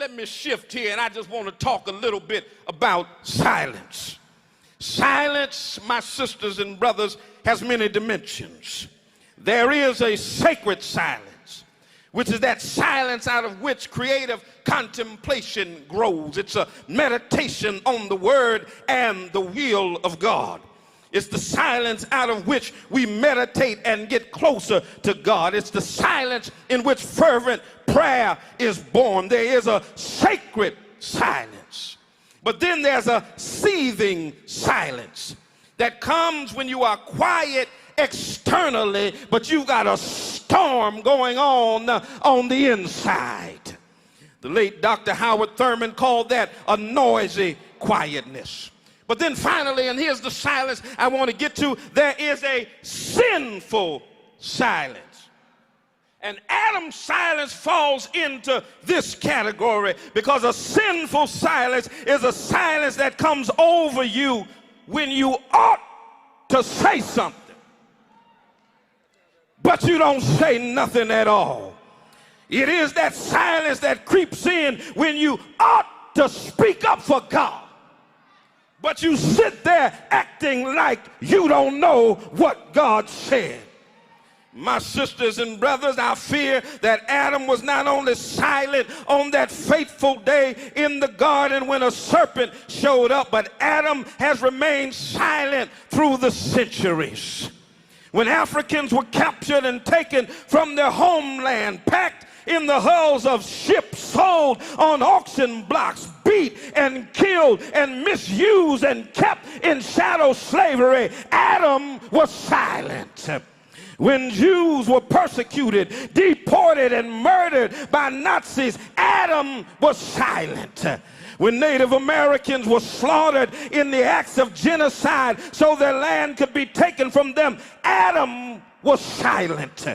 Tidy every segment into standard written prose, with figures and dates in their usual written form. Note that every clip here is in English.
let me shift here, and I just want to talk a little bit about silence. Silence, my sisters and brothers, has many dimensions. There is a sacred silence, which is that silence out of which creative contemplation grows. It's a meditation on the word and the will of God. It's the silence out of which we meditate and get closer to God. It's the silence in which fervent prayer is born. There is a sacred silence. But then there's a seething silence that comes when you are quiet externally, but you've got a storm going on the inside. The late Dr. Howard Thurman called that a noisy quietness. But then finally, and here's the silence I want to get to, there is a sinful silence. And Adam's silence falls into this category because a sinful silence is a silence that comes over you when you ought to say something, but you don't say nothing at all. It is that silence that creeps in when you ought to speak up for God, but you sit there acting like you don't know what God said. My sisters and brothers, I fear that Adam was not only silent on that fateful day in the garden when a serpent showed up, but Adam has remained silent through the centuries. When Africans were captured and taken from their homeland, packed in the hulls of ships, sold on auction blocks, beat and killed and misused and kept in shadow slavery, Adam was silent. When Jews were persecuted, deported, and murdered by Nazis, Adam was silent. When Native Americans were slaughtered in the acts of genocide so their land could be taken from them, Adam was silent.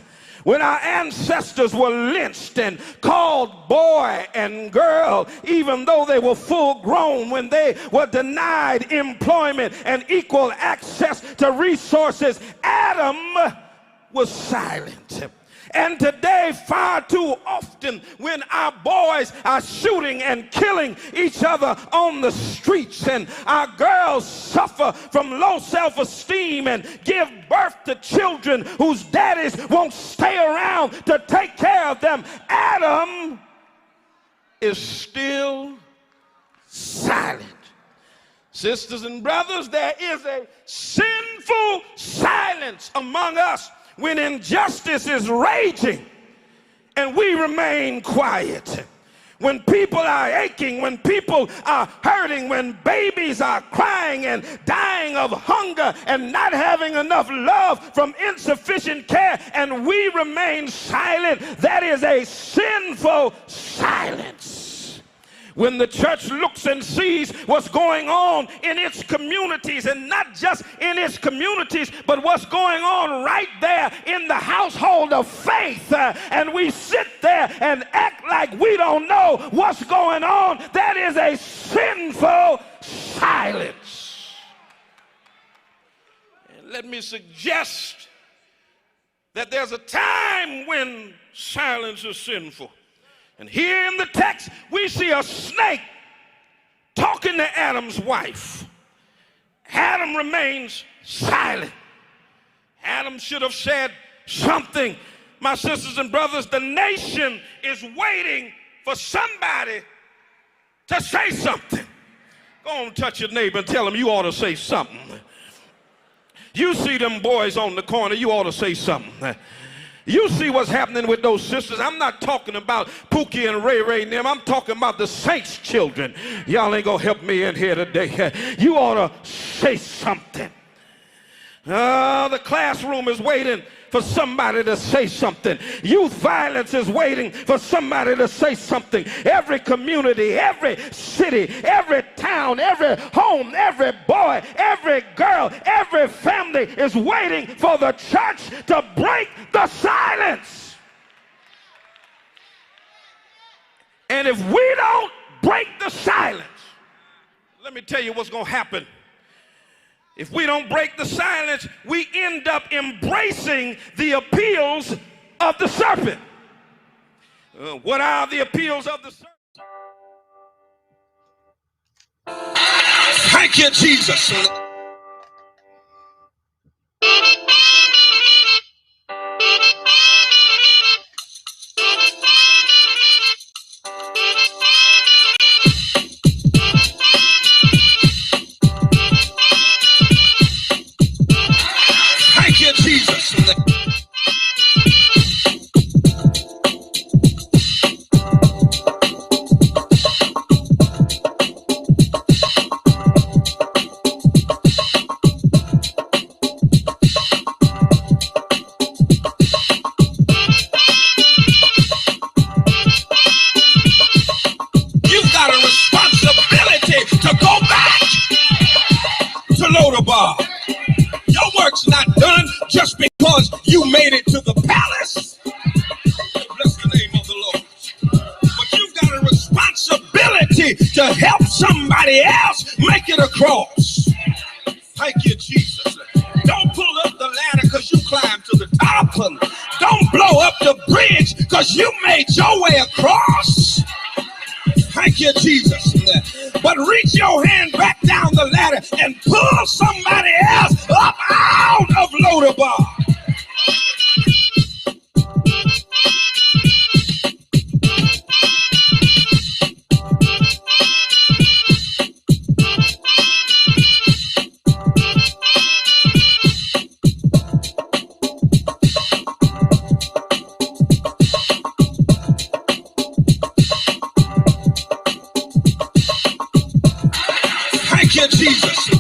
When our ancestors were lynched and called boy and girl, even though they were full grown, when they were denied employment and equal access to resources, Adam was silent. And today, far too often, when our boys are shooting and killing each other on the streets, and our girls suffer from low self-esteem and give birth to children whose daddies won't stay around to take care of them, Adam is still silent. Sisters and brothers, there is a sinful silence among us when injustice is raging and we remain quiet. When people are aching, when people are hurting, when babies are crying and dying of hunger and not having enough love from insufficient care, and we remain silent, that is a sinful silence. When the church looks and sees what's going on in its communities, and not just in its communities, but what's going on right there in the household of faith, and we sit there and act like we don't know what's going on, that is a sinful silence. And let me suggest that there's a time when silence is sinful. And here in the text, we see a snake talking to Adam's wife. Adam remains silent. Adam should have said something. My sisters and brothers, the nation is waiting for somebody to say something. Go on, touch your neighbor and tell them you ought to say something. You see them boys on the corner, you ought to say something. You see what's happening with those sisters. I'm not talking about Pookie and Ray Ray and them. I'm talking about the saints' children. Y'all ain't gonna help me in here today. You ought to say something. The classroom is waiting for somebody to say something. Youth violence is waiting for somebody to say something. Every community, every city, every town, every home, every boy, every girl, every family is waiting for the church to break the silence. And if we don't break the silence, let me tell you what's going to happen. If we don't break the silence, we end up embracing the appeals of the serpent. What are the appeals of the serpent? Thank you, Jesus. Thank you, Jesus. You've got a responsibility to go back to Lodabar. Your work's not done just because you made it to the palace. Bless the name of the Lord. But you've got a responsibility to help somebody else make it across. Thank you, Jesus. Don't pull up the ladder because you climbed to the top. Don't blow up the bridge because you made your way across. Thank you, Jesus. But reach your hand back down the ladder and pull somebody else up out of Lodabar. Thank you, Jesus.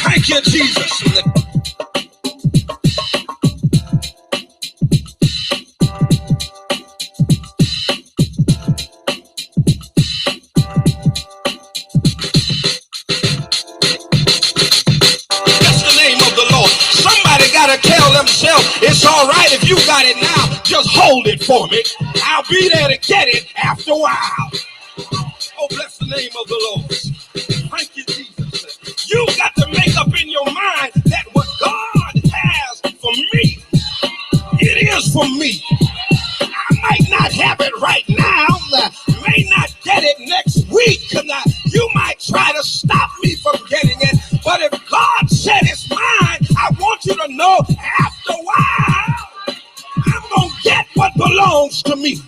Thank you, Jesus. Gotta tell themselves it's all right if you got it now, just hold it for me. I'll be there to get it after a while. Oh, bless the name of the Lord. Thank you, Jesus. You got to make up in your mind that what God has for me, it is for me. I might not have it right now, may not get it next week, you might try to stop me from getting it, but if God said it's mine, I want you to know after a while, I'm going to get what belongs to me.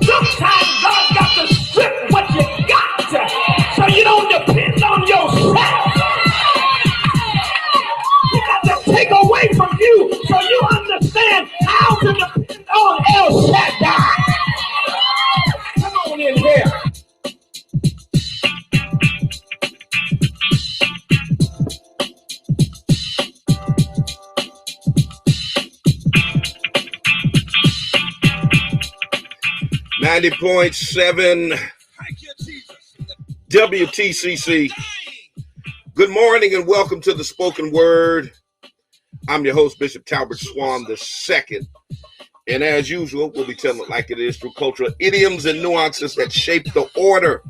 Sometimes God got to strip what you got so you don't depend on yourself. He got to take away from you so you understand how to depend on El Shaddai. Come on in here. .7 WTCC. Good morning and welcome to the Spoken Word. I'm your host, Bishop Talbert Swan II. And as usual, we'll be telling it like it is through cultural idioms and nuances that shape the order,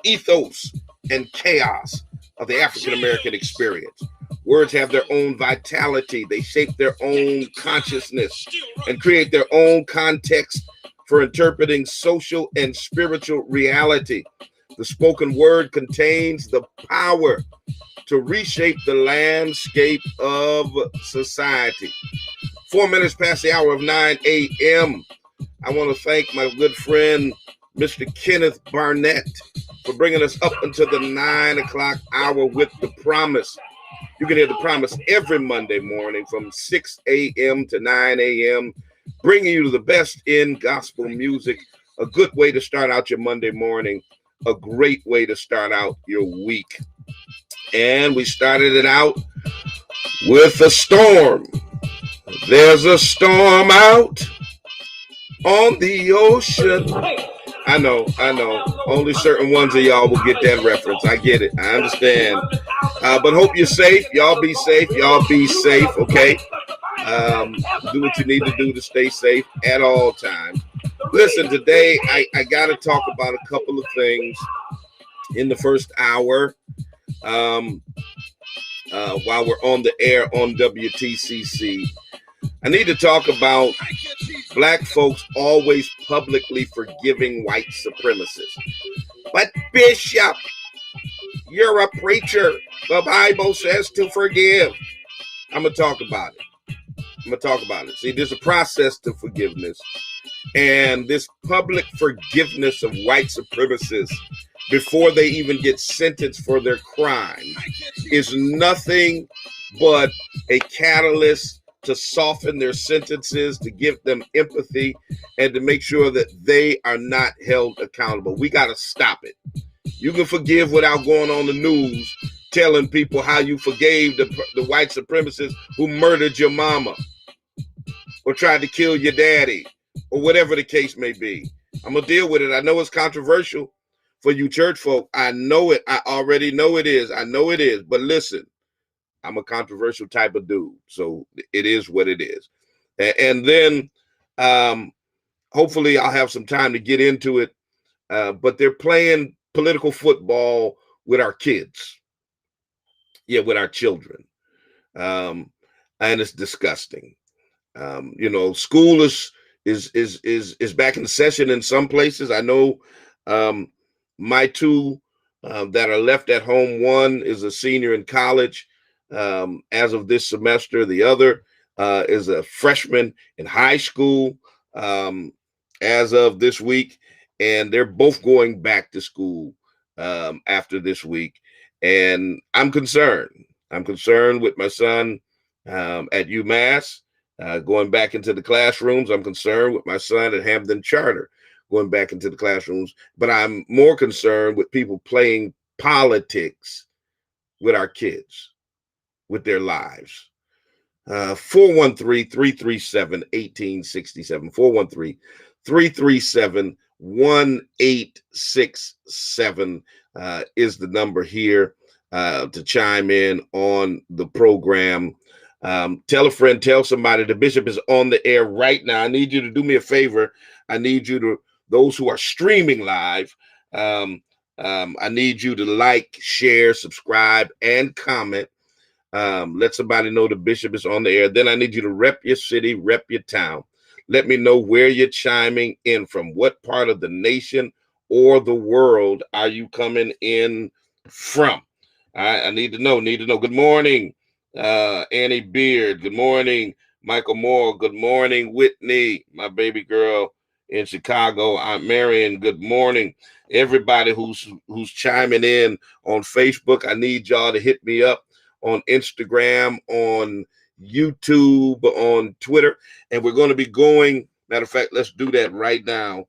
ethos, and chaos of the African American experience. Words have their own vitality. They shape their own consciousness and create their own context for interpreting social and spiritual reality. The spoken word contains the power to reshape the landscape of society. 4 minutes past the hour of 9 a.m. I want to thank my good friend, Mr. Kenneth Barnett, for bringing us up until the 9 o'clock hour with The Promise. You can hear The Promise every Monday morning from 6 a.m. to 9 a.m., bringing you the best in gospel music. A good way to start out your Monday morning, a great way to start out your week. And we started it out with a storm. There's a storm out on the ocean. I know. Only certain ones of y'all will get that reference. I get it. I understand. But hope you're safe. Y'all be safe. Okay? Do what you need to do to stay safe at all times. Listen, today I got to talk about a couple of things in the first hour while we're on the air on WTCC. I need to talk about black folks always publicly forgiving white supremacists. But Bishop, you're a preacher. The Bible says to forgive. I'm going to talk about it. See, there's a process to forgiveness. And this public forgiveness of white supremacists before they even get sentenced for their crime is nothing but a catalyst to soften their sentences, to give them empathy, and to make sure that they are not held accountable. We got to stop it. You can forgive without going on the news telling people how you forgave the white supremacists who murdered your mama or tried to kill your daddy or whatever the case may be. I'm going to deal with it. I know it's controversial for you church folk. I know it. I already know it is. I know it is. But listen, I'm a controversial type of dude. So it is what it is. And then hopefully I'll have some time to get into it. But they're playing political football with our kids. Yeah, with our children. And it's disgusting. School is back in session in some places. I know my two that are left at home, one is a senior in college as of this semester. The other is a freshman in high school as of this week. And they're both going back to school after this week. And I'm concerned. I'm concerned with my son at UMass going back into the classrooms. I'm concerned with my son at Hampton Charter going back into the classrooms. But I'm more concerned with people playing politics with our kids, with their lives. 413-337-1867. 413-337-1867 is the number here to chime in on the program. Tell a friend, tell somebody. The bishop is on the air right now. I need you to do me a favor. I need you to, those who are streaming live, I need you to like, share, subscribe, and comment. Let somebody know the bishop is on the air. Then I need you to rep your city, rep your town. Let me know where you're chiming in from. What part of the nation or the world are you coming in from? I need to know. Good morning, Annie Beard. Good morning, Michael Moore. Good morning, Whitney, my baby girl in Chicago. Aunt Marion. Good morning, everybody who's chiming in on Facebook. I need y'all to hit me up on Instagram, on YouTube, on Twitter, and we're going to be going. Matter of fact, let's do that right now.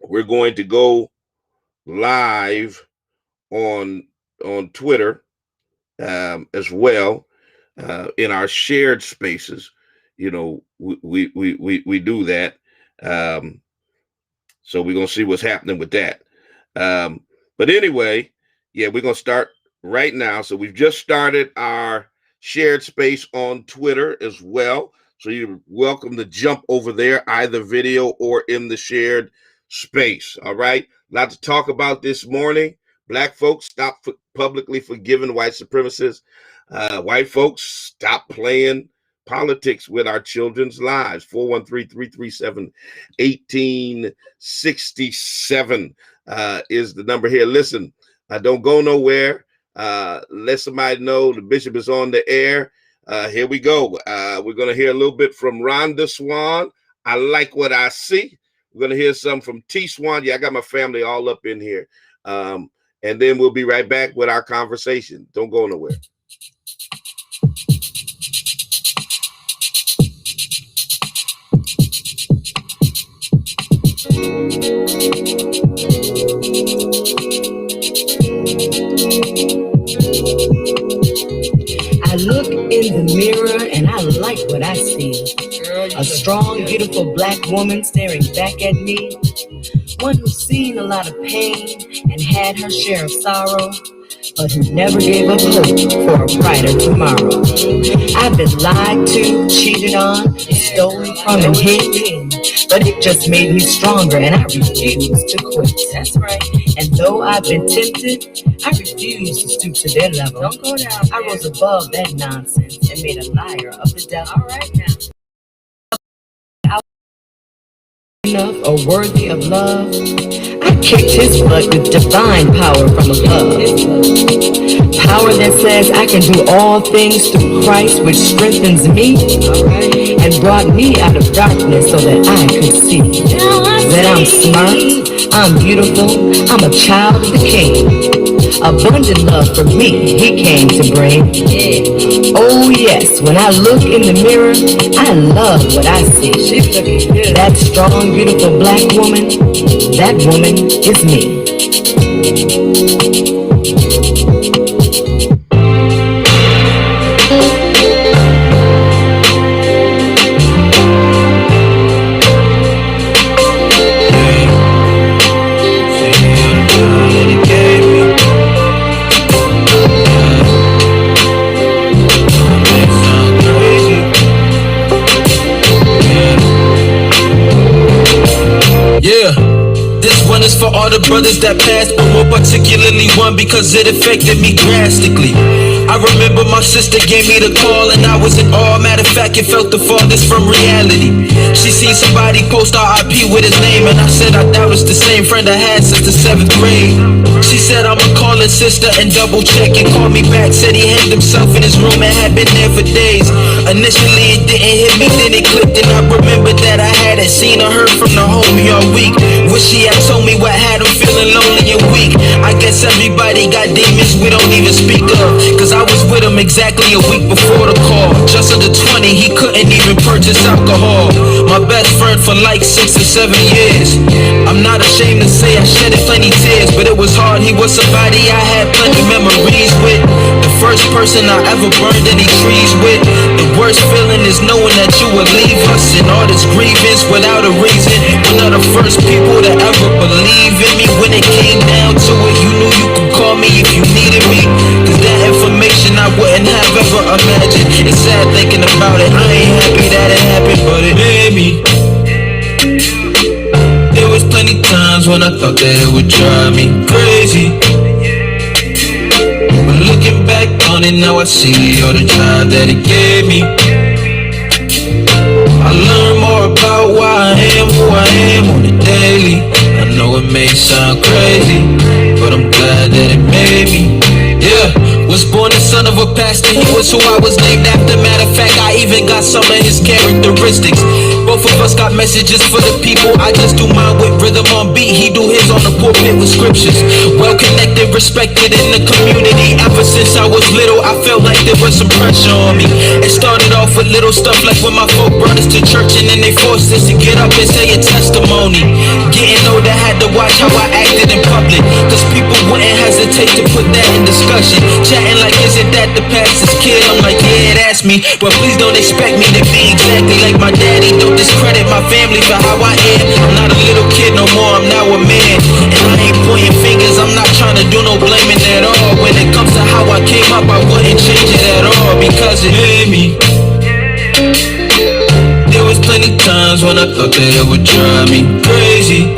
We're going to go live on Twitter as well in our shared spaces. We do that. So we're gonna see what's happening with that. But anyway, yeah, we're gonna start right now. So we've just started our shared space on Twitter as well. So you're welcome to jump over there, either video or in the shared space. All right. A lot to talk about this morning. Black folks, stop publicly forgiving white supremacists. White folks, stop playing politics with our children's lives. 413-337-1867 is the number here. Listen, don't go nowhere. Let somebody know the bishop is on the air. Here we go. We're going to hear a little bit from Rhonda Swan. I like what I see. We're going to hear some from T Swan. Yeah, I got my family all up in here. And then we'll be right back with our conversation. Don't go nowhere. I look in the mirror and I like what I see. A strong, beautiful black woman staring back at me One who's seen a lot of pain and had her share of sorrow, but who never gave up hope for a brighter tomorrow. I've been lied to, cheated on, stolen from and hid, but it just made me stronger and I refuse to quit. That's right. And though I've been tempted, I refuse to stoop to their level. Don't go down. I rose above that nonsense and made a liar of the devil. All right now. Enough or worthy of love, I kicked his butt with divine power from above. Power that says I can do all things through Christ, which strengthens me and brought me out of darkness so that I could see that I'm smart, I'm beautiful, I'm a child of the King. Abundant love for me he came to bring. Oh yes, when I look in the mirror, I love what I see. That strong, beautiful black woman, that woman is me. Yeah, this one is for all the brothers that passed, but more particularly one because it affected me drastically. I remember my sister gave me the call and I was in awe. Matter of fact, it felt the farthest from reality. She seen somebody post RIP with his name and I said I doubt it's the same friend I had since the 7th grade. She said I'ma call his sister and double check and call me back. Said he hanged himself in his room and had been there for days. Initially it didn't hit me, then it clicked and I remembered that I hadn't seen or heard from the homie all week. Wish she had told me what had him feeling lonely and weak. I guess everybody got demons we don't even speak of, cause I was with him exactly a week before the call. Just under 20, he couldn't even purchase alcohol. My best friend for like 6 or 7 years. I'm not ashamed to say I shedded plenty tears, but it was hard. He was somebody I had plenty memories with. The first person I ever burned any trees with. The worst feeling is knowing that you would leave us in all this grievance without a reason. One of the first people to ever believe in me. When it came down to it, you knew you could call me if you needed me, cause that information I wouldn't have ever imagined. It's sad thinking about it. I ain't happy that it happened, but it made me. There was plenty times when I thought that it would drive me crazy, but looking back on it now I see all the drive that it gave me. I learned more about why I am who I am on the daily. I know it may sound crazy, but I'm glad that it made me. Yeah, was born the son of a pastor, he was who I was named after. Matter of fact, I even got some of his characteristics. Both of us got messages for the people. I just do mine with rhythm on beat, he do his on the pulpit with scriptures. Well connected, respected in the community. Ever since I was little, I felt like there was some pressure on me. It started off with little stuff like when my folk brought us to church and then they forced us to get up and say a testimony. Getting older, had to watch how I acted in public, cause people wouldn't hesitate to put that in discussion. Chatting like, isn't that the pastor's kid? I'm like, yeah, that's me, but please don't expect me to be exactly like my daddy. Don't discredit my family for how I am. I'm not a little kid no more, I'm now a man. And I ain't pointing fingers, I'm not trying to do no blaming at all. When it comes to how I came up, I wouldn't change it at all, because it made me. There was plenty times when I thought that it would drive me crazy,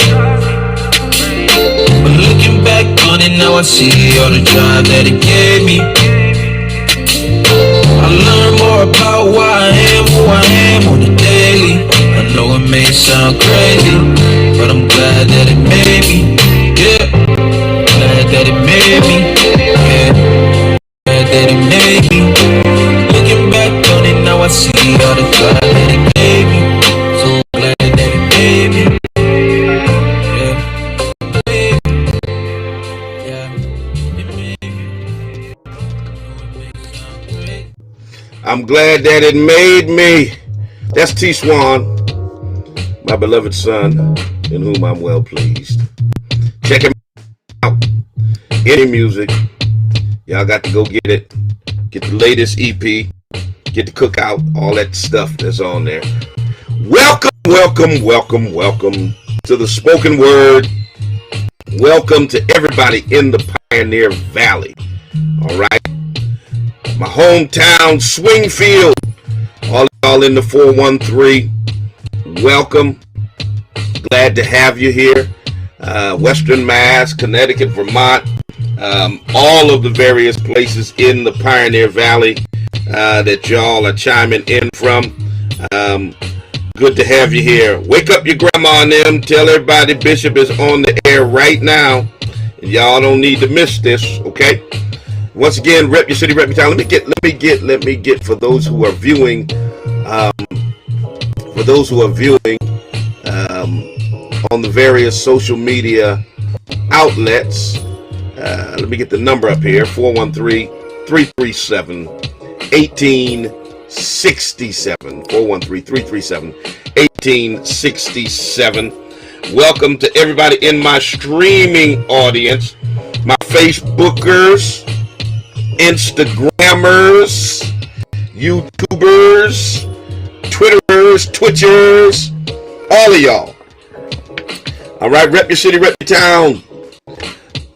but looking back on it now I see all the drive that it gave me. I learned more about why I am who I am on the daily. I know it may sound crazy, but I'm glad that it made me. Yeah, glad that it made me. Yeah, glad that it made me. Looking back on it now I see all the drive that it gave me. So glad that it made me. I'm glad that it made me. That's T. Swan, my beloved son, in whom I'm well pleased. Check him out. Any music. Y'all got to go get it. Get the latest EP. Get the cookout. All that stuff that's on there. Welcome, welcome, welcome, welcome to the spoken word. Welcome to everybody in the Pioneer Valley. All right. My hometown, Swingfield. All y'all in the 413. Welcome. Glad to have you here. Western Mass, Connecticut, Vermont. All of the various places in the Pioneer Valley that y'all are chiming in from. Good to have you here. Wake up your grandma and them. Tell everybody Bishop is on the air right now. And y'all don't need to miss this, okay? Once again, rep your city, rep your town. Let me get for those who are viewing, on the various social media outlets. Let me get the number up here, 413-337-1867. 413-337-1867. Welcome to everybody in my streaming audience, my Facebookers, Instagrammers, YouTubers, Twitterers, Twitchers, all of y'all. All right, rep your city, rep your town.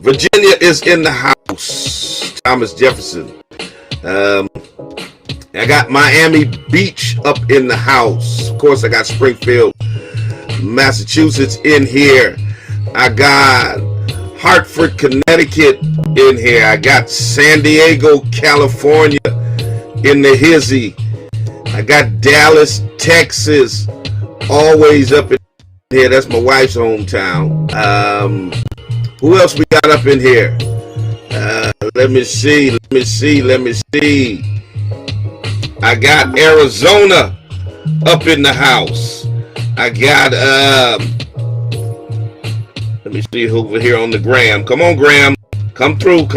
Virginia is in the house. Thomas Jefferson. I got Miami Beach up in the house. Of course, I got Springfield, Massachusetts in here. I got Hartford, Connecticut in here. I got San Diego, California in the hizzy. I got Dallas, Texas, always up in here. That's my wife's hometown. Who else we got up in here? Let me see. I got Arizona up in the house. I got, let me see over here on the gram. Come on, Graham. Come through.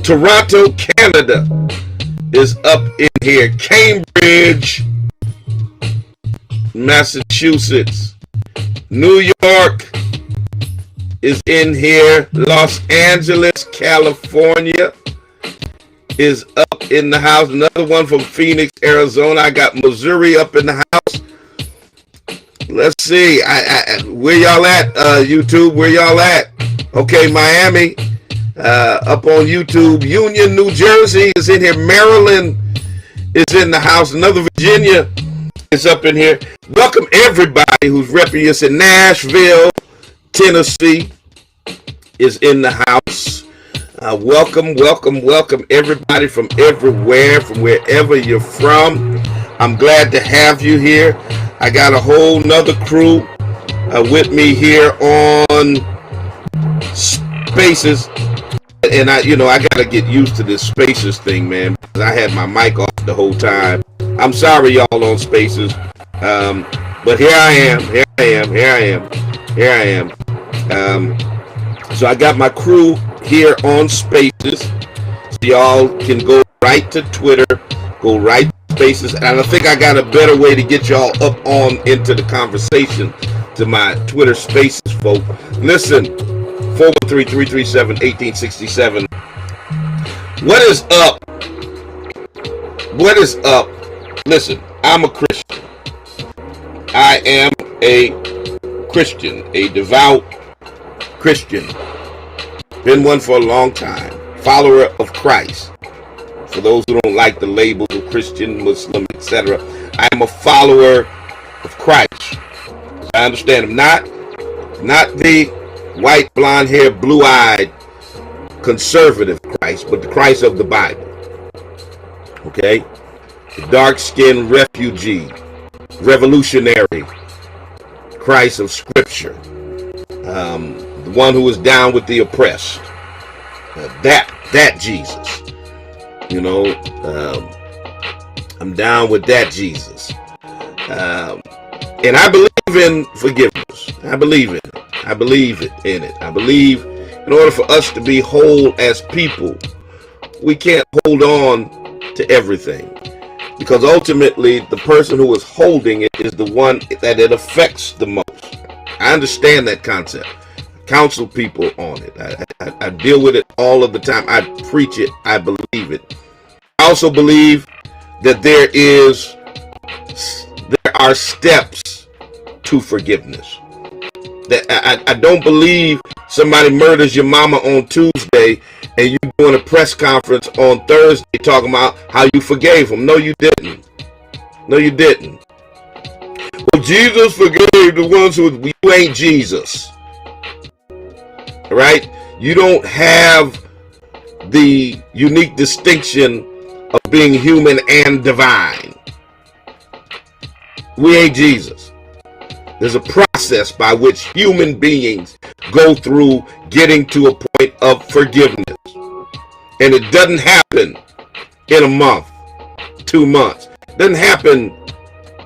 Toronto, Canada is up in here. Cambridge, Massachusetts. New York is in here. Los Angeles, California is up in the house. Another one from Phoenix, Arizona. I got Missouri up in the house. Let's see. Where y'all at, YouTube? Where y'all at? Okay, Miami, up on YouTube. Union, New Jersey is in here. Maryland is in the house. Another Virginia is up in here. Welcome everybody who's repping us in Nashville, Tennessee is in the house. Welcome everybody from everywhere, from wherever you're from. I'm glad to have you here. I got a whole nother crew with me here on Spaces, and I gotta get used to this Spaces thing, man, because I had my mic off the whole time. I'm sorry, y'all, on Spaces, but here I am. So I got my crew here on Spaces. So y'all can go right to Twitter, go right to Spaces, and I think I got a better way to get y'all up on into the conversation to my Twitter Spaces folk. Listen, 413-337-1867. What is up? Listen, I'm a Christian. I am a Christian, a devout Christian. Been one for a long time. Follower of Christ. For those who don't like the labels of Christian, Muslim, etc., I am a follower of Christ. I understand him. Not the white, blonde-haired, blue-eyed, conservative Christ, but the Christ of the Bible. Okay? The dark-skinned refugee, revolutionary Christ of Scripture. The one who is down with the oppressed. That Jesus. I'm down with that Jesus. And I believe in forgiveness. I believe in it. I believe in in order for us to be whole as people, we can't hold on to everything. Because ultimately, the person who is holding it is the one that it affects the most. I understand that concept. Counsel people on it. I deal with it all of the time. I preach it. I believe it. I also believe that there are steps to forgiveness. I don't believe somebody murders your mama on Tuesday and you doing a press conference on Thursday talking about how you forgave them. No, you didn't. No, you didn't. Well, Jesus forgave the ones who, you ain't Jesus. Right? You don't have the unique distinction of being human and divine. We ain't Jesus. There's a process by which human beings go through getting to a point of forgiveness. And it doesn't happen in a month, 2 months. It doesn't happen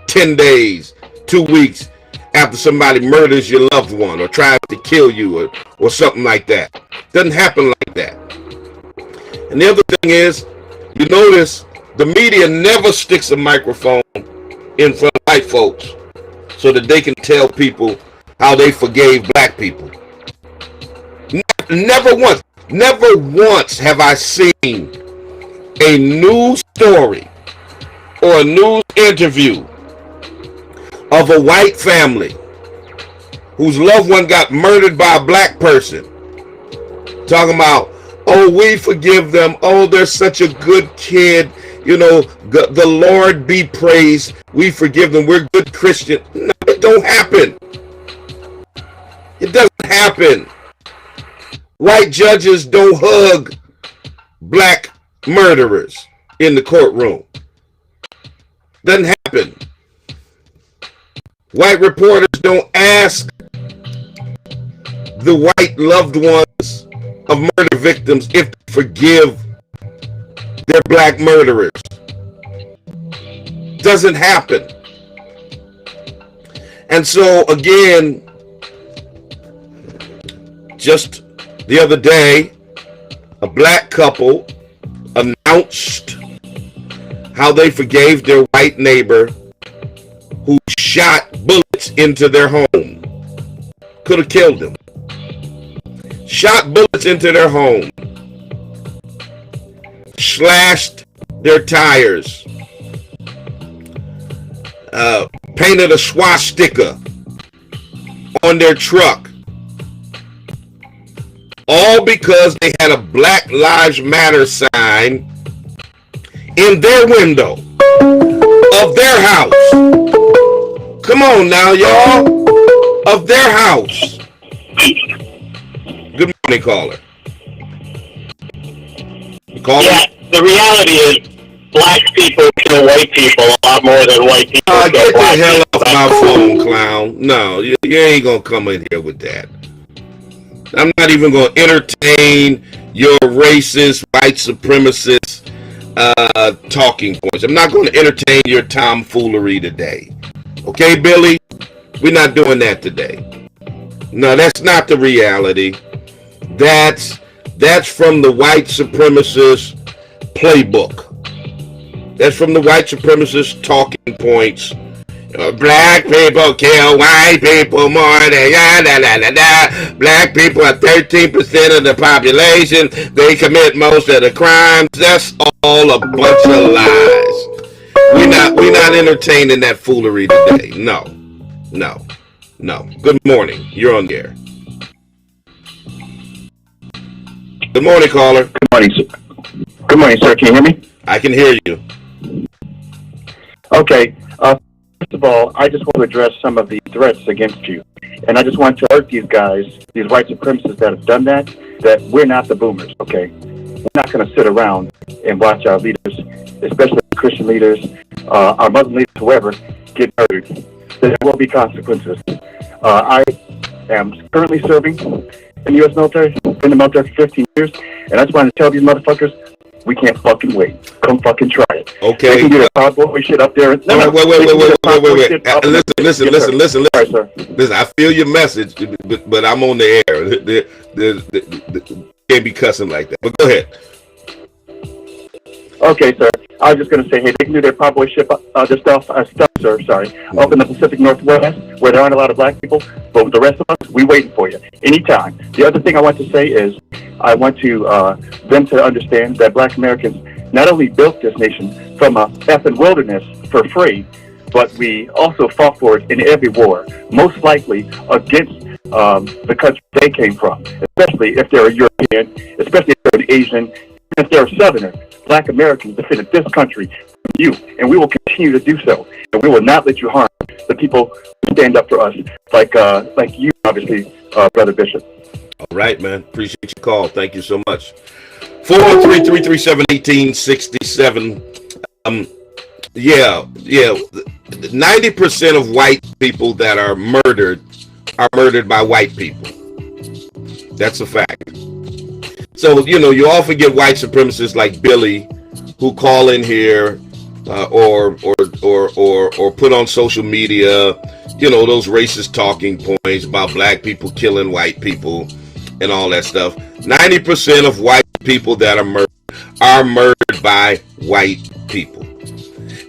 10 days, 2 weeks after somebody murders your loved one or tries to kill you or something like that. It doesn't happen like that. And the other thing is, you notice the media never sticks a microphone in front of white folks so that they can tell people how they forgave black people. Never once have I seen a news story or a news interview of a white family whose loved one got murdered by a black person talking about, oh, we forgive them. Oh, they're such a good kid. You know, the Lord be praised. We forgive them. We're good Christians. No, it don't happen. It doesn't happen. White judges don't hug black murderers in the courtroom. Doesn't happen. White reporters don't ask the white loved ones of murder victims if they forgive their black murderers. Doesn't happen. And so again, just the other day, a black couple announced how they forgave their white neighbor who shot bullets into their home. Could have killed them. Shot bullets into their home. Slashed their tires. Painted a swastika on their truck. All because they had a Black Lives Matter sign in their window of their house. Come on now, y'all. Of their house. Good morning, caller. Caller? Yeah, the reality is black people kill white people a lot more than white people kill get black the hell people. off my phone, clown. No, you ain't gonna come in here with that. I'm not even gonna entertain your racist, white supremacist talking points. I'm not gonna entertain your tomfoolery today. Okay, Billy? We're not doing that today. No, that's not the reality. That's from the white supremacist playbook. That's from the white supremacist talking points. Black people kill white people more than Black people are 13% of the population. They commit most of the crimes. That's all a bunch of lies. We're not entertaining that foolery today. No. Good morning. You're on the air. Good morning, caller. Good morning, sir. Good morning, sir. Can you hear me? I can hear you. Okay. First of all, I just want to address some of the threats against you. And I just want to alert these guys, these white supremacists that have done that we're not the boomers, okay? We're not going to sit around and watch our leaders, especially Christian leaders, our Muslim leaders, whoever, get murdered. There will be consequences. I am currently serving in the U.S. military, in the military for 15 years, and I just want to tell these motherfuckers, we can't fucking wait. Come fucking try it. Okay. They can get a cardboard shit up there. Wait. Listen. Sorry, sir. Listen, I feel your message, but I'm on the air. Can't be cussing like that. But go ahead. Okay, sir. I was just going to say, hey, they can do their cardboard ship, their stuff, up in the Pacific Northwest, where there aren't a lot of black people. But the rest of us, we waiting for you anytime. The other thing I want to say is, I want to them to understand that black Americans not only built this nation from a effing wilderness for free, but we also fought for it in every war, most likely against the country they came from, especially if they're a European, especially if they're an Asian, if they're a Southerner. Black Americans defended this country from you, and we will continue to do so. And we will not let you harm the people who stand up for us, like you, obviously, Brother Bishop. All right, man. Appreciate your call. Thank you so much. 413-337-1867. 90% of white people that are murdered by white people. That's a fact. So, you often get white supremacists like Billy who call in here or put on social media, those racist talking points about black people killing white people and all that stuff. 90% of white people that are murdered by white people.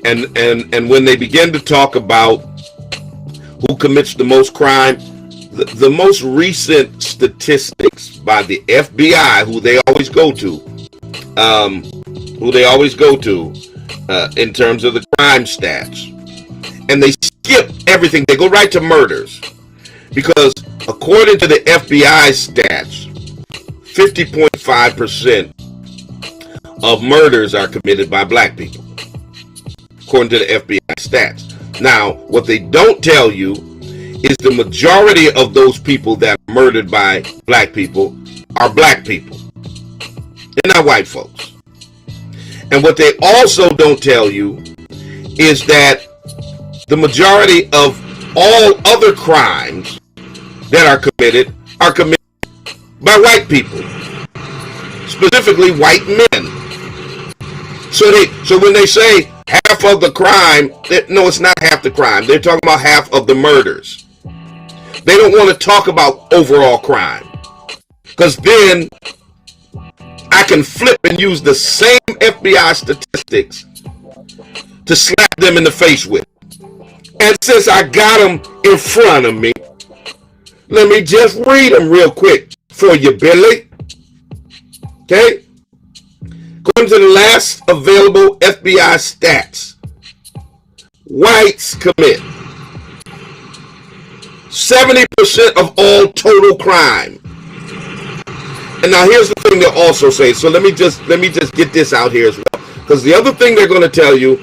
And when they begin to talk about who commits the most crime, the most recent statistics by the FBI, who they always go to in terms of the crime stats, and they skip everything. They go right to murders, because according to the FBI stats, 50.5% of murders are committed by black people, according to the FBI stats. Now, what they don't tell you is the majority of those people that are murdered by black people are black people. They're not white folks. And what they also don't tell you is that the majority of all other crimes that are committed by white people, specifically white men. So when they say half of the crime, no, it's not half the crime. They're talking about half of the murders. They don't want to talk about overall crime, because then I can flip and use the same FBI statistics to slap them in the face with. And since I got them in front of me, let me just read them real quick for you, Billy. Okay? According to the last available FBI stats, whites commit 70% of all total crime. And now here's the thing they'll also say. So let me just get this out here as well, because the other thing they're going to tell you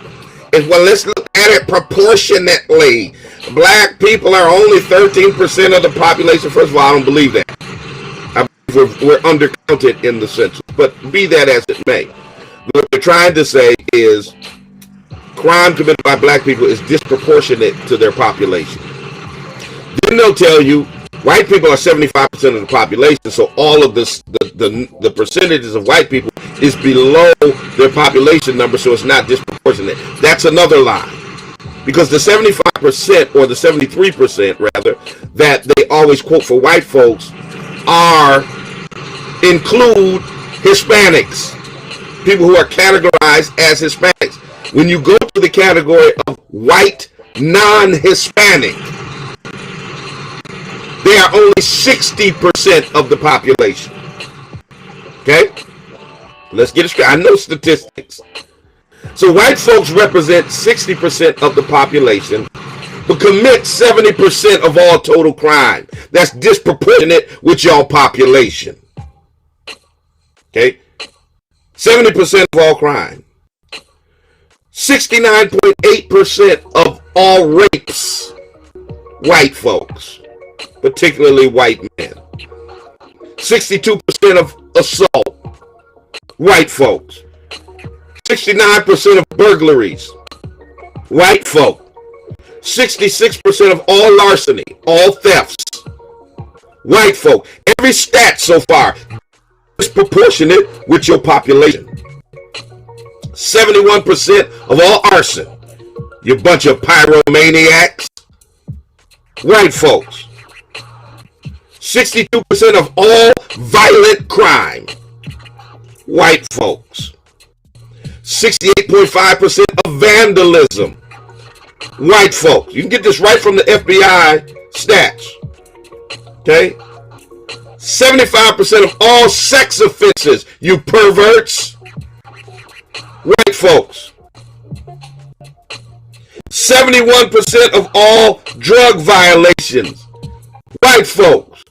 is, well, let's look at it proportionately. Black people are only 13% of the population. First of all, I don't believe that. I believe we're undercounted in the census. But be that as it may, what they're trying to say is crime committed by black people is disproportionate to their population. Then they'll tell you white people are 75% of the population, so all of this, the percentages of white people is below their population number, so it's not disproportionate. That's another lie, because the 75% or the 73% rather that they always quote for white folks include Hispanics, people who are categorized as Hispanics. When you go to the category of white non-Hispanic, they are only 60% of the population. Okay? Let's get it straight. I know statistics. So white folks represent 60% of the population, but commit 70% of all total crime. That's disproportionate with your population. Okay? 70% of all crime. 69.8% of all rapes, white folks, particularly white men. 62% of assault, white folks. 69% of burglaries, white folk. 66% of all larceny, all thefts, white folk. Every stat so far is proportionate with your population. 71% of all arson, you bunch of pyromaniacs, white folks. 62% of all violent crime, white folks. 68.5% of vandalism, white folks. You can get this right from the FBI stats. Okay? 75% of all sex offenses, you perverts, white folks. 71% of all drug violations, White folks,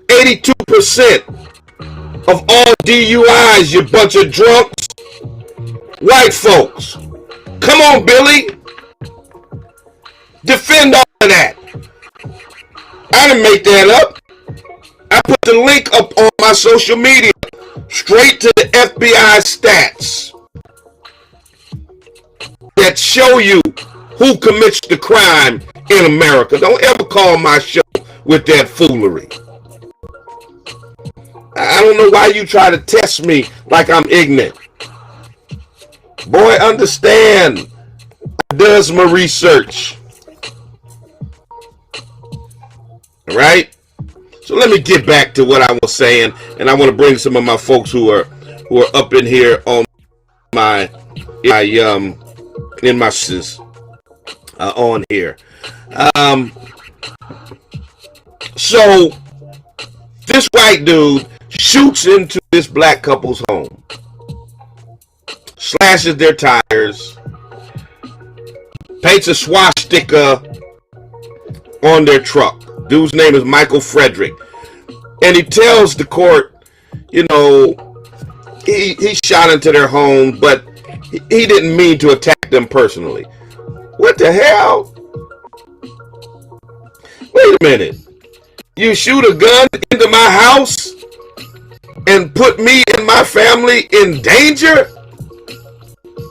82% of all DUIs, you bunch of drunks. White folks. Come on, Billy. Defend all of that. I didn't make that up. I put the link up on my social media, straight to the FBI stats that show you who commits the crime in America. Don't ever call my show with that foolery. I don't know why you try to test me like I'm ignorant. Boy, understand, I does my research. All right? So let me get back to what I was saying, and I want to bring some of my folks who are up in here on my on here. So this white dude shoots into this black couple's home, slashes their tires, paints a swastika on their truck. Dude's name is Michael Frederick. And he tells the court, you know, he shot into their home, but he didn't mean to attack them personally. What the hell? Wait a minute. You shoot a gun into my house and put me and my family in danger?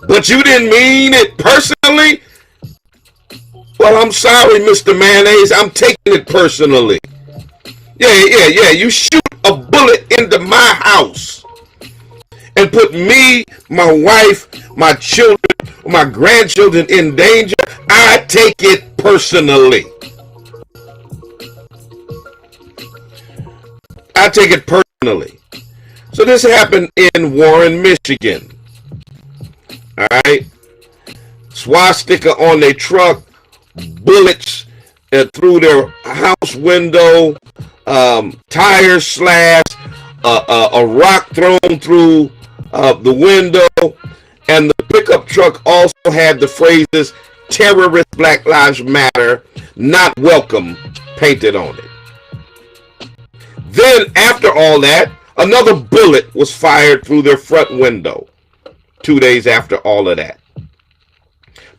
But you didn't mean it personally? Well, I'm sorry, Mr. Mayonnaise. I'm taking it personally. Yeah. You shoot a bullet into my house and put me, my wife, my children, my grandchildren in danger. I take it personally. I take it personally. So this happened in Warren, Michigan. All right. Swastika on their truck, bullets through their house window, tires slashed, a rock thrown through the window, and the pickup truck also had the phrases "Terrorist Black Lives Matter, Not Welcome" painted on it. Then, after all that, another bullet was fired through their front window 2 days after all of that.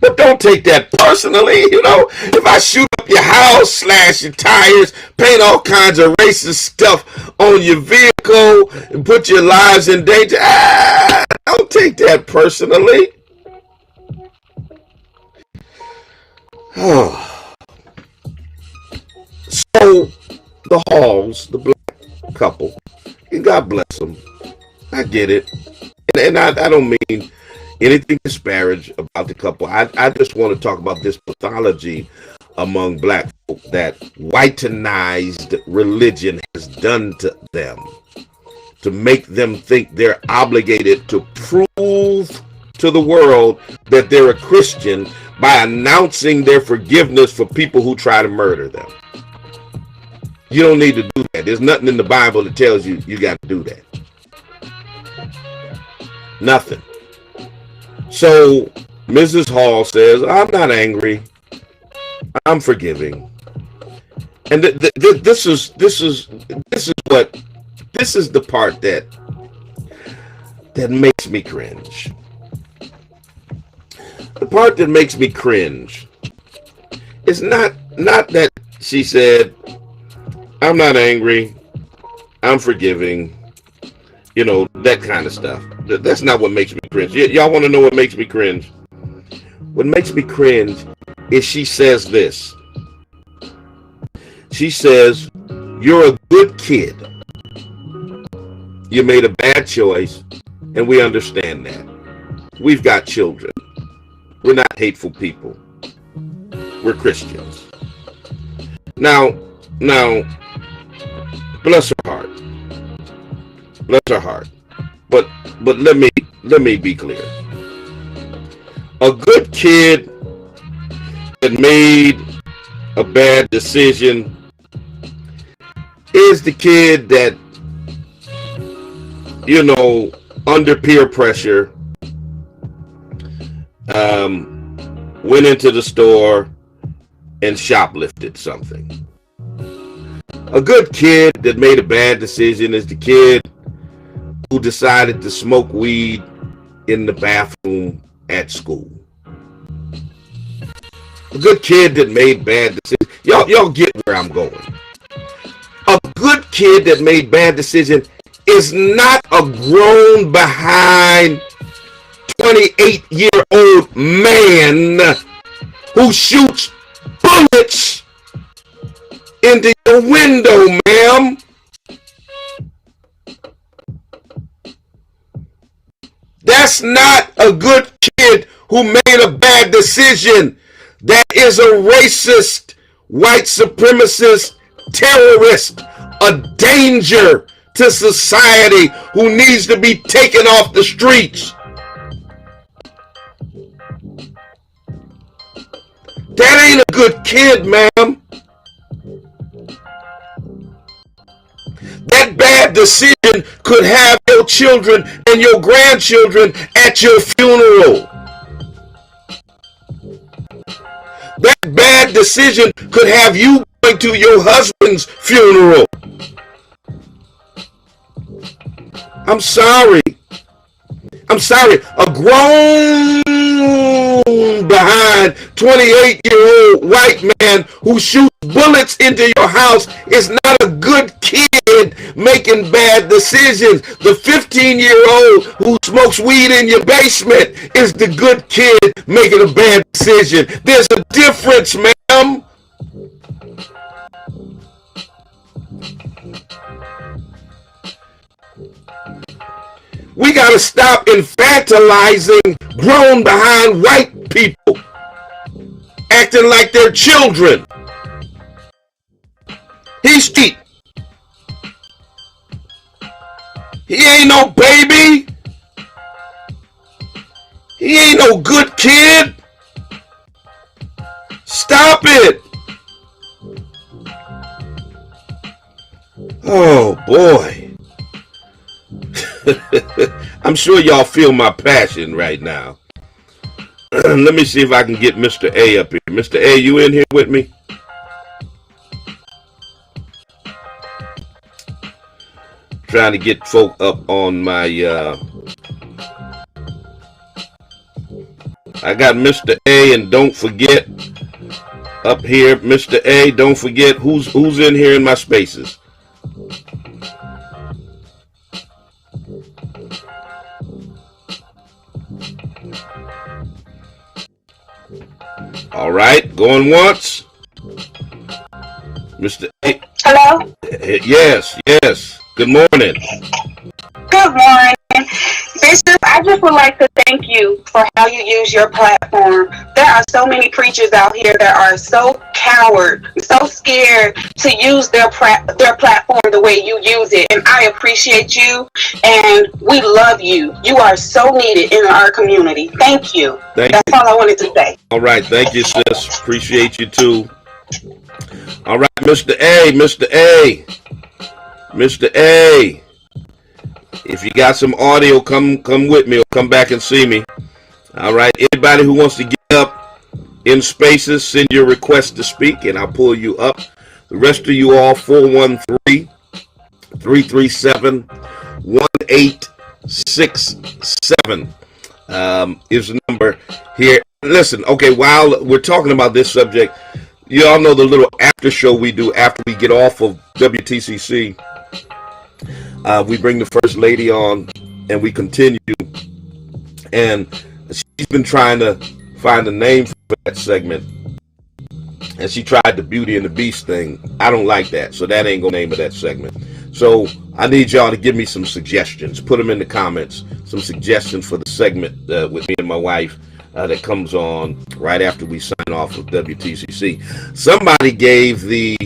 But don't take that personally, you know. If I shoot up your house, slash your tires, paint all kinds of racist stuff on your vehicle, and put your lives in danger, don't take that personally. So, the Halls, the black couple, and God bless them, I get it. And I don't mean anything disparage about the couple. I just want to talk about this pathology among black folk that whitenized religion has done to them, to make them think they're obligated to prove to the world that they're a Christian by announcing their forgiveness for people who try to murder them. You don't need to do that. There's nothing in the Bible that tells you you got to do that. Nothing. So Mrs. Hall says, "I'm not angry. I'm forgiving." And this is the part that makes me cringe. The part that makes me cringe is not that she said, "I'm not angry. I'm forgiving." You know, that kind of stuff. That's not what makes me cringe. Y'all want to know what makes me cringe? What makes me cringe is she says this. She says, "You're a good kid. You made a bad choice, and we understand that. We've got children. We're not hateful people. We're Christians." Now, bless her heart. Bless her heart. But let me be clear. A good kid that made a bad decision is the kid that, you know, under peer pressure, went into the store and shoplifted something. A good kid that made a bad decision is the kid who decided to smoke weed in the bathroom at school. A good kid that made bad decisions. Y'all get where I'm going. A good kid that made bad decisions is not a grown behind 28-year-old man who shoots bullets into your window, ma'am. That's not a good kid who made a bad decision. That is a racist, white supremacist terrorist, a danger to society who needs to be taken off the streets. That ain't a good kid, ma'am. That bad decision could have your children and your grandchildren at your funeral. That bad decision could have you going to your husband's funeral. I'm sorry. A grown behind 28-year-old white man who shoots bullets into your house is not a good kid making bad decisions. The 15-year-old who smokes weed in your basement is the good kid making a bad decision. There's a difference, ma'am. We got to stop infantilizing grown behind white people, acting like they're children. He's cheap. He ain't no baby. He ain't no good kid. Stop it. Oh, boy. I'm sure y'all feel my passion right now. Let me see if I can get Mr. A up here. Mr. A, you in here with me? Trying to get folk up on my I got Mr. A, and don't forget up here, Mr. A, don't forget who's in here in my spaces. All right, going once. Mr. A. Hello? Yes. Good morning. Good morning. Bishop, I just would like to thank you for how you use your platform. There are so many preachers out here that are so coward, so scared to use their platform the way you use it. And I appreciate you, and we love you. You are so needed in our community. Thank you. That's all I wanted to say. All right. Thank you, sis. Appreciate you, too. All right, Mr. A. If you got some audio, come with me or come back and see me. All right. Anybody who wants to get up in spaces, send your request to speak, and I'll pull you up. The rest of you all, 413-337-1867 is the number here. Listen, okay, while we're talking about this subject, you all know the little after show we do after we get off of WTCC. We bring the First Lady on and we continue. And she's been trying to find a name for that segment. And she tried the Beauty and the Beast thing. I don't like that. So that ain't gonna name of that segment. So I need y'all to give me some suggestions. Put them in the comments. Some suggestions for the segment with me and my wife that comes on right after we sign off with WTCC. Somebody gave the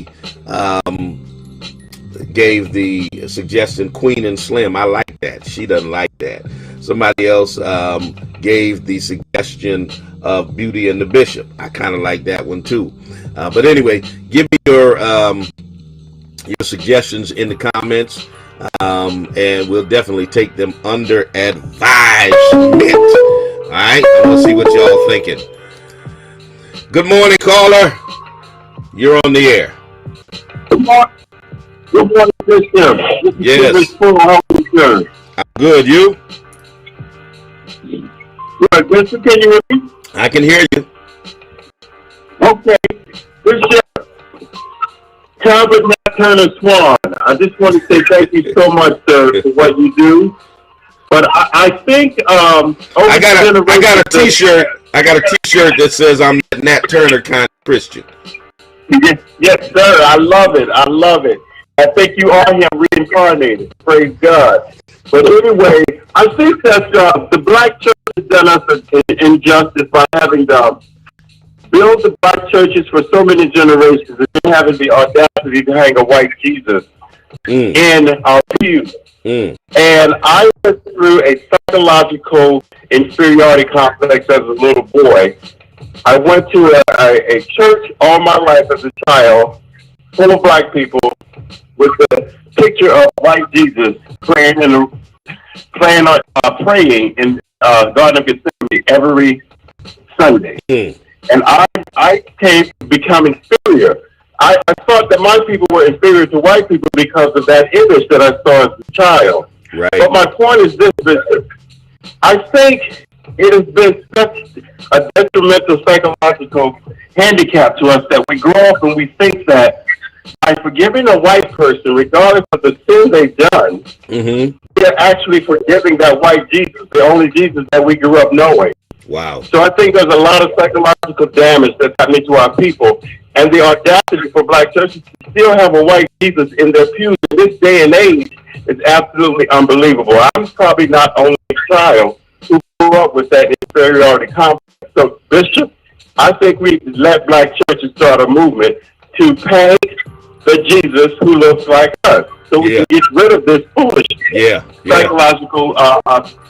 suggestion Queen and Slim. I like that. She doesn't like that. Somebody else gave the suggestion of Beauty and the Bishop. I kind of like that one too. But anyway, give me your suggestions in the comments, and we'll definitely take them under advisement. All right, I want to see what y'all thinking. Good morning, caller. You're on the air. Good morning, Bishop. Yes. How are you, sir? I'm good. You? Good. Bishop, can you hear me? I can hear you. Okay. Bishop, Talbert Swan, I just want to say thank you so much, sir, for what you do. But I think I got a T-shirt. I got a T-shirt that says I'm that Nat Turner kind of Christian. Yes, sir. I love it. I love it. I think you are him reincarnated. Praise God. But anyway, I think that the black church has done us an injustice by having built the black churches for so many generations and then having the audacity to hang a white Jesus in our pews. And I went through a psychological inferiority complex as a little boy. I went to a church all my life as a child, full of black people, with a picture of white Jesus praying in Garden of Gethsemane every Sunday. And I came to become inferior. I thought that my people were inferior to white people because of that image that I saw as a child. Right. But my point is this, Bishop. I think it has been such a detrimental psychological handicap to us that we grow up and we think that by forgiving a white person, regardless of the sin they've done, we're actually forgiving that white Jesus, the only Jesus that we grew up knowing. Wow. So I think there's a lot of psychological damage that's happening to our people. And the audacity for black churches to still have a white Jesus in their pews in this day and age is absolutely unbelievable. I'm probably not only a child who grew up with that inferiority complex. So, Bishop, I think we let black churches start a movement to paint the Jesus who looks like us, so we can get rid of this foolishness, psychological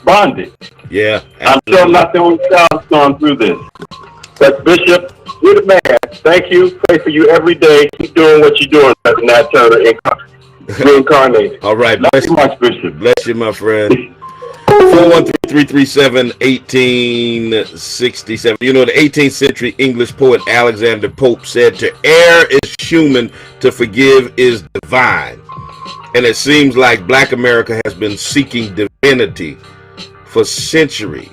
bondage. Yeah, I'm sure I'm not the only child who's gone through this. But Bishop, you're the man. Thank you. Pray for you every day. Keep doing what you're doing, Brother Nat Turner, reincarnated. All right. Bless you much, Bishop. Bless you, my friend. 413-337-1867. You know, the 18th century English poet Alexander Pope said, "To err is human, to forgive is divine." And it seems like black America has been seeking divinity for centuries.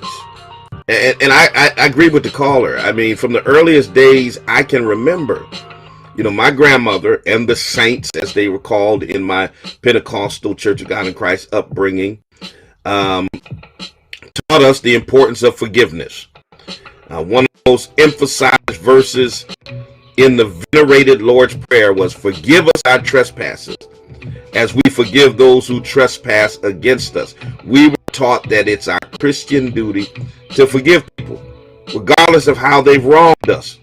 And I agree with the caller. I mean, from the earliest days I can remember, you know, my grandmother and the saints, as they were called in my Pentecostal Church of God in Christ upbringing, taught us the importance of forgiveness. One of the most emphasized verses in the venerated Lord's Prayer was, "Forgive us our trespasses as we forgive those who trespass against us." We were taught that it's our Christian duty to forgive people, regardless of how they've wronged us.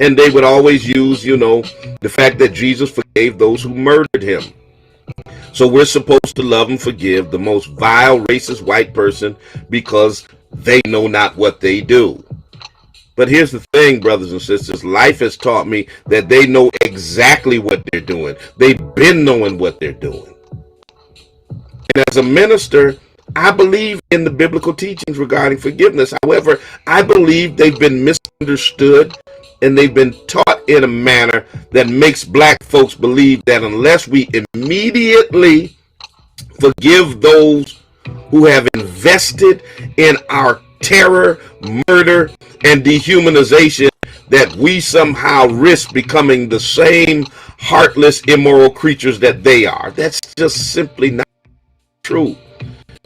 And they would always use, you know, the fact that Jesus forgave those who murdered him. So we're supposed to love and forgive the most vile, racist white person because they know not what they do. But here's the thing, brothers and sisters. Life has taught me that they know exactly what they're doing. They've been knowing what they're doing. And as a minister, I believe in the biblical teachings regarding forgiveness. However, I believe they've been misunderstood and they've been taught in a manner that makes black folks believe that unless we immediately forgive those who have invested in our terror, murder, and dehumanization, that we somehow risk becoming the same heartless, immoral creatures that they are. That's just simply not true.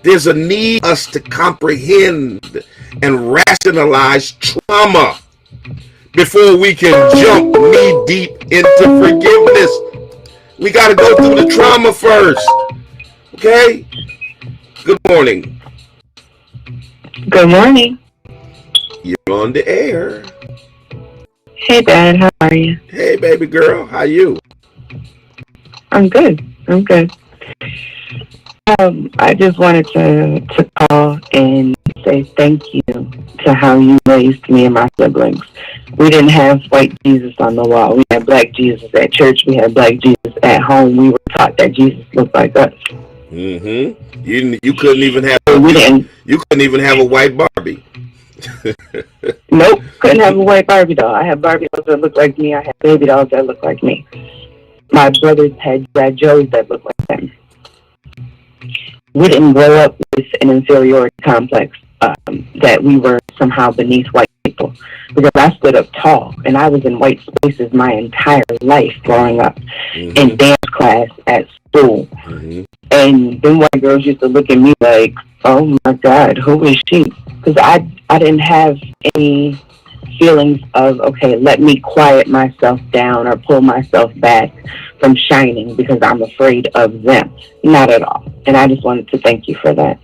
There's a need for us to comprehend and rationalize trauma before we can jump knee deep into forgiveness. We got to go through the trauma first. Okay? Good morning. Good morning. You're on the air. Hey, Dad. How are you? Hey, baby girl. How you? I'm good. I'm good. I just wanted to call and say thank you to how you raised me and my siblings. We didn't have white Jesus on the wall. We had black Jesus at church. We had black Jesus at home. We were taught that Jesus looked like us. You couldn't even have you couldn't even have a white Barbie. Nope, couldn't have a white Barbie doll. I had Barbie dolls that looked like me. I had baby dolls that looked like me. my brothers had Joeys that looked like them. We didn't grow up with an inferiority complex that we were somehow beneath white people, because I stood up tall and I was in white spaces my entire life growing up, in dance class, at school. And then white girls used to look at me like, oh my God, who is she? Because I didn't have any feelings of, okay, let me quiet myself down or pull myself back from shining because I'm afraid of them. Not at all. And I just wanted to thank you for that.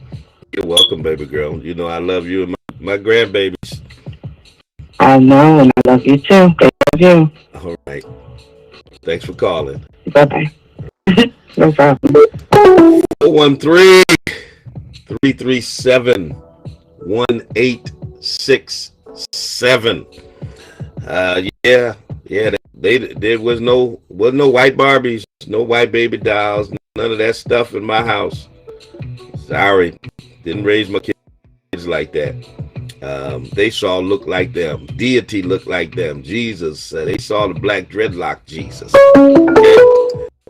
You're welcome, baby girl. You know I love you and my grandbabies. I know, and I love you too. They love you. All right. Thanks for calling. Bye-bye. No problem. 413-337-1867. There was no white Barbies, no white baby dolls, none of that stuff in my house. Sorry, didn't raise my kids like that. They saw look like them. Deity looked like them. Jesus, they saw the black dreadlock Jesus. Okay?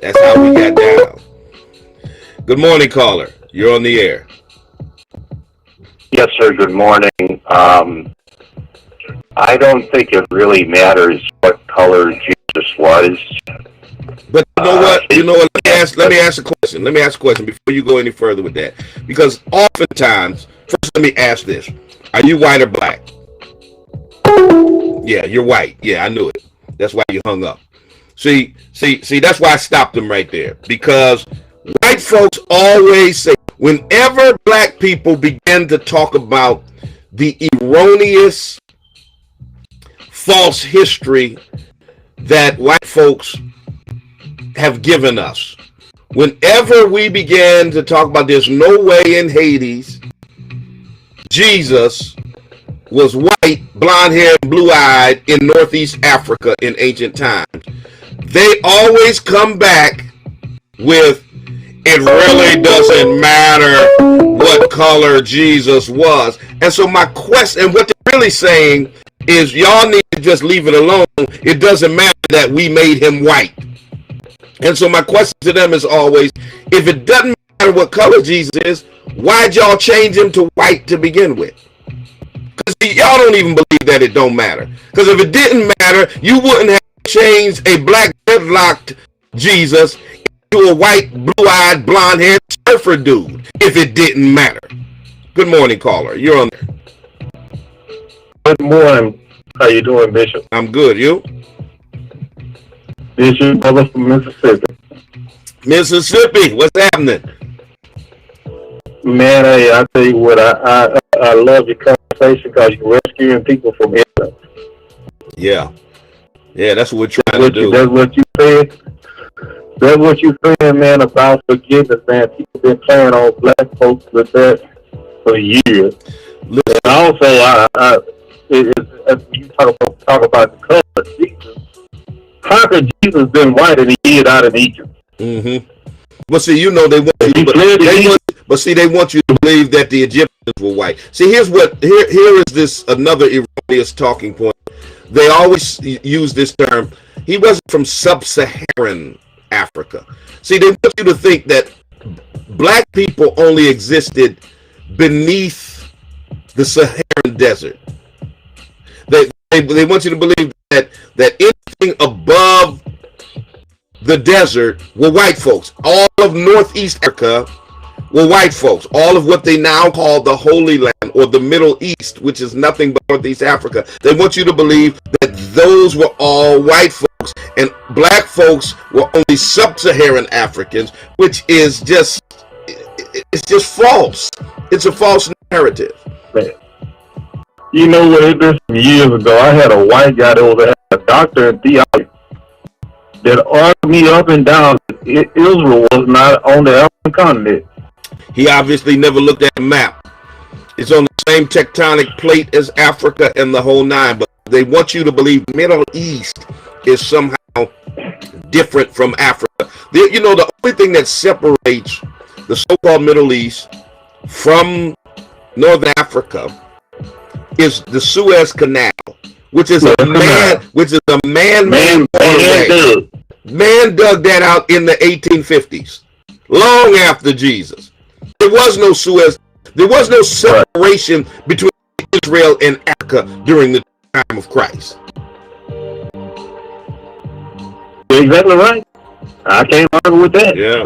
That's how we got down. Good morning, caller. You're on the air. Yes, sir. Good morning. I don't think it really matters what color Jesus was. But you know what? Let me ask a question. Let me ask a question before you go any further with that. Because oftentimes, first let me ask this. Are you white or black? Yeah, you're white. Yeah, I knew it. That's why you hung up. See, that's why I stopped them right there. Because white folks always say, whenever black people begin to talk about the erroneous, false history that white folks have given us, whenever we began to talk about there's no way in Hades Jesus was white, blonde-haired, blue-eyed in Northeast Africa in ancient times, they always come back with, it really doesn't matter what color Jesus was. And so my question, and what they're really saying is, y'all need to just leave it alone. It doesn't matter that we made him white. And so my question to them is always, if it doesn't matter what color Jesus is, why'd y'all change him to white to begin with? Because y'all don't even believe that it don't matter. Because if it didn't matter, you wouldn't have changed a black dreadlocked Jesus into a white, blue-eyed, blonde-haired surfer dude if it didn't matter. Good morning, caller. You're on there. Good morning. How you doing, Bishop? I'm good. You? Bishop, brother from Mississippi. Mississippi, what's happening? Man, I tell you what, I love your conversation because you're rescuing people from illness. Yeah, that's what we're trying to do. That's what you said. That's what you're saying, man, about forgiveness, man. People been playing on black folks with that for years. Listen. And also, you talk about the color of Jesus. How could Jesus been white and he hid out in Egypt? Well, see, you know they want you, they want you to believe that the Egyptians were white. See, here is this another erroneous talking point. They always use this term. He wasn't from sub-Saharan Africa. See, they want you to think that black people only existed beneath the Saharan desert. They want you to believe that anything above the desert were white folks. All of Northeast Africa were white folks. All of what they now call the Holy Land or the Middle East, which is nothing but Northeast Africa. They want you to believe that those were all white folks and black folks were only sub-Saharan Africans, which is just false. It's a false narrative. Man. You know what it is? Years ago, I had a white guy that was a doctor in theology that argued me up and down that Israel was not on the African continent. He obviously never looked at a map. It's on the same tectonic plate as Africa and the whole nine, but they want you to believe Middle East is somehow different from Africa. The only thing that separates the so-called Middle East from Northern Africa is the Suez Canal, which is a man-made waterway. Man dug that out in the 1850s, long after Jesus. There was no Suez. There was no separation between Israel and Africa during the time of Christ. You're exactly right. I can't argue with that. Yeah.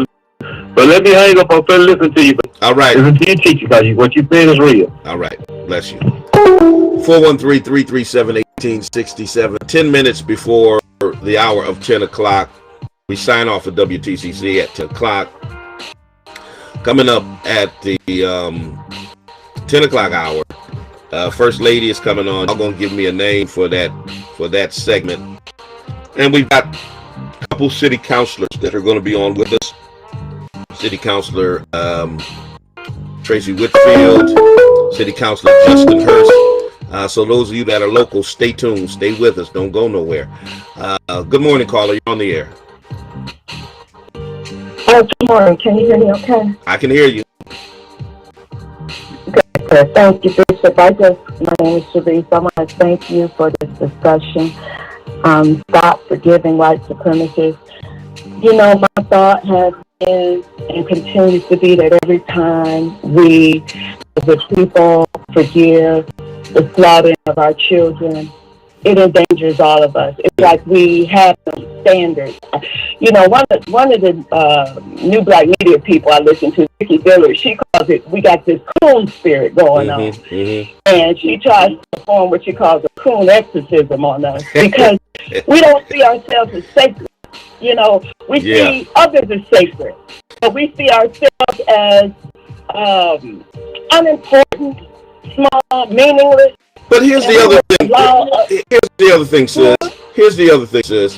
But let me hang up. I'm finna listen to you. All right. Listen to you teach you, because what you saying is real. All right. Bless you. 413-337-1867. 10 minutes before the hour of 10 o'clock. We sign off at WTCC at 10 o'clock. Coming up at the 10 o'clock hour, First Lady is coming on. Y'all gonna give me a name for that segment. And we've got a couple city councilors that are going to be on with us. City Councilor Tracy Whitfield, City Councilor Justin Hurst. So those of you that are local, stay tuned, stay with us, don't go nowhere. Good morning, caller. You're on the air. Good morning. Can you hear me okay? I can hear you. Good. Thank you, Bishop. My name is Sharice. I want to thank you for this discussion. Stop forgiving white supremacists. You know, my thought has been and continues to be that every time we, as a people, forgive the slaughtering of our children, it endangers all of us. It's like we have some standards. You know, one of the new black media people I listen to, Vicki Dillard, she calls it, we got this coon spirit going on. And she tries to perform what she calls a coon exorcism on us because we don't see ourselves as sacred. You know, we see others as sacred, but we see ourselves as unimportant, small, meaningless. But here's the other thing. Here's the other thing, sis.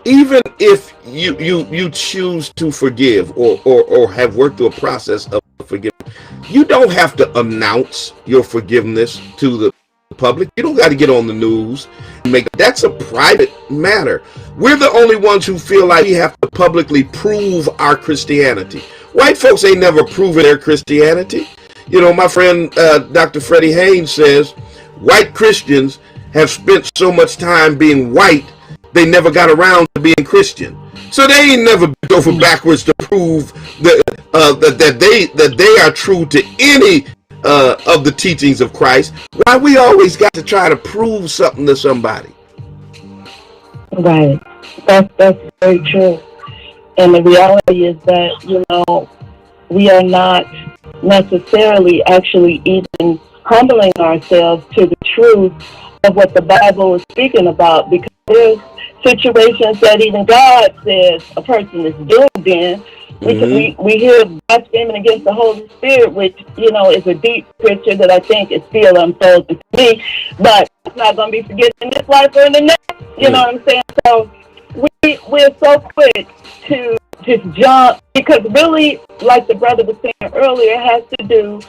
Even if you choose to forgive or have worked through a process of forgiveness, you don't have to announce your forgiveness to the public. You don't got to get on the news and that's a private matter. We're the only ones who feel like we have to publicly prove our Christianity. White folks ain't never proven their Christianity. You know, my friend Dr. Freddie Haynes says white Christians have spent so much time being white, they never got around to being Christian. So they ain't never bent over backwards to prove that they are true to any of the teachings of Christ. Why we always got to try to prove something to somebody? Right. That's very true. And the reality is that, you know, we are not necessarily actually even humbling ourselves to the truth of what the Bible is speaking about, because there's situations that even God says a person is doomed in. We hear blaspheming against the Holy Spirit, which, you know, is a deep picture that I think is still unfolding to me, but it's not going to be forgiven in this life or in the next. You know what I'm saying? So we're so quick to just jump, because really, like the brother was saying earlier, it has to do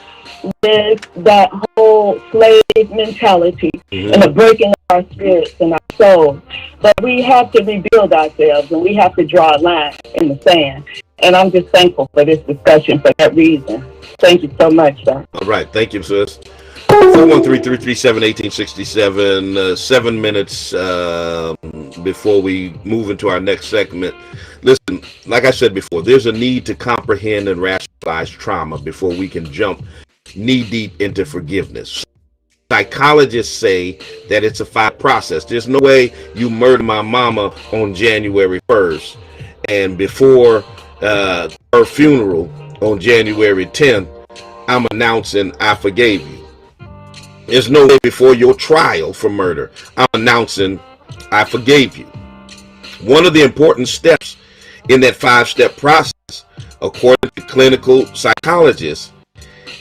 with that whole slave mentality and the breaking of our spirits and our souls. But we have to rebuild ourselves, and we have to draw a line in the sand. And I'm just thankful for this discussion for that reason. Thank you so much, sir. All right. Thank you, sis. 413-337-1867. 7 minutes before we move into our next segment. Listen, like I said before, there's a need to comprehend and rationalize trauma before we can jump knee-deep into forgiveness. Psychologists say that it's a 5 process. There's no way you murder my mama on January 1st and before her funeral on January 10th, I'm announcing I forgave you. There's no way before your trial for murder, I'm announcing I forgave you. One of the important steps in that 5-step process, according to clinical psychologists,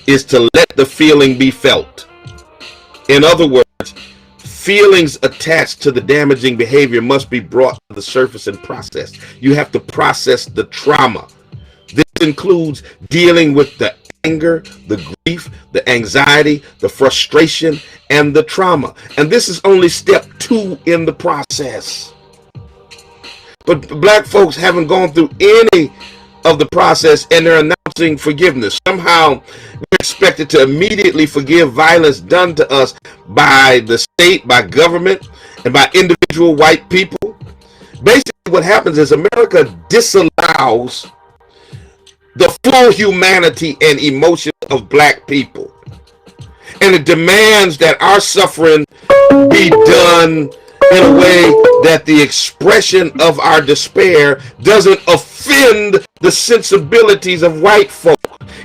is to let the feeling be felt. In other words, feelings attached to the damaging behavior must be brought to the surface and processed. You have to process the trauma. This includes dealing with the anger, the grief, the anxiety, the frustration, and the trauma. And this is only step 2 in the process. But black folks haven't gone through any of the process, and they're announcing forgiveness. Somehow we're expected to immediately forgive violence done to us by the state, by government, and by individual white people. Basically, what happens is America disallows the full humanity and emotions of black people. And it demands that our suffering be done in a way that the expression of our despair doesn't offend the sensibilities of white folk.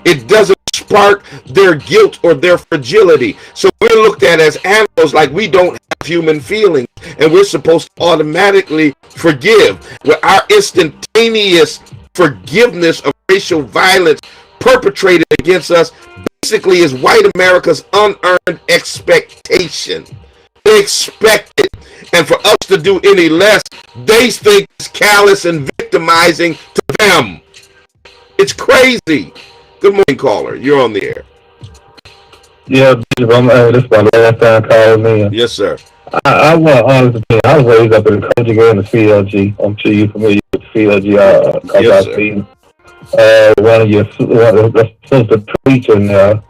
It doesn't spark their guilt or their fragility. So we're looked at as animals, like we don't have human feelings, and we're supposed to automatically forgive. Where our instantaneous forgiveness of racial violence perpetrated against us basically is white America's unearned expectation. They expect it, and for us to do any less, they think it's callous and victimizing to them. It's crazy. Good morning, caller. You're on the air. Yeah, Bishop, this is my last time calling in. Yes, sir. I want to honest opinion. I was raised up in the conjugate and the CLG. I'm sure you're familiar with the CLG. Because Yes, I've seen one of the sister preacher now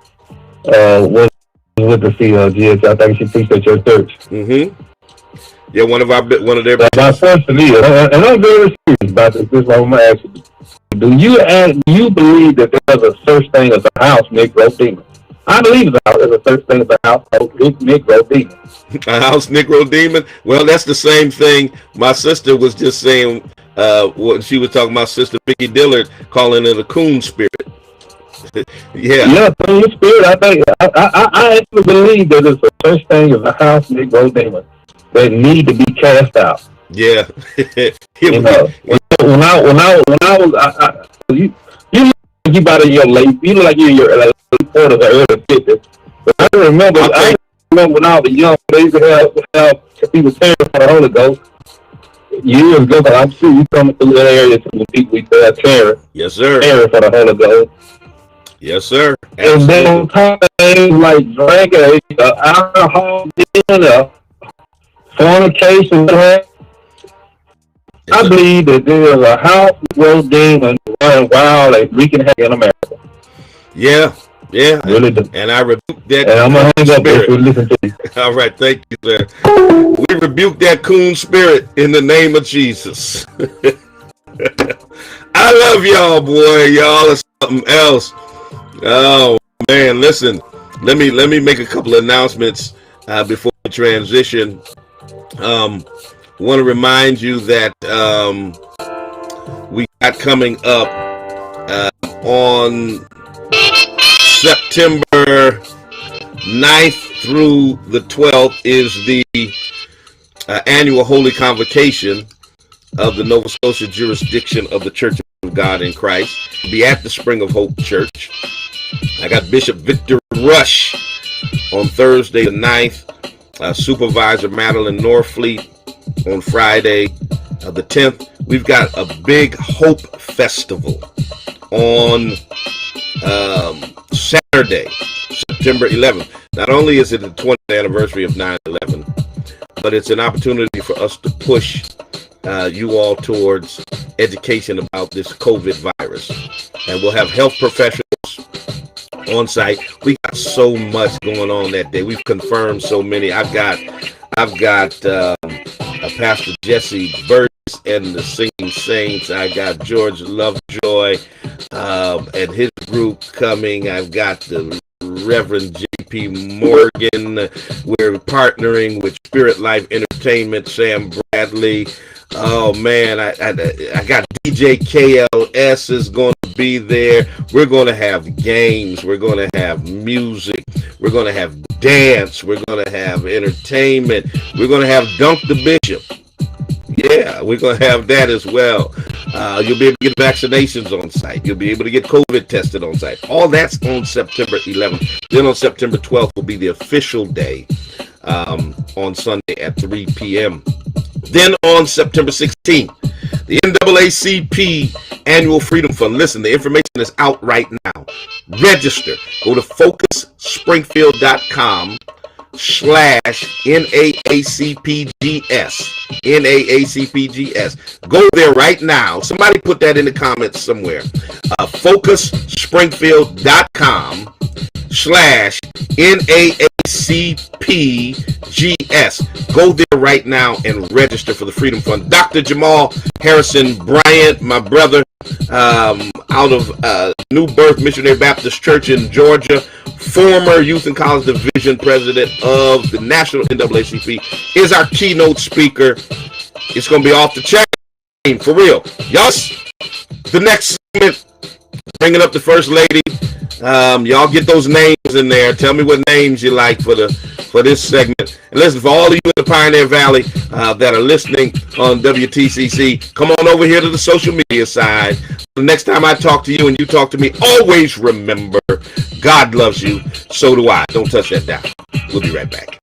was with the CLG. I think she preached at your church. Mm-hmm. Yeah, one of their. My question is, and I'm very serious about this. This is what I'm going to ask you. Do you believe that there's a such thing as a house Negro demon? I believe there's a such thing as a house Negro demon. A house Negro demon? Well, that's the same thing my sister was just saying when she was talking about Sister Vicky Dillard, calling it a coon spirit. Yeah, coon spirit. I think I actually believe that there's a such thing as a house Negro demon that need to be cast out. Yeah. You know, when I was you about in your late, you look like you're in your late 40s or early 50s. But I remember when I was young, they used to have people tearing for the Holy Ghost years ago. But I'm sure you coming through that area to the people we tell tearing. Yes, sir. Tearing for the Holy Ghost. Yes, sir. Absolutely. And then on top of things like drinking, alcohol, dinner, fornication, I believe that there is a house Negro demon running wild and wreaking havoc in America. Yeah. Really do. And I rebuke that. And I'm going to hang up there and listen to you. All right, thank you, sir. We rebuke that coon spirit in the name of Jesus. I love y'all, boy. Y'all are something else. Oh, man, listen. Let me make a couple of announcements before we transition. Want to remind you that we got coming up on September 9th through the 12th is the annual Holy Convocation of the Nova Scotia jurisdiction of the Church of God in Christ. We'll be at the Spring of Hope Church. I got Bishop Victor Rush on Thursday the 9th, Supervisor Madeline Norfleet on Friday the 10th. We've got a big Hope Festival on Saturday, September 11th. Not only is it the 20th anniversary of 9/11, but it's an opportunity for us to push you all towards education about this COVID virus. And we'll have health professionals on site. We got so much going on that day. We've confirmed so many. I've got Pastor Jesse Burgess and the Singing Saints. I got George Lovejoy and his group coming. I've got the Reverend J.P. Morgan. We're partnering with Spirit Life Entertainment, Sam Bradley. Oh man, I got DJ KLS is going to be there. We're going to have games. We're going to have music. We're going to have dance. We're going to have entertainment. We're going to have Dunk the Bishop. Yeah, we're going to have that as well. You'll be able to get vaccinations on site. You'll be able to get COVID tested on site. All that's on September 11th. Then on September 12th will be the official day on Sunday at 3 p.m. Then on September 16th, the NAACP Annual Freedom Fund. Listen, the information is out right now. Register. Go to focusspringfield.com/NAACPGS. NAACPGS. Go there right now. Somebody put that in the comments somewhere. Focusspringfield.com NAACPGS. Go there right now and register for the Freedom Fund. Dr. Jamal Harrison Bryant, my brother, out of New Birth Missionary Baptist Church in Georgia, former Youth and College Division President of the National NAACP, is our keynote speaker. It's going to be off the chain, for real. Y'all, the next segment, bringing up the First Lady. Y'all get those names in there. Tell me what names you like for this segment. And listen, for all of you in the Pioneer Valley that are listening on WTCC, come on over here to the social media side. The next time I talk to you and you talk to me, always remember, God loves you, so do I. Don't touch that dial. We'll be right back.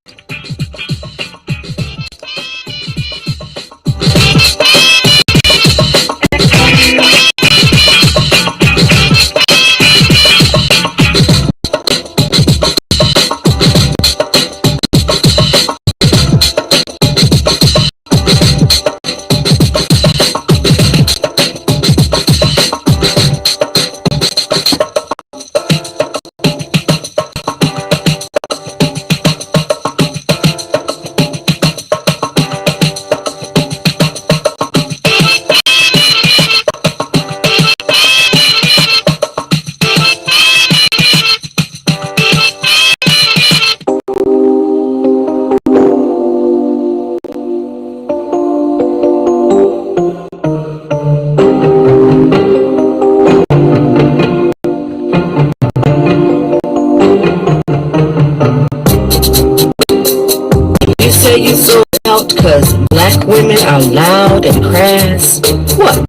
Cause black women are loud and crass. What?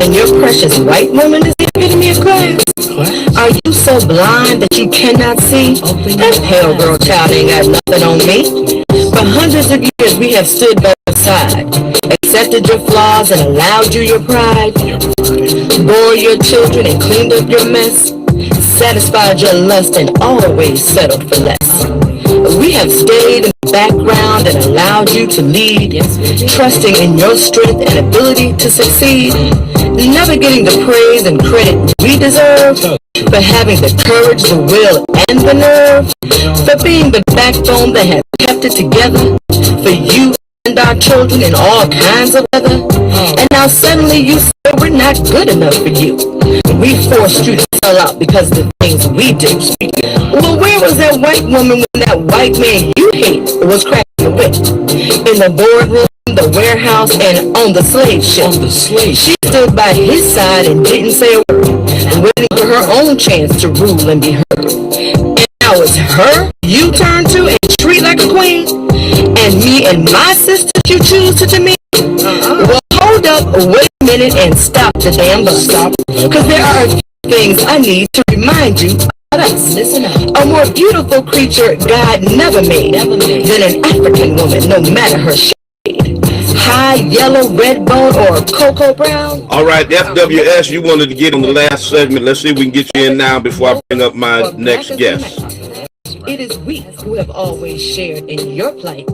And your precious white woman is the epitome of class? Are you so blind that you cannot see? That pale girl child ain't got nothing on me. For hundreds of years we have stood by your side, accepted your flaws and allowed you your pride, bore your children and cleaned up your mess, satisfied your lust and always settled for less. We have stayed in the background and allowed you to lead, trusting in your strength and ability to succeed, never getting the praise and credit we deserve, for having the courage, the will, and the nerve, for being the backbone that has kept it together, for you and our children in all kinds of weather. And now suddenly you say we're not good enough for you. We forced you to sell out because of the things we do. Well, where was that white woman when that white man you hate was cracking the whip? In the boardroom, the warehouse, and on the slave ship. She stood by his side and didn't say a word, waiting for her own chance to rule and be heard. And now it's her you turn to and treat like a queen, and me and my sisters you choose to demean. Well, hold up, wait a minute, and stop the damn bus. Because there are a few things I need to remind you about us. Listen up. A more beautiful creature God never made than an African woman, no matter her shade. High, yellow, red bone, or cocoa brown. All right, FWS, you wanted to get on the last segment. Let's see if we can get you in now before I bring up my next guest. It is we who have always shared in your plight.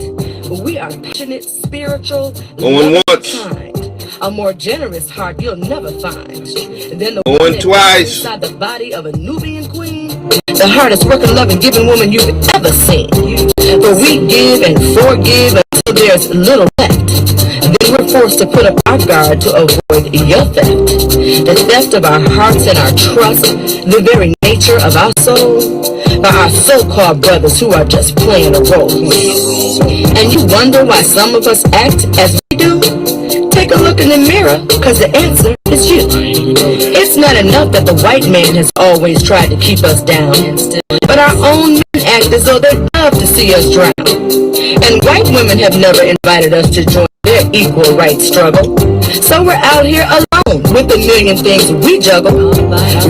We are passionate, spiritual, going once, kind. A more generous heart you'll never find than the going twice inside the body of a Nubian queen. The hardest working, loving, giving woman you've ever seen. For we give and forgive until there's little left. Then we're forced to put up our guard to avoid your theft. The theft of our hearts and our trust, the very nature of our soul, by our so-called brothers who are just playing a role. And you wonder why some of us act as we do? Take a look in the mirror, because the answer is you. It's not enough that the white man has always tried to keep us down, but our own men act as though they love to see us drown. And white women have never invited us to join their equal rights struggle. So we're out here alone with a million things we juggle,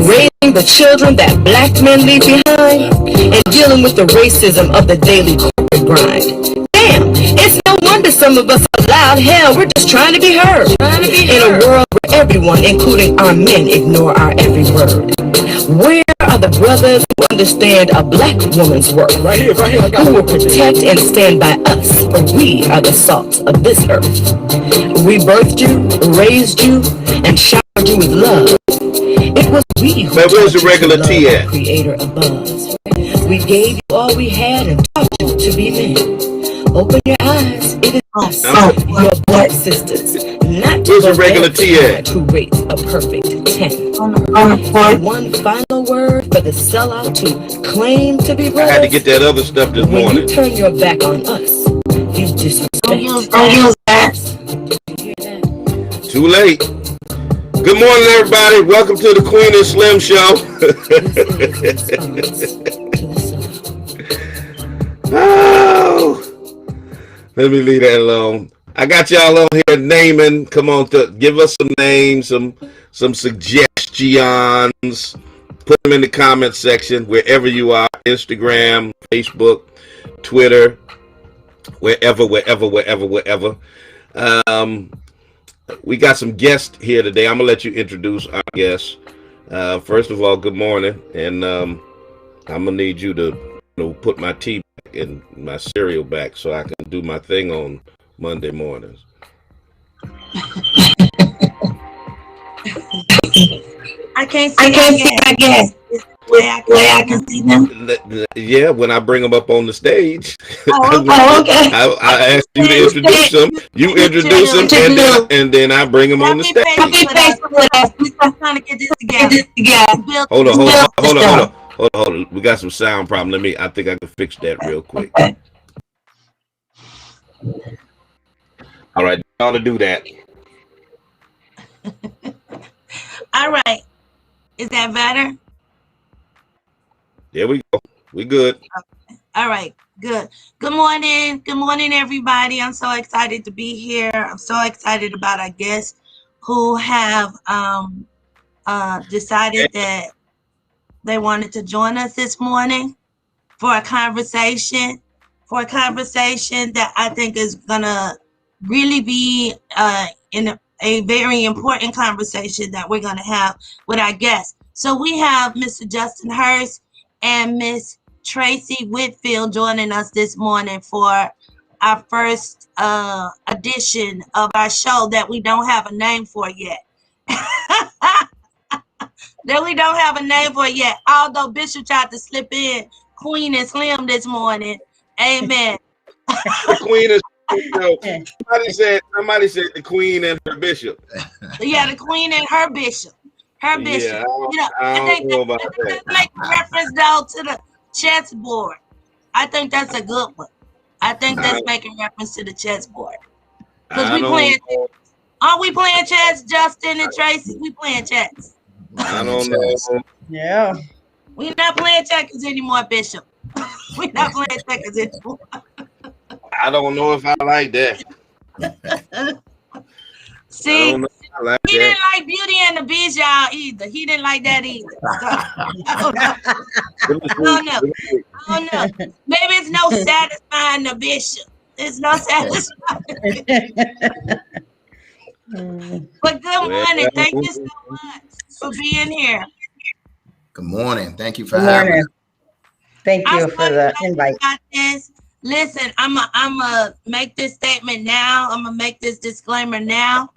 raising the children that black men leave behind, and dealing with the racism of the daily corporate grind. Damn, it's no wonder some of us are loud. Hell, we're just trying to be heard. In a world where everyone, including our men, ignore our every word. Where are the brothers who understand a black woman's worth? Right here, who will protect and stand by us, for we are the salt of this earth. We birthed you, raised you, and showered you with love. It was we who where's the regular tea at? Creator above. We gave you all we had and taught you to be men. Open your eyes. It is us, your blood sisters, not Where's the the regular tea at? who rates a perfect 10. One final word for the sellout to claim to be I brothers. had to get that other stuff this When morning. you turn your back on us, you disrespect. Don't use that. You hear that? Too late. Good morning, everybody. Welcome to the Queen and Slim Show. Oh, let me leave that alone. I got y'all on here naming. Come on, give us some names, some suggestions. Put them in the comment section wherever you are. Instagram, Facebook, Twitter, wherever. We got some guests here today. I'm gonna let you introduce our guests. First of all, good morning, and I'm gonna need you to put my tea back and my cereal back so I can do my thing on Monday mornings. I can't see my guests. Way I can see them. Yeah, when I bring them up on the stage. Oh, okay. I asked you to introduce them. You introduce them, and then I bring them on the stage. I'm trying to get this together. Hold on. We got some sound problem. I think I can fix that real quick. All right, y'all to do that. All right. Is that better? There we go. We good. Okay. All right. Good. Good morning. Good morning, everybody. I'm so excited to be here. I'm so excited about our guests who have decided that they wanted to join us this morning for a conversation that I think is gonna really be in a very important conversation that we're gonna have with our guests. So we have Mr. Justin Hurst and Miss Tracy Whitfield joining us this morning for our first edition of our show that we don't have a name for yet. Although Bishop tried to slip in Queen and Slim this morning. Amen. The Queen is, somebody said the Queen and her bishop. Yeah, the Queen and her bishop. Her bishop. Yeah, I think that makes reference though to the chessboard. I think that's a good one. I think that's making reference to the chessboard. Because aren't we playing chess, Justin and Tracy? We playing chess. I don't know. Yeah. We're not playing checkers anymore, Bishop. We're not playing checkers anymore. I don't know if I like that. See, he didn't like Beauty and the Beast, y'all, either. He didn't like that either. I don't know. Maybe it's no satisfying the Bishop. It's no satisfying. But good morning. Thank you so much for being here. Good morning. Thank you for having me. Thank you for the invite. Listen, I'm a make this statement now. I'm gonna make this disclaimer now.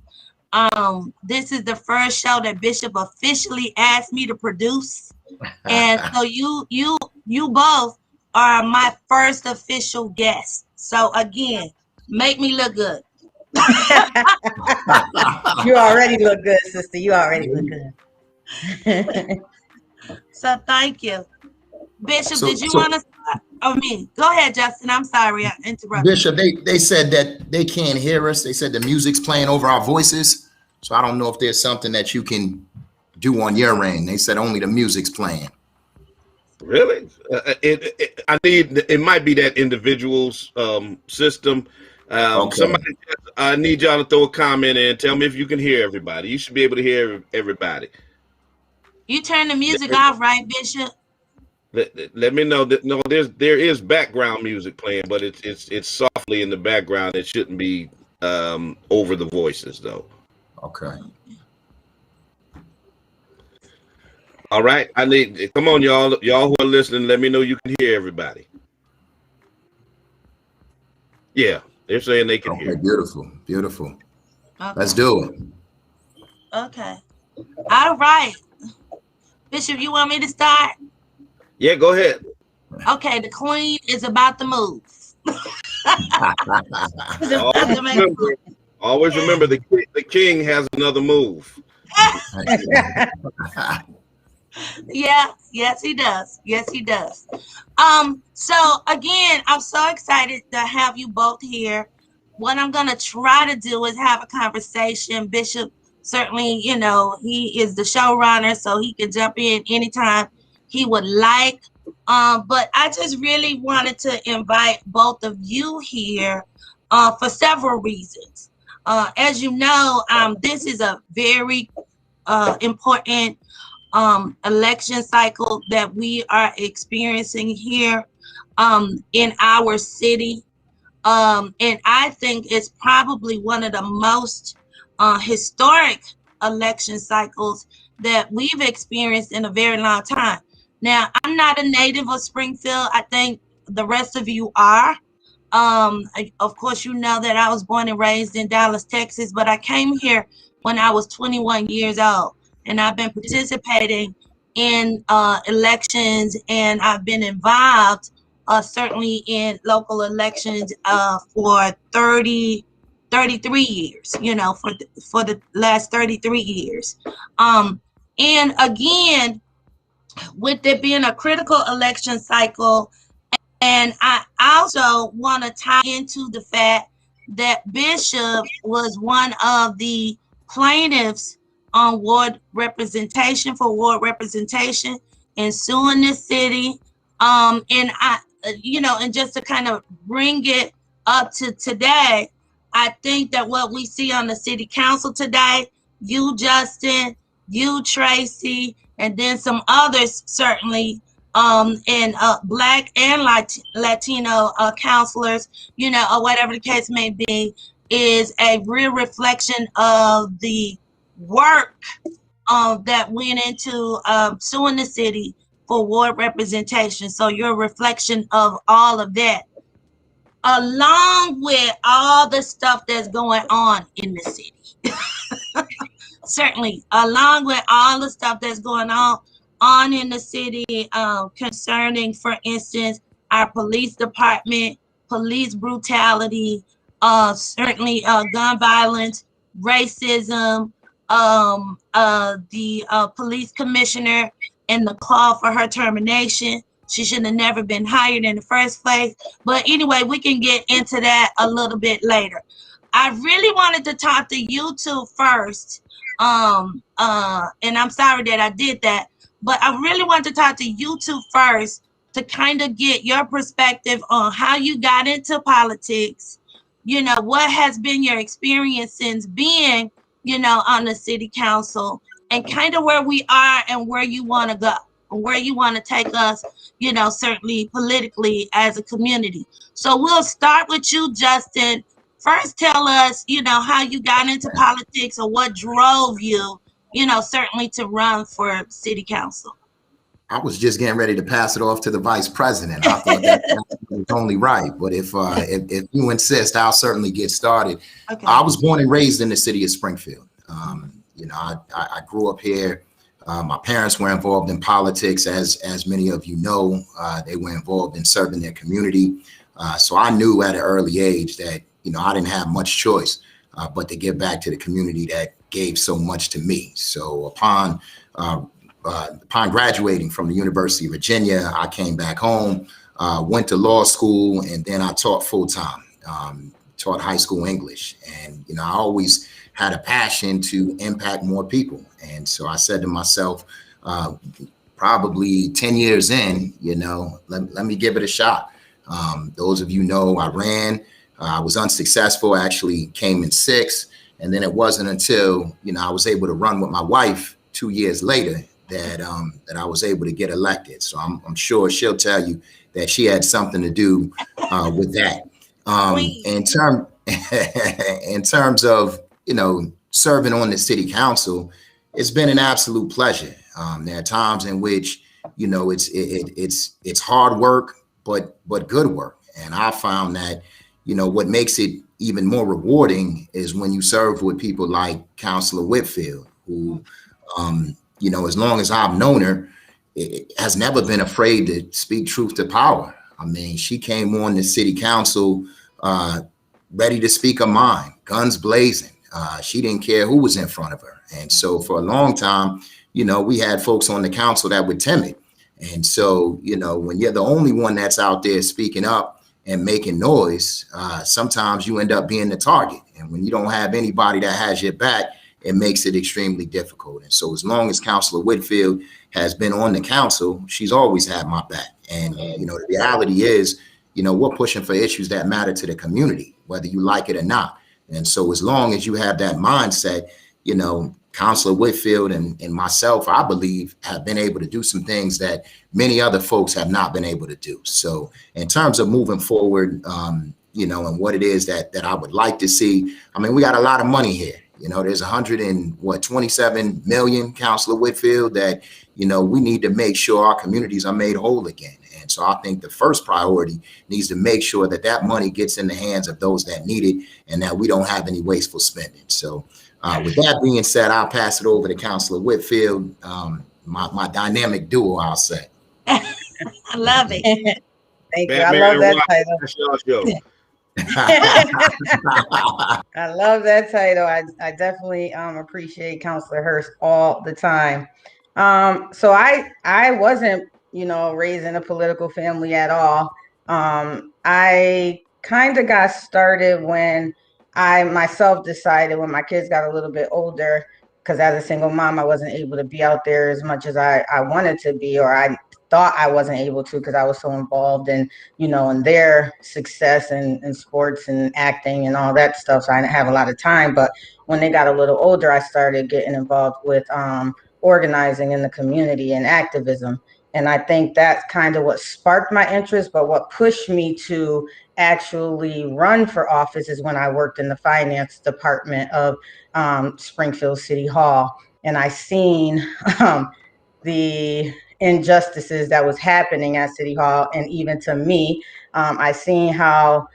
This is the first show that Bishop officially asked me to produce, and so you both are my first official guest. So again, make me look good. You already look good, sister. You already look good. So thank you. Bishop, did you want to start? Oh, me. Go ahead, Justin. I'm sorry I interrupted. Bishop, they said that they can't hear us. They said the music's playing over our voices. So I don't know if there's something that you can do on your end. They said only the music's playing. Really? It might be that individual's system. Okay. I need y'all to throw a comment in. Tell me if you can hear everybody. You should be able to hear everybody. You turn the music off, right, Bishop? Let me know that there is background music playing, but it's softly in the background. It shouldn't be over the voices though. Okay. All right. Come on, y'all who are listening. Let me know you can hear everybody. Yeah, they're saying they can hear. Beautiful. Okay. Let's do it. Okay. All right. Bishop, you want me to start? Yeah, go ahead. Okay, the queen is about to move. Always remember the king has another move. Yeah, yes, he does. Yes, he does. So again, I'm so excited to have you both here. What I'm gonna try to do is have a conversation. Bishop, certainly, he is the showrunner, so he can jump in anytime he would like. But I just really wanted to invite both of you here for several reasons. As you know, this is a very important election cycle that we are experiencing here in our city. And I think it's probably one of the most historic election cycles that we've experienced in a very long time. Now, I'm not a native of Springfield. I think the rest of you are. Of course, you know that I was born and raised in Dallas, Texas, but I came here when I was 21 years old. And I've been participating in elections, and I've been involved certainly in local elections for 33 years, for the last 33 years. And again, with there being a critical election cycle, and I also want to tie into the fact that Bishop was one of the plaintiffs on ward representation and suing the city. And and just to kind of bring it up to today, I think that what we see on the city council today, you, Justin, you, Tracy, and then some others certainly, and Black and Latino counselors, or whatever the case may be, is a real reflection of the work that went into suing the city for ward representation. So you're a reflection of all of that, along with all the stuff that's going on in the city. Certainly, along with all the stuff that's going on in the city concerning, for instance, our police department, police brutality, certainly gun violence, racism, the police commissioner and the call for her termination. She should have never been hired in the first place. But anyway, we can get into that a little bit later. I really wanted to talk to you two first. And I'm sorry that I did that, but I really want to talk to you two first to kind of get your perspective on how you got into politics. What has been your experience since being, on the city council, and kind of where we are and where you want to go, and where you want to take us, certainly politically as a community. So we'll start with you, Justin. First, tell us, how you got into politics, or what drove you, certainly to run for city council. I was just getting ready to pass it off to the vice president. I thought that was only right. But if you insist, I'll certainly get started. Okay. I was born and raised in the city of Springfield. I grew up here. My parents were involved in politics, as many of you know. They were involved in serving their community. So I knew at an early age that I didn't have much choice but to give back to the community that gave so much to me. So upon graduating from the University of Virginia, I came back home, went to law school, and then I taught full-time, taught high school English. And, I always had a passion to impact more people. And so I said to myself, probably 10 years in, let me give it a shot. Those of you know, I ran. I was unsuccessful, actually came in sixth. And then it wasn't until, I was able to run with my wife 2 years later that I was able to get elected. So I'm sure she'll tell you that she had something to do with that. In terms of, serving on the city council, it's been an absolute pleasure. There are times in which, it's hard work, but good work. And I found that, what makes it even more rewarding is when you serve with people like Councilor Whitfield, who, as long as I've known her, has never been afraid to speak truth to power. I mean, she came on the city council ready to speak her mind, guns blazing. She didn't care who was in front of her. And so for a long time, we had folks on the council that were timid. And so, when you're the only one that's out there speaking up and making noise, sometimes you end up being the target. And when you don't have anybody that has your back, it makes it extremely difficult. And so as long as Councilor Whitfield has been on the council, she's always had my back. And, the reality is, we're pushing for issues that matter to the community, whether you like it or not. And so as long as you have that mindset, Councilor Whitfield and myself, I believe, have been able to do some things that many other folks have not been able to do. So in terms of moving forward, and what it is that I would like to see, I mean, we got a lot of money here. There's 127 million, Councilor Whitfield, that, we need to make sure our communities are made whole again. And so I think the first priority needs to make sure that that money gets in the hands of those that need it and that we don't have any wasteful spending. So with that being said, I'll pass it over to Councilor Whitfield, my dynamic duo, I'll say. I love it. Thank you. Batman I love that title. That's y'all show. I love that title. I definitely appreciate Counselor Hurst all the time. So I wasn't, raised in a political family at all. I kind of got started when I myself decided, when my kids got a little bit older, because as a single mom, I wasn't able to be out there as much as I wanted to be, or I thought I wasn't able to, because I was so involved in, in their success and sports and acting and all that stuff. So I didn't have a lot of time. But when they got a little older, I started getting involved with organizing in the community and activism. And I think that's kind of what sparked my interest. But what pushed me to actually run for office is when I worked in the finance department of Springfield City Hall. And I seen the injustices that was happening at City Hall. And even to me, I seen how,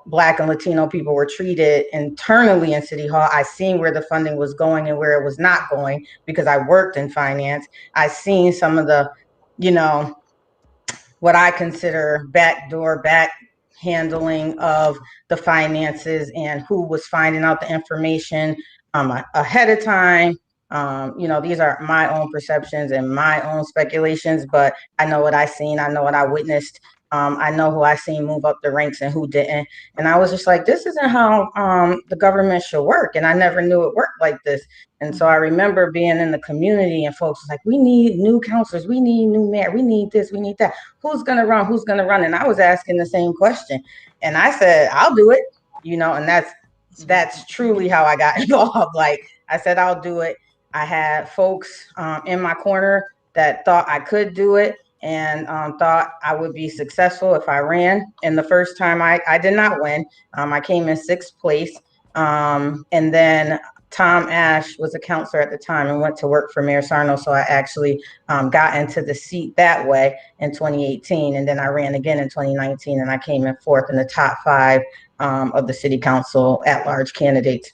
Black and Latino people were treated internally in City Hall. I seen where the funding was going and where it was not going, because I worked in finance. I seen some of the, what I consider back handling of the finances and who was finding out the information ahead of time. These are my own perceptions and my own speculations, but I know what I seen. I know what I witnessed. I know who I seen move up the ranks and who didn't. And I was just like, this isn't how the government should work. And I never knew it worked like this. And so I remember being in the community and folks was like, we need new counselors. We need new mayor. We need this. We need that. Who's going to run? Who's going to run? And I was asking the same question. And I said, I'll do it, and that's truly how I got involved. Like I said, I'll do it. I had folks in my corner that thought I could do it and thought I would be successful if I ran. And the first time I did not win. I came in 6th place. And then Tom Ash was a counselor at the time and went to work for Mayor Sarno. So I actually got into the seat that way in 2018. And then I ran again in 2019 and I came in 4th in the top 5 of the city council at-large candidates.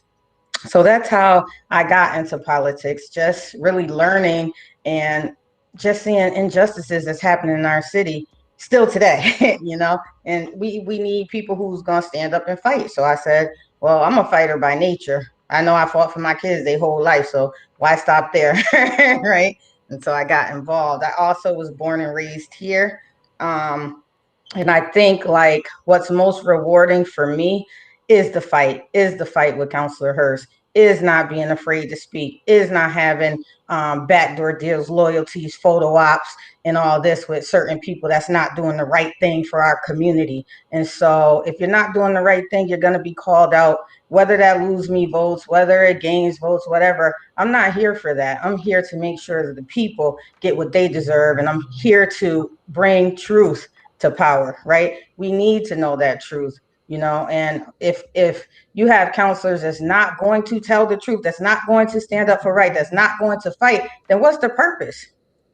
So that's how I got into politics, just really learning and just seeing injustices that's happening in our city still today, and we need people who's going to stand up and fight. So I said, well, I'm a fighter by nature. I know I fought for my kids their whole life, so why stop there, right? And so I got involved. I also was born and raised here. And I think like what's most rewarding for me is the fight with Counselor Hurst, is not being afraid to speak, is not having backdoor deals, loyalties, photo ops, and all this with certain people that's not doing the right thing for our community. And so if you're not doing the right thing, you're going to be called out, whether that lose me votes, whether it gains votes, whatever. I'm not here for that. I'm here to make sure that the people get what they deserve. And I'm here to bring truth to power, right? We need to know that truth. And if you have counselors that's not going to tell the truth, that's not going to stand up for right, that's not going to fight, then what's the purpose?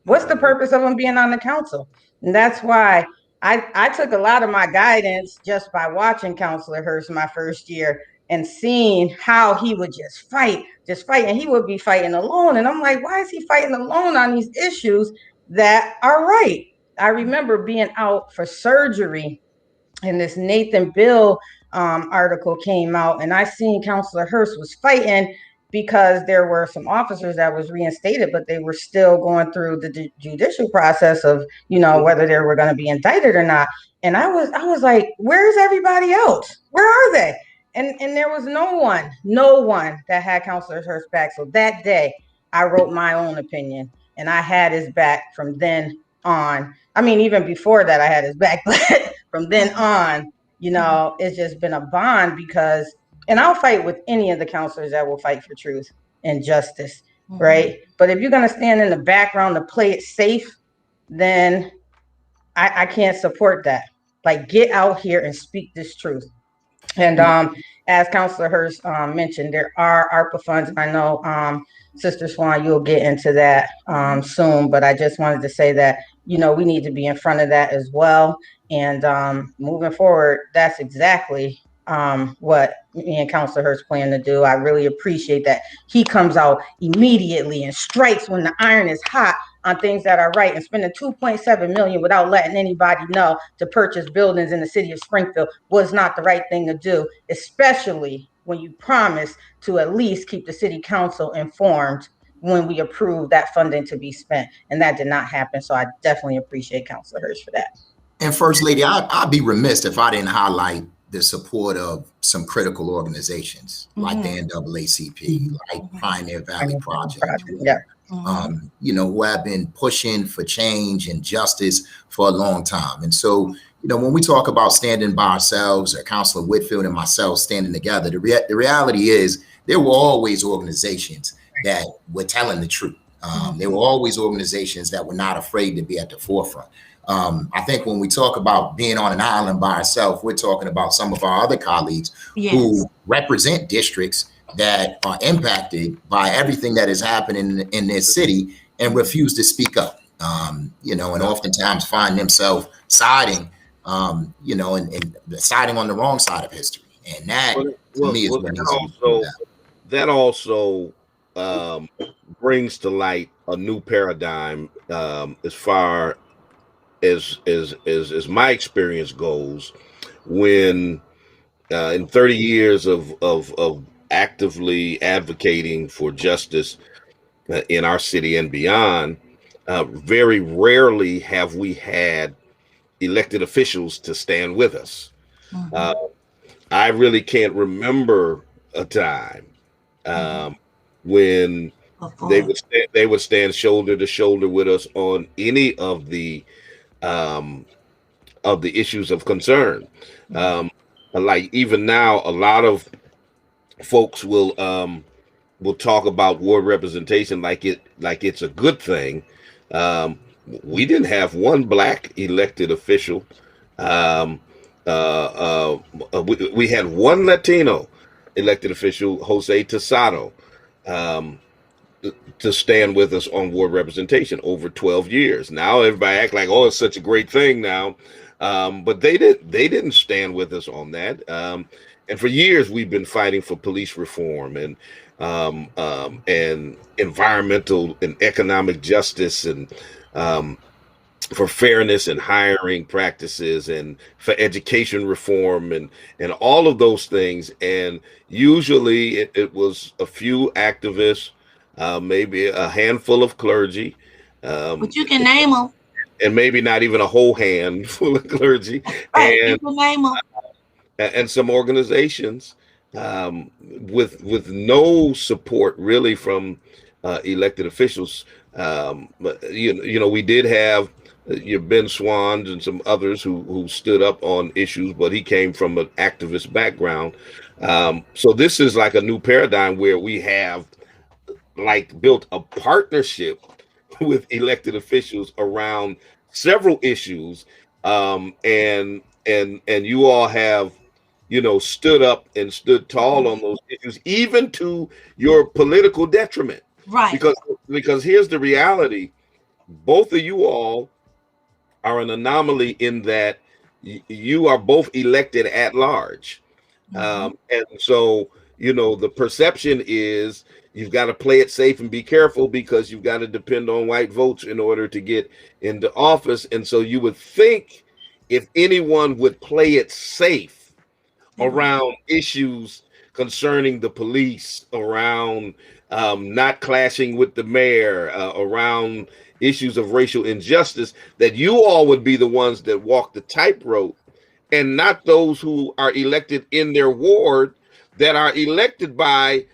What's the purpose of them being on the council? And that's why I took a lot of my guidance just by watching Counselor Hurst my first year. and seeing how he would just fight, and he would be fighting alone. And I'm like, why is he fighting alone on these issues that are right? I remember being out for surgery, and this Nathan Bill article came out, and I seen Counselor Hurst was fighting because there were some officers that was reinstated, but they were still going through the judicial process of, whether they were going to be indicted or not. And I was like, where's everybody else? Where are they? And there was no one that had Counselor Hurst back. So that day I wrote my own opinion, and I had his back from then on. I mean, even before that I had his back, but from then on, it's just been a bond because, and I'll fight with any of the counselors that will fight for truth and justice, right? But if you're going to stand in the background to play it safe, then I can't support that. Like, get out here and speak this truth. And as Counselor Hurst mentioned, there are ARPA funds. I know, Sister Swan, you'll get into that soon, but I just wanted to say that, we need to be in front of that as well. And moving forward, that's exactly what me and Counselor Hurst plan to do. I really appreciate that he comes out immediately and strikes when the iron is hot on things that are right, and spending $2.7 million without letting anybody know to purchase buildings in the city of Springfield was not the right thing to do, especially when you promise to at least keep the city council informed when we approve that funding to be spent. And that did not happen. So I definitely appreciate Counselor Hurst for that. And First Lady, I'd be remiss if I didn't highlight the support of some critical organizations like the NAACP, like Pioneer Valley Project. Yeah. Who have been pushing for change and justice for a long time. And so, when we talk about standing by ourselves, or Councilor Whitfield and myself standing together, the reality is there were always organizations that were telling the truth. There were always organizations that were not afraid to be at the forefront. I think when we talk about being on an island by ourselves, we're talking about some of our other colleagues who represent districts that are impacted by everything that is happening in their city and refuse to speak up, and oftentimes find themselves siding, and siding on the wrong side of history. And that, to me, is what needs to be done. That also brings to light a new paradigm as far as my experience goes, when in 30 years of actively advocating for justice in our city and beyond, very rarely have we had elected officials to stand with us. I really can't remember a time when they would stand shoulder to shoulder with us on any of the issues of concern. Like even now, a lot of folks will talk about ward representation like it's a good thing. We didn't have one black elected official. We had one Latino elected official, Jose Tosado, to stand with us on ward representation over 12 years. Now everybody act like, oh, it's such a great thing now. But they didn't stand with us on that. And for years we've been fighting for police reform and environmental and economic justice, and for fairness and hiring practices, and for education reform, and all of those things. And usually it was a few activists, maybe a handful of clergy, but you can name them, and maybe not even a whole handful of clergy, right, and you can name them, and some organizations with no support really from elected officials. We did have your Ben Swans and some others who stood up on issues, but he came from an activist background. So this is like a new paradigm where we have like built a partnership with elected officials around several issues, and you all have stood up and stood tall on those issues, even to your political detriment. Right. Because here's the reality: both of you all are an anomaly in that you are both elected at large. And so, the perception is you've got to play it safe and be careful because you've got to depend on white votes in order to get into office. And so you would think if anyone would play it safe around issues concerning the police, around not clashing with the mayor, around issues of racial injustice, that you all would be the ones that walk the tightrope and not those who are elected in their ward that are elected by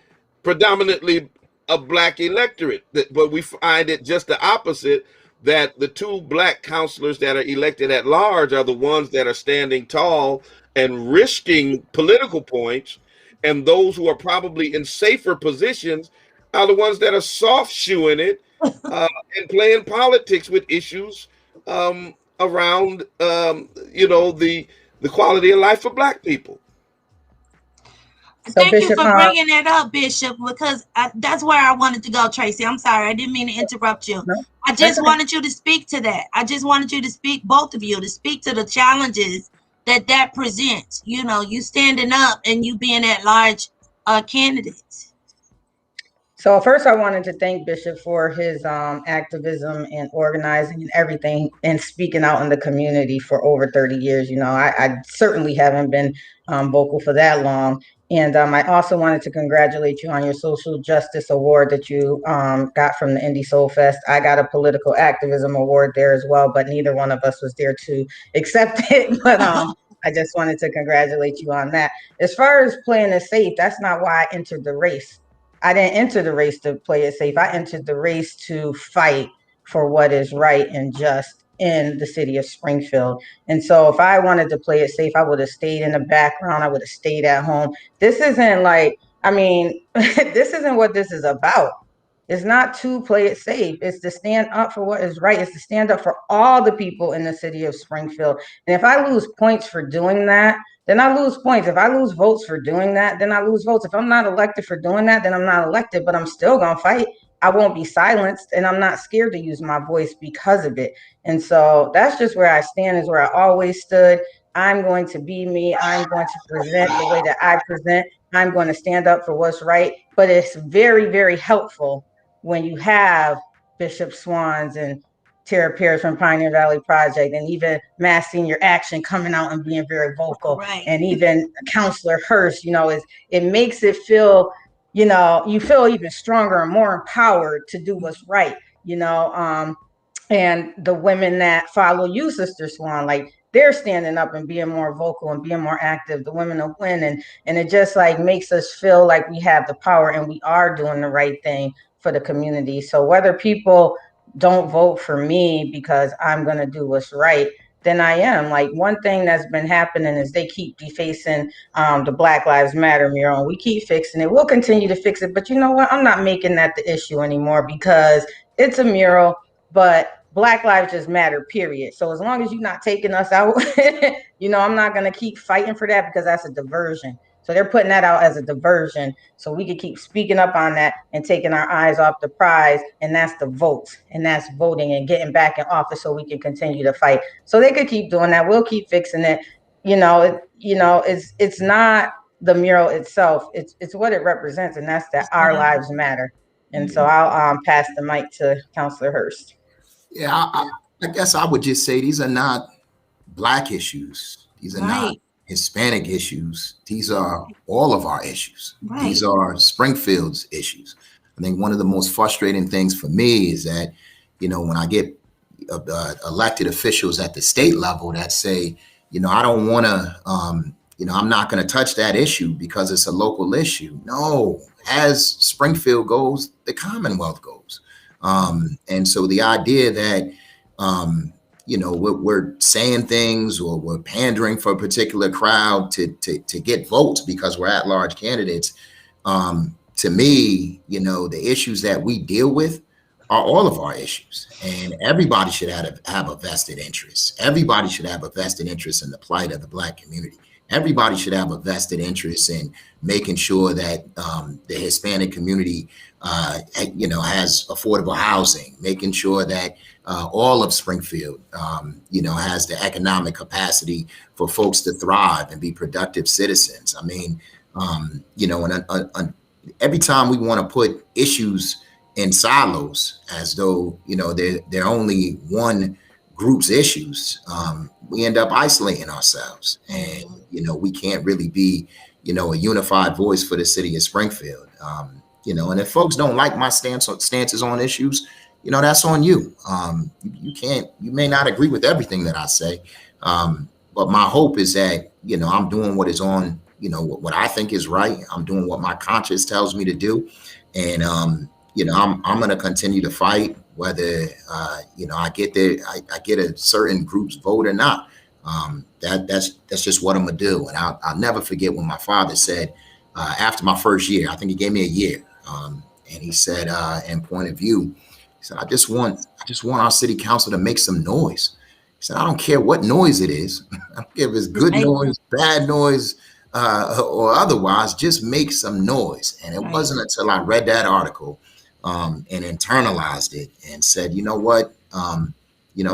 predominantly a black electorate. But we find it just the opposite, that the two black councilors that are elected at large are the ones that are standing tall and risking political points, and those who are probably in safer positions are the ones that are soft shoeing it and playing politics with issues around the quality of life for black people. Thank you for bringing that up, Bishop, because that's where I wanted to go, Tracy. I'm sorry. I didn't mean to interrupt you. No, I just wanted you to speak to that. I just wanted you to speak, both of you, to speak to the challenges that presents. You standing up and you being at large candidates. So first, I wanted to thank Bishop for his activism and organizing and everything and speaking out in the community for over 30 years. I certainly haven't been vocal for that long. And I also wanted to congratulate you on your social justice award that you got from the Indie Soul Fest. I got a political activism award there as well, but neither one of us was there to accept it. But I just wanted to congratulate you on that. As far as playing it safe, that's not why I entered the race. I didn't enter the race to play it safe. I entered the race to fight for what is right and just in the city of Springfield. And so if I wanted to play it safe, I would have stayed in the background. I would have stayed at home. This isn't this isn't what this is about. It's not to play it safe. It's to stand up for what is right. It's to stand up for all the people in the city of Springfield. And if I lose points for doing that, then I lose points. If I lose votes for doing that, then I lose votes. If I'm not elected for doing that, then I'm not elected, but I'm still going to fight. I won't be silenced, and I'm not scared to use my voice because of it. And so that's just where I stand, is where I always stood. I'm going to be me. I'm going to present the way that I present. I'm going to stand up for what's right. But it's very, very helpful when you have Bishop Swans and Tara Pierce from Pioneer Valley Project, and even Mass Senior Action coming out and being very vocal, and even Counselor Hurst, it makes it feel, you feel even stronger and more empowered to do what's right, and the women that follow you, Sister Swan, like they're standing up and being more vocal and being more active, the women of Win, and it just like makes us feel like we have the power and we are doing the right thing for the community. So whether people don't vote for me because I'm going to do what's right, then I am. Like, one thing that's been happening is they keep defacing the Black Lives Matter mural, and we keep fixing it. We'll continue to fix it, but you know what? I'm not making that the issue anymore, because it's a mural, but Black lives just matter, period. So as long as you're not taking us out, I'm not going to keep fighting for that, because that's a diversion. So they're putting that out as a diversion so we can keep speaking up on that and taking our eyes off the prize, and that's the votes, and that's voting and getting back in office so we can continue to fight. So they could keep doing that. We'll keep fixing it. It's not the mural itself. It's what it represents, and that's that our lives matter. And so I'll pass the mic to Counselor Hurst. Yeah, I guess I would just say these are not Black issues. These are not Hispanic issues. These are all of our issues. These are Springfield's issues. I think one of the most frustrating things for me is that, when I get elected officials at the state level that say, I don't want to, I'm not going to touch that issue because it's a local issue. No, as Springfield goes, the Commonwealth goes. And so the idea that, we're saying things or we're pandering for a particular crowd to get votes because we're at-large candidates, to me, the issues that we deal with are all of our issues, and everybody should have a vested interest. Everybody should have a vested interest in the plight of the Black community. everybody should have a vested interest in making sure that the Hispanic community, has affordable housing, making sure that all of Springfield, has the economic capacity for folks to thrive and be productive citizens. I mean, every time we want to put issues in silos as though, they're only one group's issues, we end up isolating ourselves. And, we can't really be, a unified voice for the city of Springfield. And if folks don't like my stances on issues, that's on you. You may not agree with everything that I say. But my hope is that, I'm doing what is on, what I think is right. I'm doing what my conscience tells me to do. And, I'm going to continue to fight, whether, I get there, I get a certain group's vote or not. That's just what I'm going to do. And I'll never forget when my father said, after my first year, I think he gave me a year. And he said, in point of view, he said, I just want our city council to make some noise. He said, I don't care what noise it is. I don't care if it's good noise, bad noise, or otherwise, just make some noise. And it wasn't until I read that article and internalized it and said, you know what,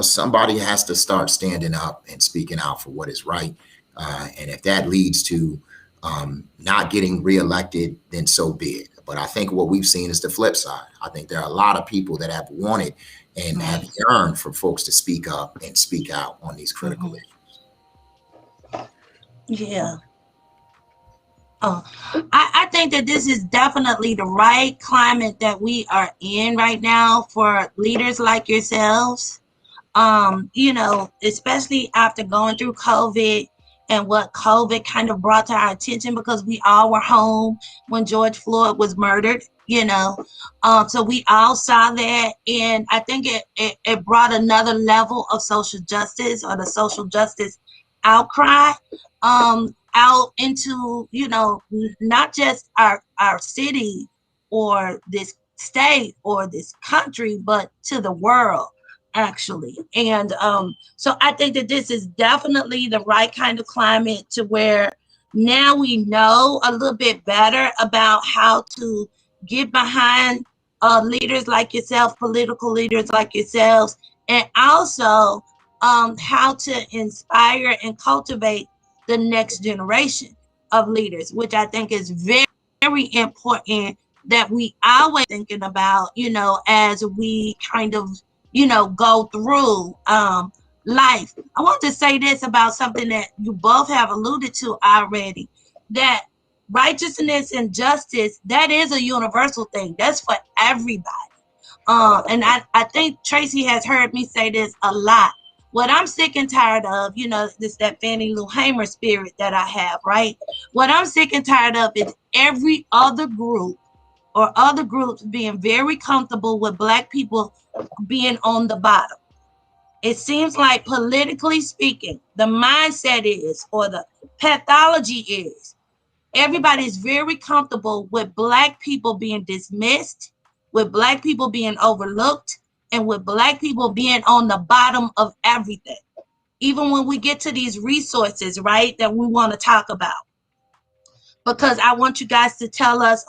somebody has to start standing up and speaking out for what is right. And if that leads to not getting reelected, then so be it. But I think what we've seen is the flip side. I think there are a lot of people that have wanted and have yearned for folks to speak up and speak out on these critical issues. Yeah. Oh, I think that this is definitely the right climate that we are in right now for leaders like yourselves. Especially after going through COVID and what COVID kind of brought to our attention, because we all were home when George Floyd was murdered, so we all saw that. And I think it brought another level of social justice, or the social justice outcry, out into, not just our city or this state or this country, but to the world, actually. And so I think that this is definitely the right kind of climate to where now we know a little bit better about how to get behind leaders like yourself, political leaders like yourselves, and also how to inspire and cultivate the next generation of leaders, which I think is very, very important that we always thinking about, as we kind of, go through life. I want to say this about something that you both have alluded to already, that righteousness and justice, that is a universal thing. That's for everybody. And I think Tracy has heard me say this a lot. What I'm sick and tired of, this that Fannie Lou Hamer spirit that I have, right? What I'm sick and tired of is every other group or other groups being very comfortable with Black people being on the bottom. It seems like, politically speaking, the mindset is, or the pathology is, everybody is very comfortable with Black people being dismissed, with Black people being overlooked, and with Black people being on the bottom of everything. Even when we get to these resources, right, that we want to talk about. Because I want you guys to tell us,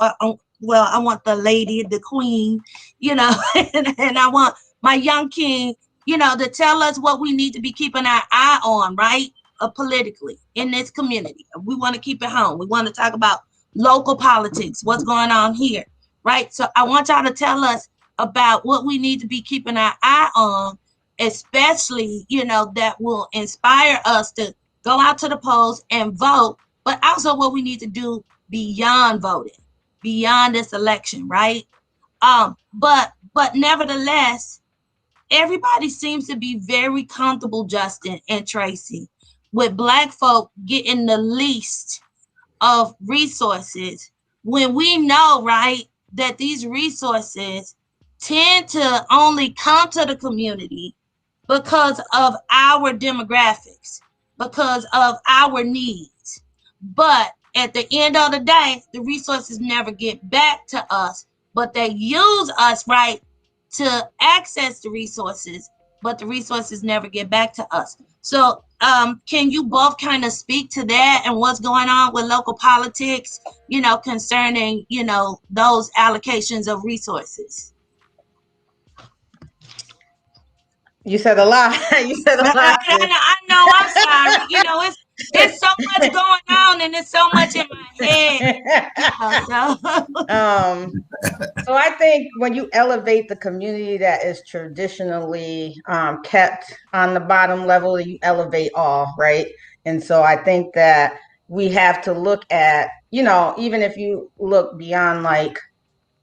well, I want the lady, the queen, and I want my young king, to tell us what we need to be keeping our eye on, right, politically in this community. We want to keep it home. We want to talk about local politics, what's going on here, right? So I want y'all to tell us about what we need to be keeping our eye on, especially, that will inspire us to go out to the polls and vote, but also what we need to do beyond voting, beyond this election, right? But nevertheless, everybody seems to be very comfortable, Justin and Tracy, with Black folk getting the least of resources, when we know, right, that these resources tend to only come to the community because of our demographics, because of our needs. But at the end of the day, the resources never get back to us, but they use us, right, to access the resources, but the resources never get back to us. So Can you both kind of speak to that and what's going on with local politics, concerning, those allocations of resources? You said a lot. You said a lot. I know. I'm sorry. It's so much going on and it's so much in my head. So I think when you elevate the community that is traditionally kept on the bottom level, you elevate all, right? And so I think that we have to look at, even if you look beyond like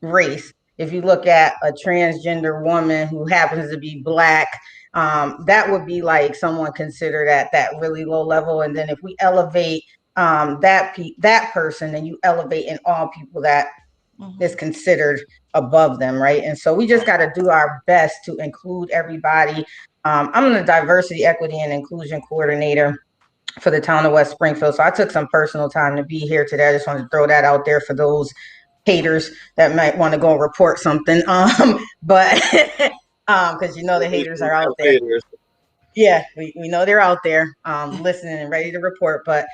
race, if you look at a transgender woman who happens to be Black, that would be like someone considered at that really low level. And then if we elevate that person, then you elevate in all people that is considered above them, right? And so we just got to do our best to include everybody. I'm the diversity, equity, and inclusion coordinator for the town of West Springfield. So I took some personal time to be here today. I just wanted to throw that out there for those haters that might want to go report something. But because the haters are out there. Yeah, we know they're out there listening and ready to report. But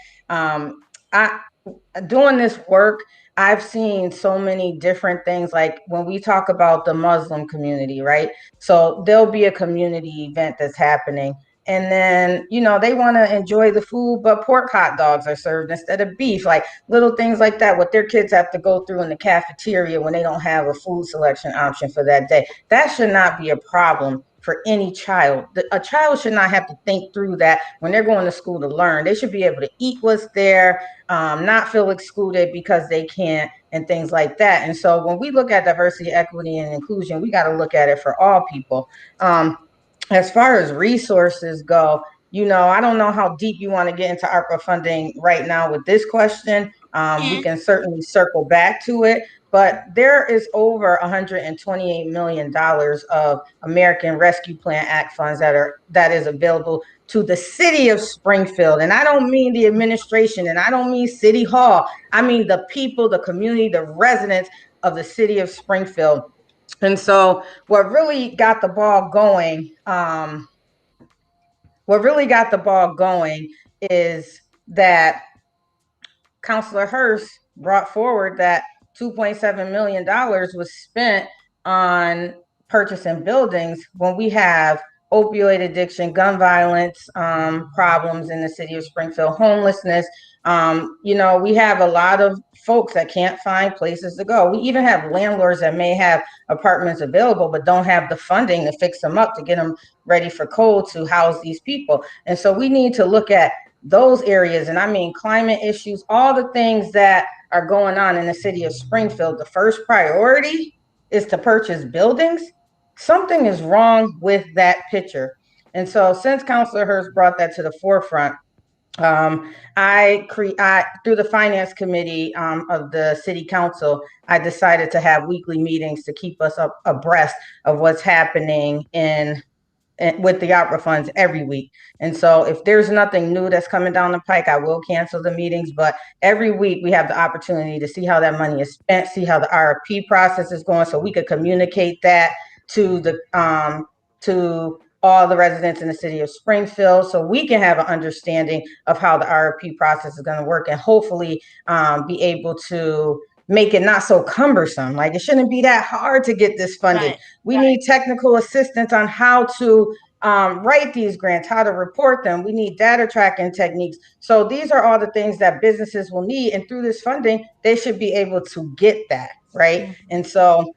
doing this work, I've seen so many different things. Like when we talk about the Muslim community, right? So there'll be a community event that's happening. And then, they want to enjoy the food, but pork hot dogs are served instead of beef, like little things like that, what their kids have to go through in the cafeteria when they don't have a food selection option for that day. That should not be a problem for any child. A child should not have to think through that when they're going to school to learn. They should be able to eat what's there, not feel excluded because they can't, and things like that. And so when we look at diversity, equity, and inclusion, we got to look at it for all people. As far as resources go, I don't know how deep you want to get into ARPA funding right now with this question. We can certainly circle back to it, but there is over $128 million of American Rescue Plan Act funds that is available to the city of Springfield. And I don't mean the administration, and I don't mean City Hall. I mean the people, the community, the residents of the city of Springfield. And so what really got the ball going, is that Councilor Hurst brought forward that $2.7 million was spent on purchasing buildings when we have opioid addiction, gun violence problems in the city of Springfield, homelessness. We have a lot of folks that can't find places to go. We even have landlords that may have apartments available, but don't have the funding to fix them up, to get them ready for code to house these people. And so we need to look at those areas. And I mean, climate issues, all the things that are going on in the city of Springfield. The first priority is to purchase buildings. Something is wrong with that picture. And so since Councilor Hurst brought that to the forefront, I through the finance committee of the city council, I decided to have weekly meetings to keep us abreast of what's happening with the ARPA funds every week. And so if there's nothing new that's coming down the pike, I will cancel the meetings. But every week we have the opportunity to see how that money is spent, see how the RFP process is going, so we could communicate that to all the residents in the city of Springfield, so we can have an understanding of how the RFP process is going to work, and hopefully be able to make it not so cumbersome. Like, it shouldn't be that hard to get this funded. Right. We need technical assistance on how to write these grants, how to report them. We need data tracking techniques. So these are all the things that businesses will need. And through this funding, they should be able to get that, right? Mm-hmm. And so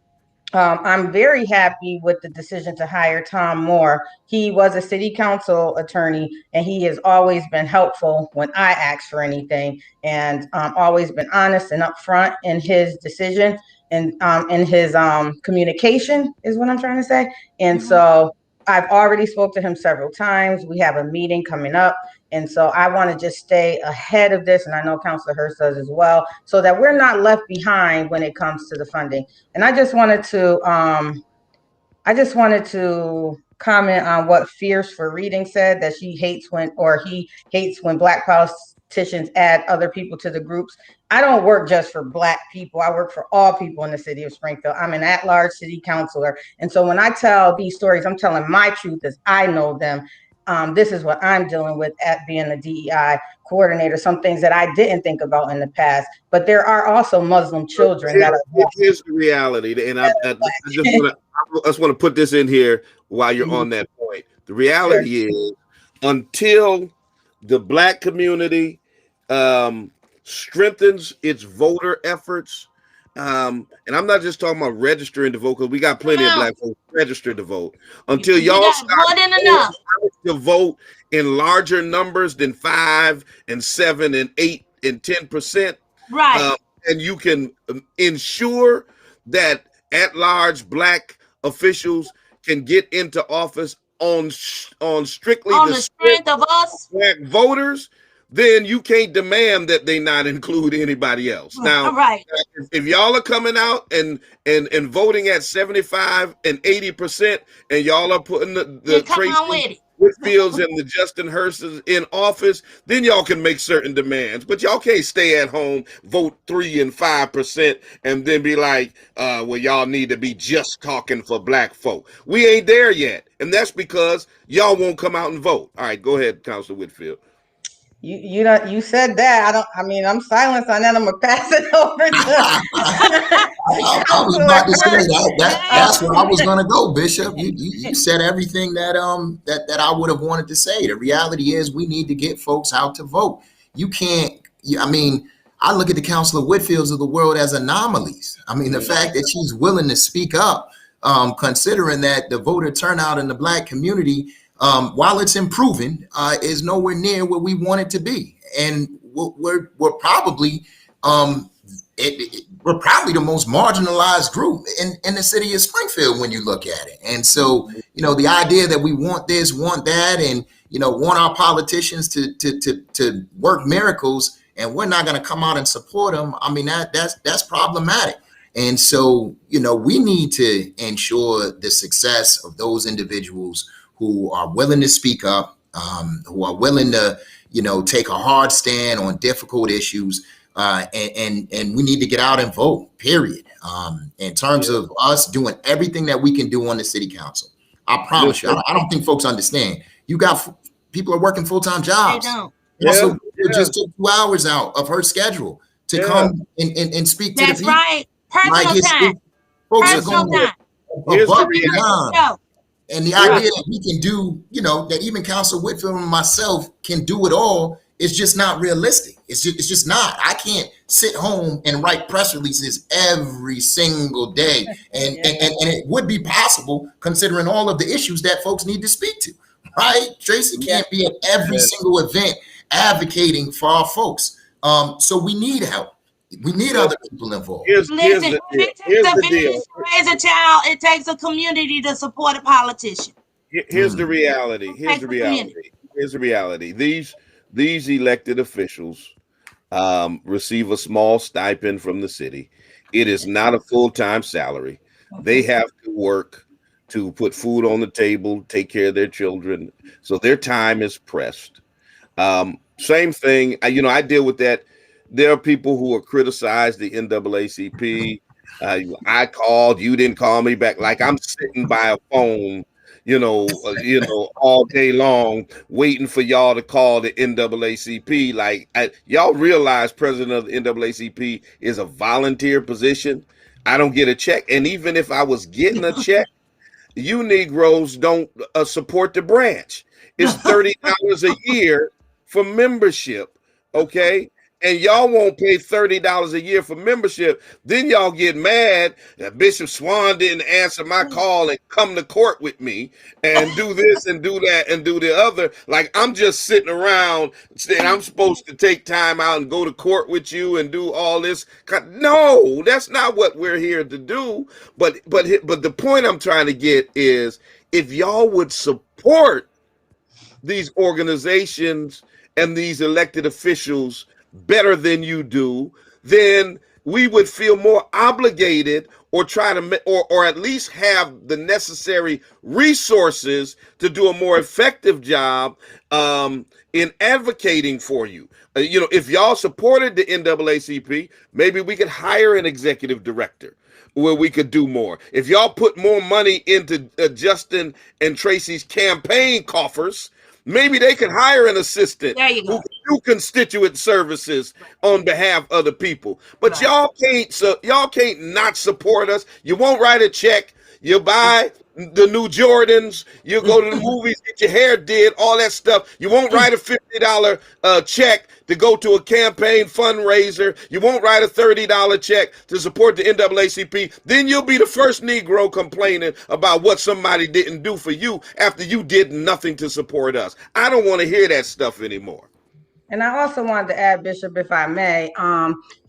I'm very happy with the decision to hire Tom Moore. He was a city council attorney, and he has always been helpful when I ask for anything, and always been honest and upfront in his decision and in his communication is what I'm trying to say. And so I've already spoke to him several times. We have a meeting coming up. And so I want to just stay ahead of this, and I know Councilor Hurst does as well, so that we're not left behind when it comes to the funding. And I just wanted to comment on what Fierce for Reading said, that he hates when Black politicians add other people to the groups. I don't work just for Black people. I work for all people in the city of Springfield. I'm an at-large city councilor. And so when I tell these stories, I'm telling my truth as I know them. this is what I'm dealing with at being a DEI coordinator, some things that I didn't think about in the past. But there are also Muslim children that are. Here's the reality, and I just want to put this in here while you're on that point. The reality is, until the Black community strengthens its voter efforts, and I'm not just talking about registering to vote, because we got plenty of Black folks registered to vote. Until y'all start to vote in larger numbers than 5 and 7 and 8 and 10%, right? And you can ensure that at-large Black officials can get into office on strictly on the strength of us Black voters, then you can't demand that they not include anybody else. Now, right. If y'all are coming out and voting at 75 and 80%, and y'all are putting the Tracy Whitfields and the Justin Hursts in office, then y'all can make certain demands. But y'all can't stay at home, vote 3 and 5%, and then be like, well, y'all need to be just talking for Black folk. We ain't there yet. And that's because y'all won't come out and vote. All right, go ahead, Councilor Whitfield. You said that. I'm silenced on that. I'm gonna pass it over to. I was about to say that's where I was gonna go, Bishop. You said everything that I would have wanted to say. The reality is we need to get folks out to vote. You can't. I look at the Councilor Whitfields of the world as anomalies. The fact that she's willing to speak up, considering that the voter turnout in the Black community, while it's improving, is nowhere near where we want it to be, and we're probably we're probably the most marginalized group in the city of Springfield when you look at it. And so, the idea that we want this, want that, and want our politicians to work miracles, and we're not going to come out and support them. That's problematic. And so, we need to ensure the success of those individuals who are willing to speak up, who are willing to, take a hard stand on difficult issues, and we need to get out and vote, period. In terms of us doing everything that we can do on the city council, I promise you, I don't think folks understand. You got people are working full-time jobs. They don't. Also, just took 2 hours out of her schedule to come and speak to the people. That's right. Personal time. Folks are going above and beyond. And the idea that we can do, that even Councilor Whitfield and myself can do it all is just not realistic. It's just not. I can't sit home and write press releases every single day. And it would be possible considering all of the issues that folks need to speak to, right? Tracy can't be at every single event advocating for our folks. So we need help. We need other people involved. Here's the deal. To raise a child, it takes a community to support a politician. Here's the reality. Here's the reality. These elected officials receive a small stipend from the city. It is not a full-time salary. They have to work to put food on the table, take care of their children. So their time is pressed. Same thing. I deal with that. There are people who are criticized the NAACP. I called, you didn't call me back. Like I'm sitting by a phone, all day long, waiting for y'all to call the NAACP. Like y'all realize president of the NAACP is a volunteer position. I don't get a check. And even if I was getting a check, you Negroes don't support the branch. It's $30 a year for membership. Okay. And y'all won't pay $30 a year for membership. Then y'all get mad that Bishop Swan didn't answer my call and come to court with me and do this and do that and do the other. Like I'm just sitting around saying I'm supposed to take time out and go to court with you and do all this. No, that's not what we're here to do. But the point I'm trying to get is if y'all would support these organizations and these elected officials better than you do, then we would feel more obligated or try to or at least have the necessary resources to do a more effective job in advocating for you. If y'all supported the NAACP, maybe we could hire an executive director where we could do more. If y'all put more money into Justin and Tracy's campaign coffers, Maybe they can hire an assistant There you who go. can do constituent services on behalf of other people. But Right. y'all can't not support us. You won't write a check. You buy the new Jordans. You go to the movies, get your hair did, all that stuff. You won't write a $50 check to go to a campaign fundraiser. You won't write a $30 check to support the NAACP. Then you'll be the first Negro complaining about what somebody didn't do for you after you did nothing to support us. I don't want to hear that stuff anymore. And I also wanted to add, Bishop, if I may,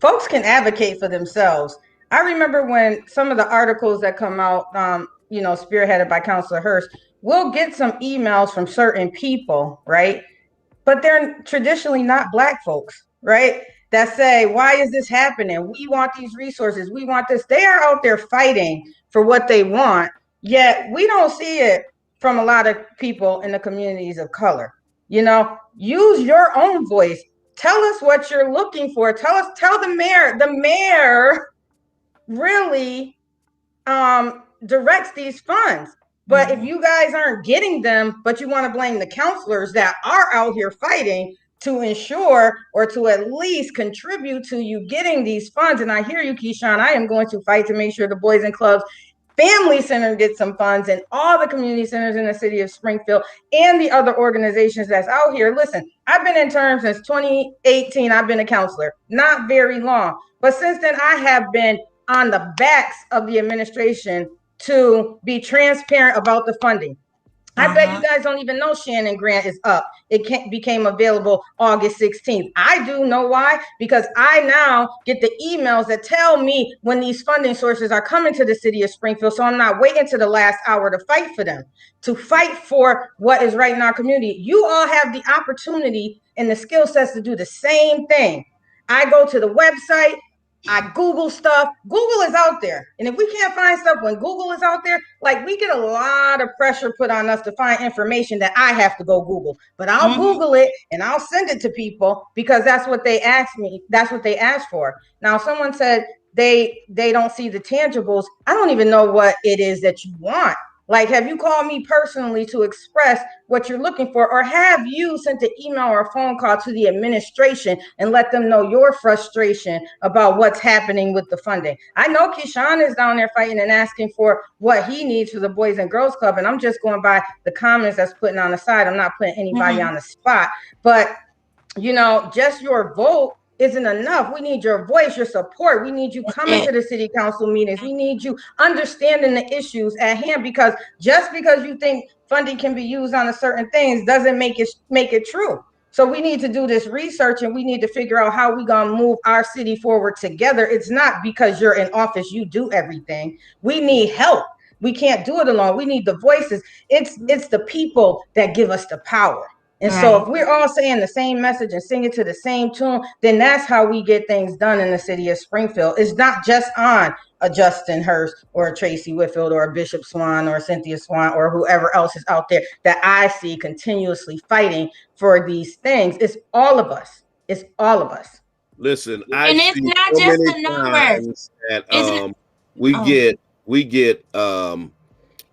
folks can advocate for themselves. I remember when some of the articles that come out, spearheaded by Counselor Hurst, we'll get some emails from certain people, right? But they're traditionally not Black folks, right? That say, why is this happening? We want these resources. We want this. They are out there fighting for what they want, yet we don't see it from a lot of people in the communities of color. Use your own voice. Tell us what you're looking for. Tell the mayor. The mayor really directs these funds. But if you guys aren't getting them, but you want to blame the counselors that are out here fighting to ensure or to at least contribute to you getting these funds, and I hear you, Keyshawn, I am going to fight to make sure the Boys and Clubs Family Center gets some funds, and all the community centers in the city of Springfield and the other organizations that's out here. Listen, I've been in term since 2018. I've been a counselor, not very long. But since then, I have been on the backs of the administration to be transparent about the funding. I bet you guys don't even know Shannon Grant is up. It became available August 16th. I do know why, because I now get the emails that tell me when these funding sources are coming to the city of Springfield. So I'm not waiting to the last hour to fight for them, to fight for what is right in our community. You all have the opportunity and the skill sets to do the same thing. I go to the website. I Google stuff. Google is out there. And if we can't find stuff when Google is out there, like, we get a lot of pressure put on us to find information that I have to go Google. But I'll Google it and I'll send it to people because that's what they asked me. That's what they asked for. Now, someone said they don't see the tangibles. I don't even know what it is that you want. Like, have you called me personally to express what you're looking for? Or have you sent an email or a phone call to the administration and let them know your frustration about what's happening with the funding? I know Keyshawn is down there fighting and asking for what he needs for the Boys and Girls Club. And I'm just going by the comments that's putting on the side. I'm not putting anybody on the spot. But, just your vote isn't enough. We need your voice, your support. We need you coming to the city council meetings. We need you understanding the issues at hand, because just because you think funding can be used on a certain things doesn't make it true. So we need to do this research, and we need to figure out how we're going to move our city forward together. It's not because you're in office, you do everything. We need help. We can't do it alone. We need the voices. It's the people that give us the power. And so if we're all saying the same message and singing to the same tune, then that's how we get things done in the city of Springfield. It's not just on a Justin Hurst or a Tracy Whitfield or a Bishop Swan or a Cynthia Swan or whoever else is out there that I see continuously fighting for these things. It's all of us. It's all of us. Listen, and it's not just the numbers. That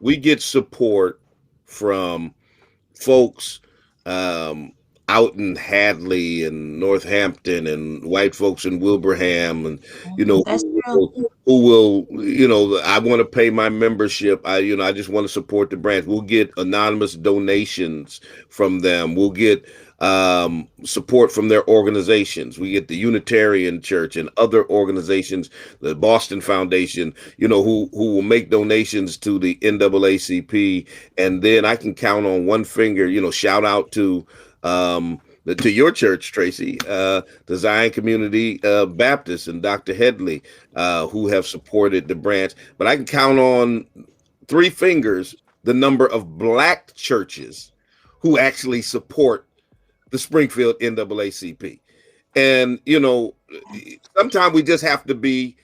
we get support from folks out in Hadley and Northampton and white folks in Wilbraham, and who will I want to pay my membership. I just want to support the branch. We'll get anonymous donations from them. We'll get support from their organizations. We get the Unitarian Church and other organizations, the Boston Foundation, who will make donations to the NAACP. And then I can count on one finger, shout out to your church, Tracy, the Zion Community Baptist and Dr. Headley, who have supported the branch. But I can count on three fingers the number of Black churches who actually support the Springfield NAACP. And, sometimes we just have to be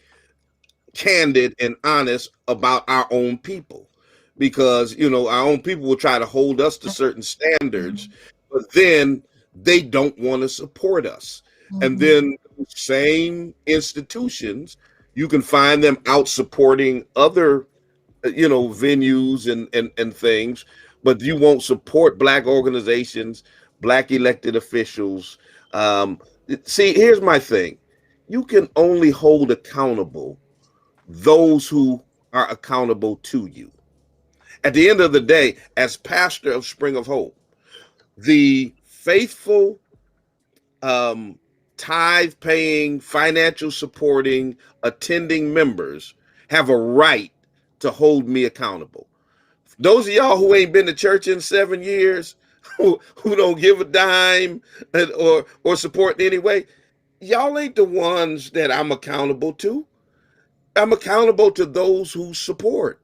candid and honest about our own people, because, our own people will try to hold us to certain standards, but then they don't want to support us. And then same institutions, you can find them out supporting other, venues and things but you won't support black organizations, black elected officials. See, here's my thing. You can only hold accountable those who are accountable to you. At the end of the day, as pastor of Spring of Hope, the faithful, tithe paying, financial supporting, attending members have a right to hold me accountable. Those of y'all who ain't been to church in 7 years, who don't give a dime or support in any way, y'all ain't the ones that I'm accountable to. I'm accountable to those who support.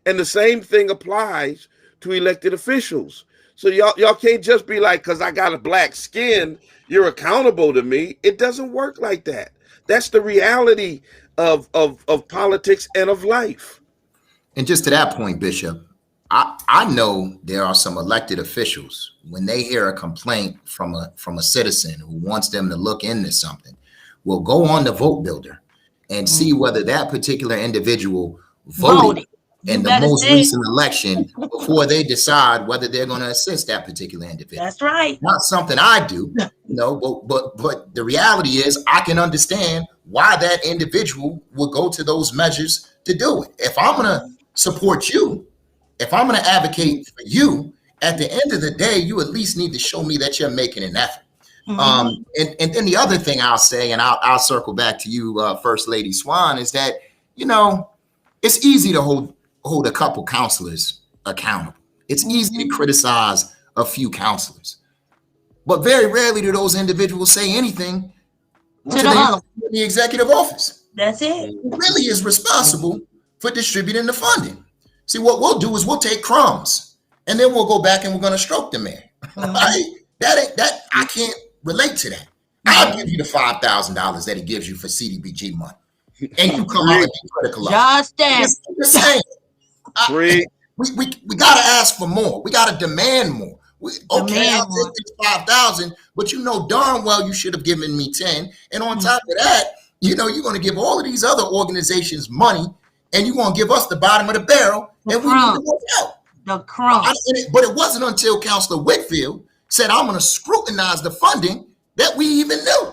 And the same thing applies to elected officials. So y'all can't just be like, because I got a black skin, you're accountable to me. It doesn't work like that. That's the reality of politics and of life. And just to that point, Bishop, I know there are some elected officials, when they hear a complaint from a citizen who wants them to look into something, will go on the vote builder and see whether that particular individual voted in the most recent election before they decide whether they're going to assist that particular individual. That's right. Not something I do, but the reality is I can understand why that individual would go to those measures to do it. If I'm going to support you, if I'm going to advocate for you, at the end of the day, you at least need to show me that you're making an effort. And then the other thing I'll say, and I'll circle back to you, First Lady Swan, is that, it's easy to hold a couple counselors accountable. It's easy to criticize a few counselors, but very rarely do those individuals say anything to the executive office. That's it. Who really is responsible for distributing the funding. See, what we'll do is we'll take crumbs and then we'll go back and we're going to stroke the man. Right? That I can't relate to that. I'll give you the $5,000 that he gives you for CDBG money, and you come out and be critical of it. Just saying. We got to ask for more. We got to demand more. I'll take this 5,000, but darn well you should have given me 10. And on top of that, you're going to give all of these other organizations money, and you're going to give us the bottom of the barrel, and we need to work out. The crumbs. But it wasn't until Councilor Whitfield said, I'm going to scrutinize the funding, that we even knew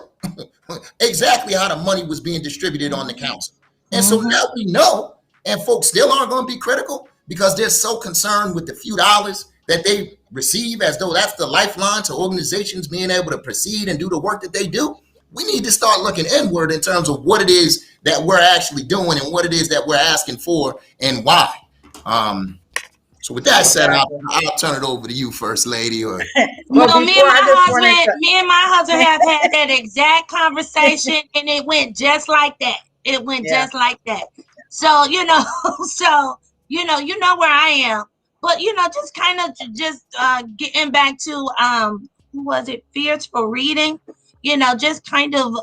exactly how the money was being distributed on the council. And so now we know, and folks still aren't going to be critical because they're so concerned with the few dollars that they receive as though that's the lifeline to organizations being able to proceed and do the work that they do. We need to start looking inward in terms of what it is that we're actually doing and what it is that we're asking for and why. So with that said, I'll turn it over to you, First Lady. Or me and my husband have had that exact conversation, and it went just like that. Just like that. So you know where I am. But just kind of getting back to who was it? Fierce for Reading. Just kind of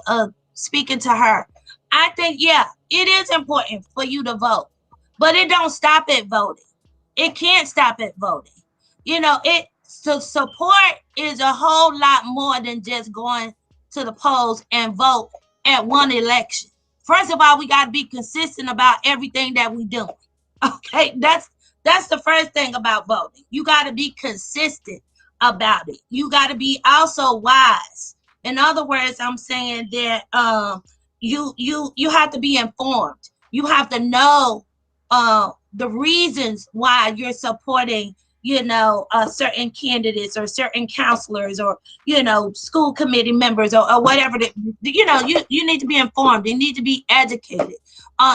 speaking to her. I think it is important for you to vote, but it don't stop at voting. It can't stop at voting. Support is a whole lot more than just going to the polls and vote at one election. First of all, we got to be consistent about everything that we do. Okay, that's the first thing about voting. You got to be consistent about it. You got to be also wise. In other words, I'm saying that you have to be informed. You have to know the reasons why you're supporting, certain candidates or certain counselors or, school committee members or whatever. You need to be informed. You need to be educated.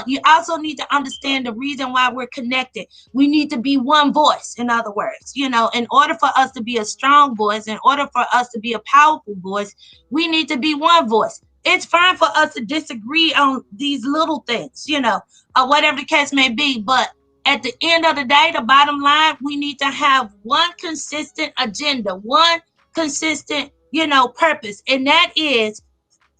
You also need to understand the reason why we're connected. We need to be one voice, in other words. In order for us to be a strong voice, in order for us to be a powerful voice, we need to be one voice. It's fine for us to disagree on these little things, or whatever the case may be, but at the end of the day, the bottom line, we need to have one consistent agenda, one consistent, purpose. And that is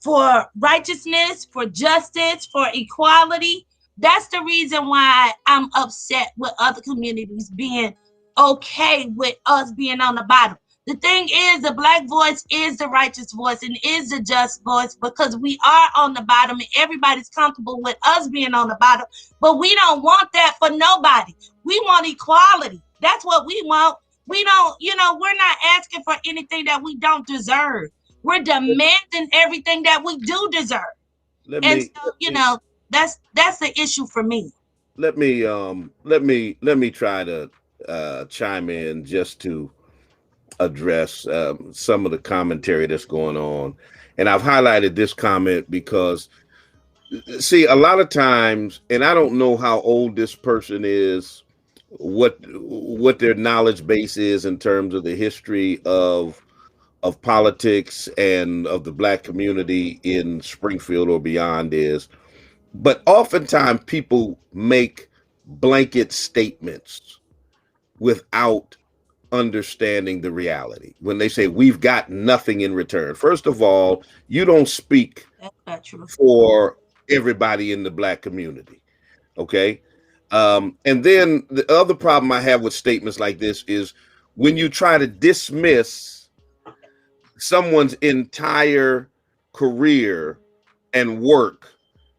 for righteousness, for justice, for equality. That's the reason why I'm upset with other communities being okay with us being on the bottom. The thing is, the Black voice is the righteous voice and is the just voice because we are on the bottom and everybody's comfortable with us being on the bottom. But we don't want that for nobody. We want equality. That's what we want. We don't, we're not asking for anything that we don't deserve. We're demanding everything that we do deserve. Let And me so, that's the issue for me. let me try to chime in just to address some of the commentary that's going on. And I've highlighted this comment because, see, a lot of times, and I don't know how old this person is, what their knowledge base is in terms of the history of politics and of the black community in Springfield or beyond is, but oftentimes people make blanket statements without understanding the reality. When they say we've got nothing in return, first of all, you don't speak for everybody in the black community. Okay. And then the other problem I have with statements like this is when you try to dismiss someone's entire career and work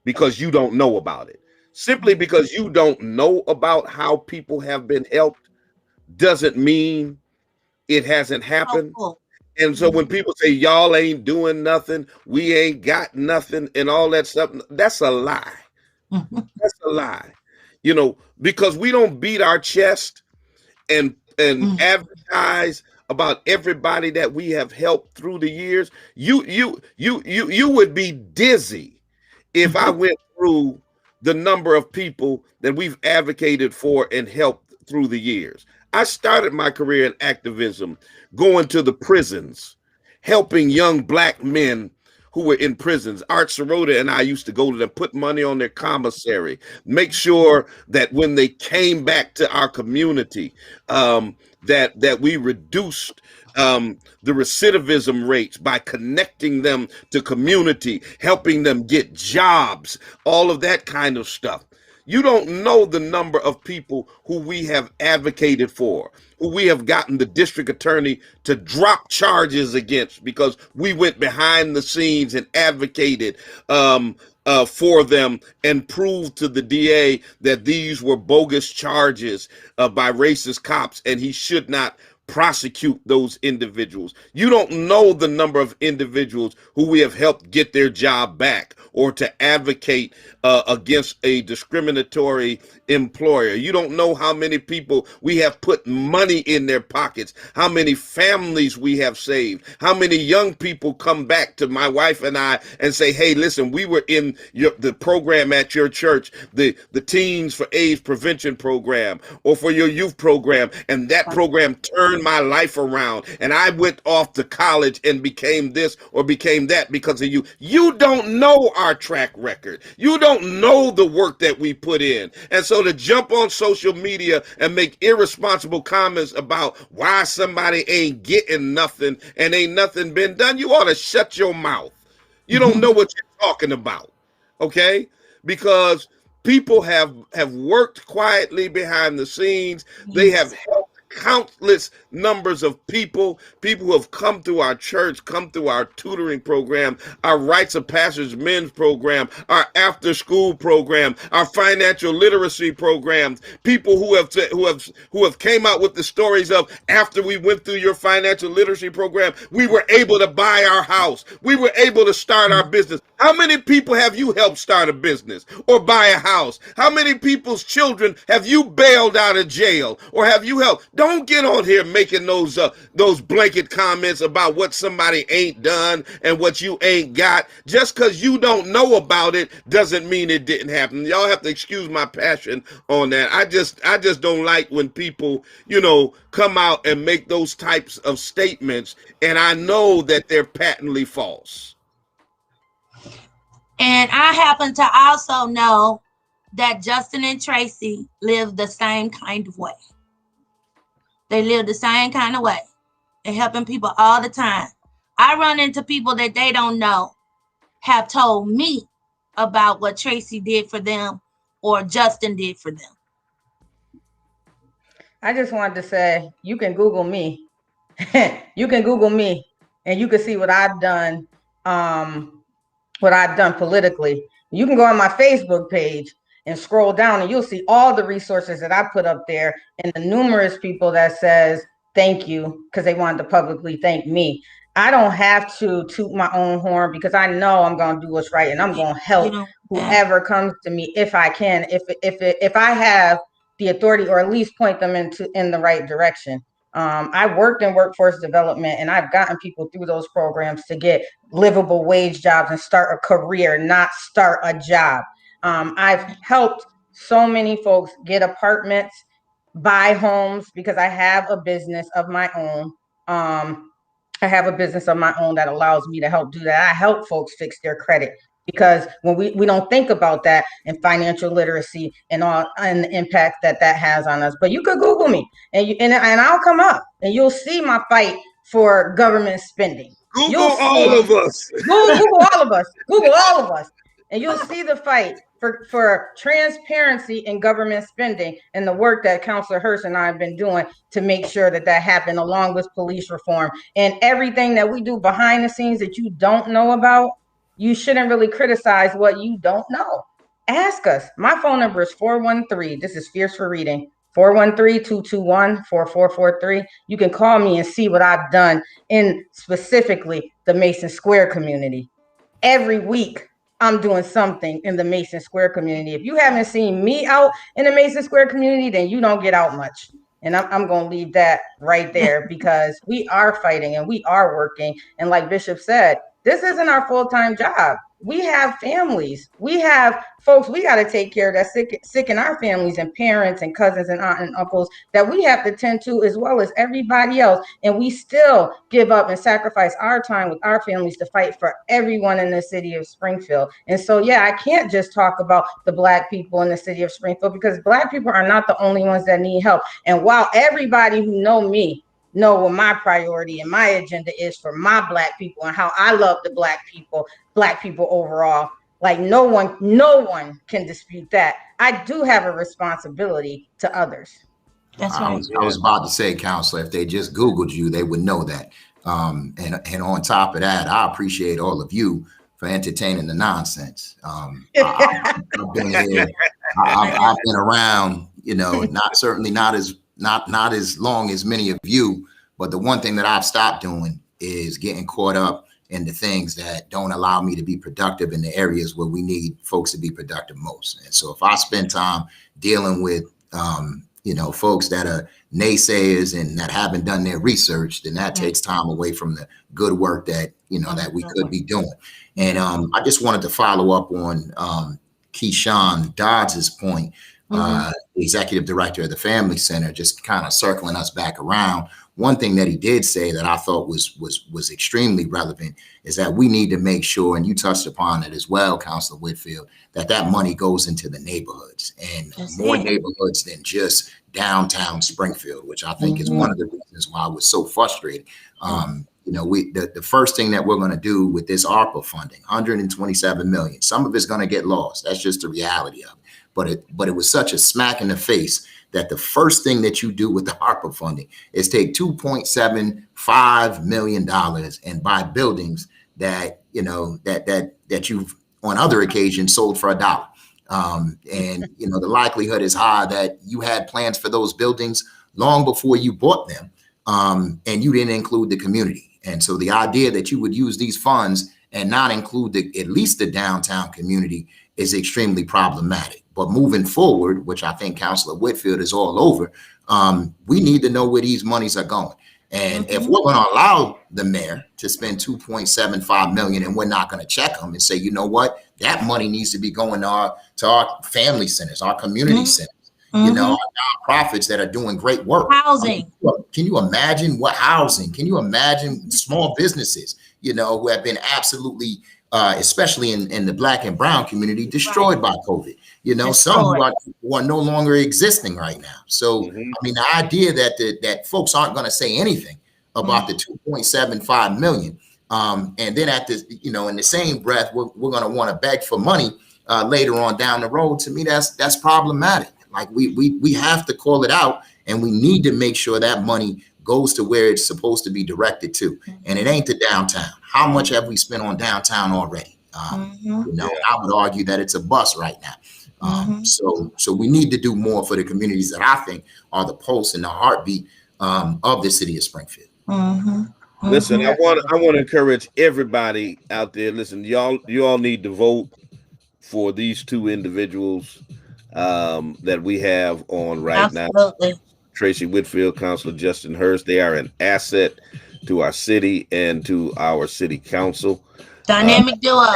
because you don't know about it. Simply because you don't know about how people have been helped doesn't mean it hasn't happened. And so when people say y'all ain't doing nothing, we ain't got nothing and all that stuff, that's a lie. That's a lie. Because we don't beat our chest and advertise about everybody that we have helped through the years. You would be dizzy if I went through the number of people that we've advocated for and helped through the years. I started my career in activism, going to the prisons, helping young black men who were in prisons. Art Sirota and I used to go to them, put money on their commissary, make sure that when they came back to our community, that we reduced the recidivism rates by connecting them to community, helping them get jobs, all of that kind of stuff. You don't know the number of people who we have advocated for, who we have gotten the district attorney to drop charges against because we went behind the scenes and advocated for them and proved to the DA that these were bogus charges by racist cops and he should not prosecute those individuals. You don't know the number of individuals who we have helped get their job back or to advocate against a discriminatory employer. You don't know how many people we have put money in their pockets, how many families we have saved, how many young people come back to my wife and I and say, hey, listen, we were in the program at your church, the Teens for AIDS Prevention program or for your youth program, and that program turned my life around and I went off to college and became this or became that because of you. You don't know our track record. You don't know the work that we put in. And so to jump on social media and make irresponsible comments about why somebody ain't getting nothing and ain't nothing been done, you ought to shut your mouth. You don't know what you're talking about. Okay? Because people have worked quietly behind the scenes. They have helped countless numbers of people who have come through our church, come through our tutoring program, our Rites of Passage men's program, our after school program, our financial literacy programs, people who have came out with the stories of after we went through your financial literacy program, we were able to buy our house. We were able to start our business. How many people have you helped start a business or buy a house? How many people's children have you bailed out of jail or have you helped? Don't get on here making those blanket comments about what somebody ain't done and what you ain't got. Just because you don't know about it doesn't mean it didn't happen. Y'all have to excuse my passion on that. I just don't like when people, come out and make those types of statements, and I know that they're patently false. And I happen to also know that Justin and Tracy live the same kind of way. They live the same kind of way. They're helping people all the time. I run into people that they don't know have told me about what Tracy did for them or Justin did for them. I just wanted to say, you can Google me. You can Google me and you can see what I've done, politically. You can go on my Facebook page and scroll down and you'll see all the resources that I put up there and the numerous people that says thank you because they wanted to publicly thank me. I don't have to toot my own horn because I know I'm going to do what's right and I'm going to help whoever comes to me if I can, if I have the authority, or at least point them in the right direction. I worked in workforce development, and I've gotten people through those programs to get livable wage jobs and start a career, not start a job. I've helped so many folks get apartments, buy homes, because I have a business of my own. I have a business of my own that allows me to help do that. I help folks fix their credit, because when we don't think about that and financial literacy and all and the impact that has on us. But you could Google me and I'll come up and you'll see my fight for government spending. Google all of us. Google all of us. Google all of us. And you'll see the fight for transparency in government spending and the work that Councilor Hurst and I have been doing to make sure that happened, along with police reform and everything that we do behind the scenes that you don't know about. You shouldn't really criticize what you don't know. Ask us. My phone number is 413. This is Fierce for Reading. 413-221-4443. You can call me and see what I've done in specifically the Mason Square community. Every week, I'm doing something in the Mason Square community. If you haven't seen me out in the Mason Square community, then you don't get out much. And I'm going to leave that right there, because we are fighting and we are working. And like Bishop said, this isn't our full-time job. We have families. We have folks we got to take care of that's sick in our families, and parents and cousins and aunts and uncles that we have to tend to, as well as everybody else. And we still give up and sacrifice our time with our families to fight for everyone in the city of Springfield. And so, yeah, I can't just talk about the Black people in the city of Springfield, because Black people are not the only ones that need help. And while everybody who know me know what my priority and my agenda is for my Black people and how I love the Black people overall, like no one can dispute that. I do have a responsibility to others. That's right. I was about to say, Counselor, if they just Googled you, they would know that. And on top of that, I appreciate all of you for entertaining the nonsense. I've been here. I've been around, not as long as many of you, but the one thing that I've stopped doing is getting caught up in the things that don't allow me to be productive in the areas where we need folks to be productive most. And so if I spend time dealing with, folks that are naysayers and that haven't done their research, then that takes time away from the good work that we could be doing. And I just wanted to follow up on Keyshawn Dodds' point, the executive director of the Family Center, just kind of circling us back around. One thing that he did say that I thought was extremely relevant is that we need to make sure, and you touched upon it as well, Councilor Whitfield, that money goes into the neighborhoods, and more neighborhoods than just downtown Springfield, which I think is one of the reasons why I was so frustrated. The first thing that we're going to do with this ARPA funding, $127 million, some of it's going to get lost. That's just the reality of it. But it was such a smack in the face that the first thing that you do with the ARPA funding is take $2.75 million and buy buildings that you've on other occasions sold for $1. The likelihood is high that you had plans for those buildings long before you bought them, and you didn't include the community. And so the idea that you would use these funds and not include at least the downtown community is extremely problematic. But moving forward, which I think Councilor Whitfield is all over, we need to know where these monies are going. And if we're going to allow the mayor to spend $2.75 million and we're not going to check them and say, you know what, that money needs to be going to our family centers, our community centers, our nonprofits that are doing great work. Housing. Can you imagine what housing? Can you imagine small businesses, who have been absolutely, especially in the Black and brown community, destroyed by COVID? Some who are no longer existing right now. So, the idea that folks aren't going to say anything about the $2.75 million, and then at this, in the same breath, we're going to want to beg for money later on down the road. To me, that's problematic. Like we have to call it out, and we need to make sure that money goes to where it's supposed to be directed to, and it ain't the downtown. How much have we spent on downtown already? I would argue that it's a bust right now. So we need to do more for the communities that I think are the pulse and the heartbeat of the city of Springfield. Listen, I want to encourage everybody out there. Listen, you all need to vote for these two individuals that we have on right now. Tracy Whitfield, Councilor Justin Hurst. They are an asset to our city and to our city council. Dynamic duo.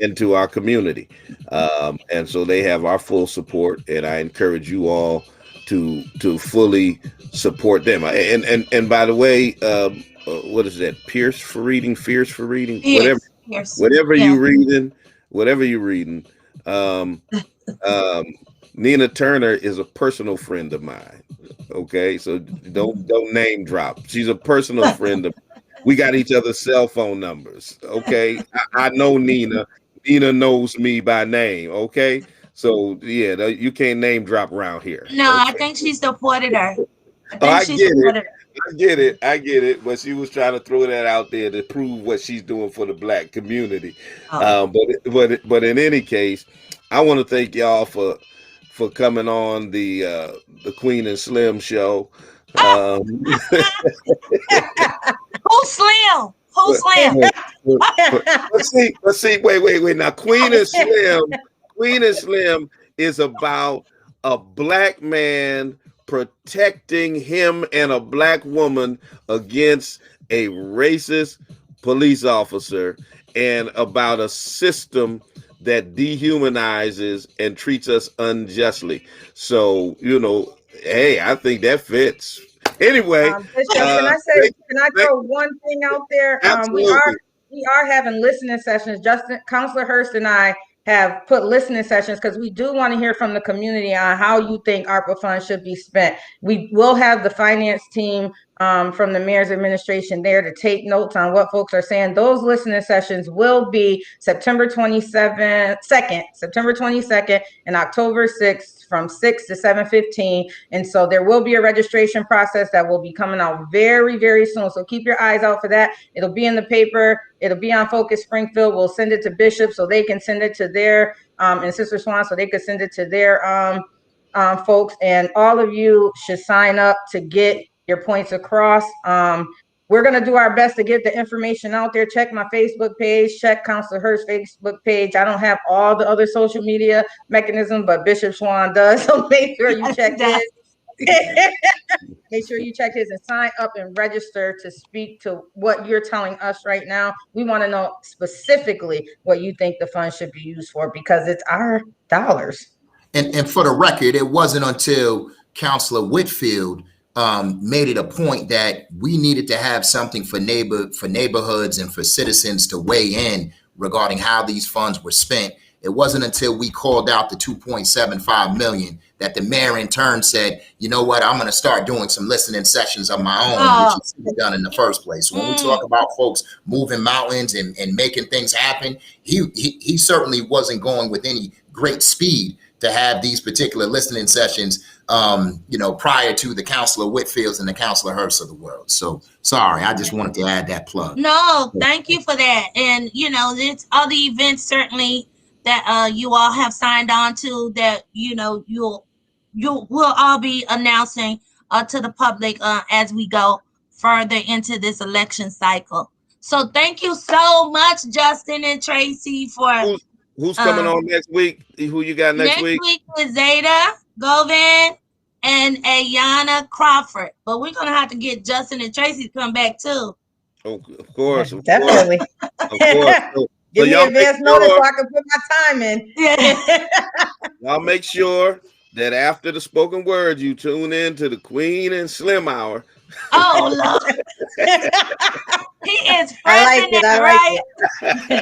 And to our community. And so they have our full support, and I encourage you all to fully support them. And by the way, what is that? Fierce for reading. Whatever you're reading. Nina Turner is a personal friend of mine. Okay, so don't name drop. She's a personal friend of. We got each other's cell phone numbers. Okay, I know Nina. Nina knows me by name. Okay, so yeah, you can't name drop around here. No, okay? I think she supported her. I get it. But she was trying to throw that out there to prove what she's doing for the black community. But in any case, I want to thank y'all for coming on the Queen and Slim show. Who's Slim? Who's Slim? Let's see. Wait. Now, Queen and Slim is about a black man protecting him and a black woman against a racist police officer, and about a system that dehumanizes and treats us unjustly. So, hey, I think that fits. Anyway, Bishop, can I throw one thing out there? We are having listening sessions. Councilor Hurst and I have put listening sessions because we do want to hear from the community on how you think ARPA funds should be spent. We will have the finance team from the mayor's administration there to take notes on what folks are saying. Those listening sessions will be September 22nd and October 6th from 6 to 7:15. And so there will be a registration process that will be coming out very, very soon. So keep your eyes out for that. It'll be in the paper. It'll be on Focus Springfield. We'll send it to Bishop so they can send it to their, and Sister Swan so they could send it to their folks. And all of you should sign up to get your points across. We're going to do our best to get the information out there. Check my Facebook page, check Councilor Hurst's Facebook page. I don't have all the other social media mechanisms, but Bishop Swan does. So make sure you check his. Make sure you check his and sign up and register to speak to what you're telling us right now. We want to know specifically what you think the funds should be used for, because it's our dollars. And for the record, it wasn't until Councilor Whitfield made it a point that we needed to have something for neighborhoods and for citizens to weigh in regarding how these funds were spent. It wasn't until we called out the $2.75 million that the mayor in turn said, you know what, I'm going to start doing some listening sessions of my own, which is done in the first place. So when we talk about folks moving mountains and making things happen, he certainly wasn't going with any great speed to have these particular listening sessions, prior to the Councilor Whitfields and the Councilor Hurst of the world. So sorry, I just wanted to add that plug. No, thank you for that. And, there's other events certainly that you all have signed on to that, we'll all be announcing to the public as we go further into this election cycle. So thank you so much, Justin and Tracy, for who's coming on next week? Who you got next week? Next week is Zeta Govan and Ayana Crawford. But we're gonna have to get Justin and Tracy to come back too. Oh, of course, definitely. Of course. Give me advance notice so I can put my time in. Yeah. Y'all make sure that after the spoken word, you tune in to the Queen and Slim Hour. Oh, Lord. He is I like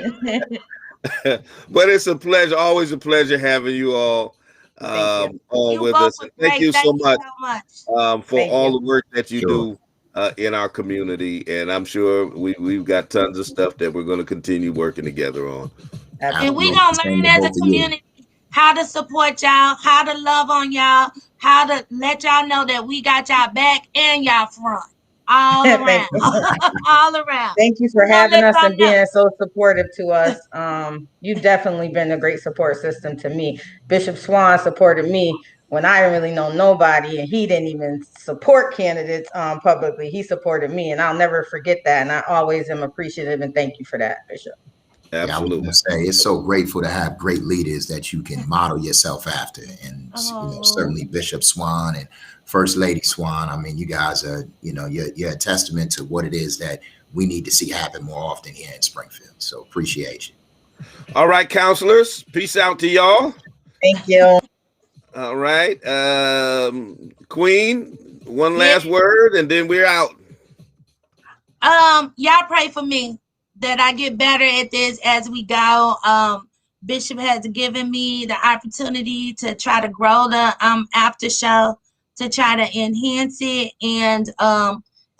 it. But it's a pleasure, always a pleasure having you all on with us. Thank you so much for all the work that you do in our community, and I'm sure we've got tons of stuff that we're going to continue working together on. And we're going to learn as a community how to support y'all, how to love on y'all, how to let y'all know that we got y'all back and y'all front. All around. All around. Thank you for having us and being so supportive to us. You've definitely been a great support system to me. Bishop Swan supported me when I didn't really know nobody, and he didn't even support candidates publicly. He supported me, and I'll never forget that. And I always am appreciative and thank you for that, Bishop. Yeah, I was going to say it's so grateful to have great leaders that you can model yourself after, and certainly Bishop Swan and First Lady Swan. I mean, you guys are, you're a testament to what it is that we need to see happen more often here in Springfield. So appreciate you. All right, counselors, peace out to y'all. Thank you. All right, Queen, one last word, and then we're out. Y'all pray for me that I get better at this as we go. Bishop has given me the opportunity to try to grow the after show, to try to enhance it, and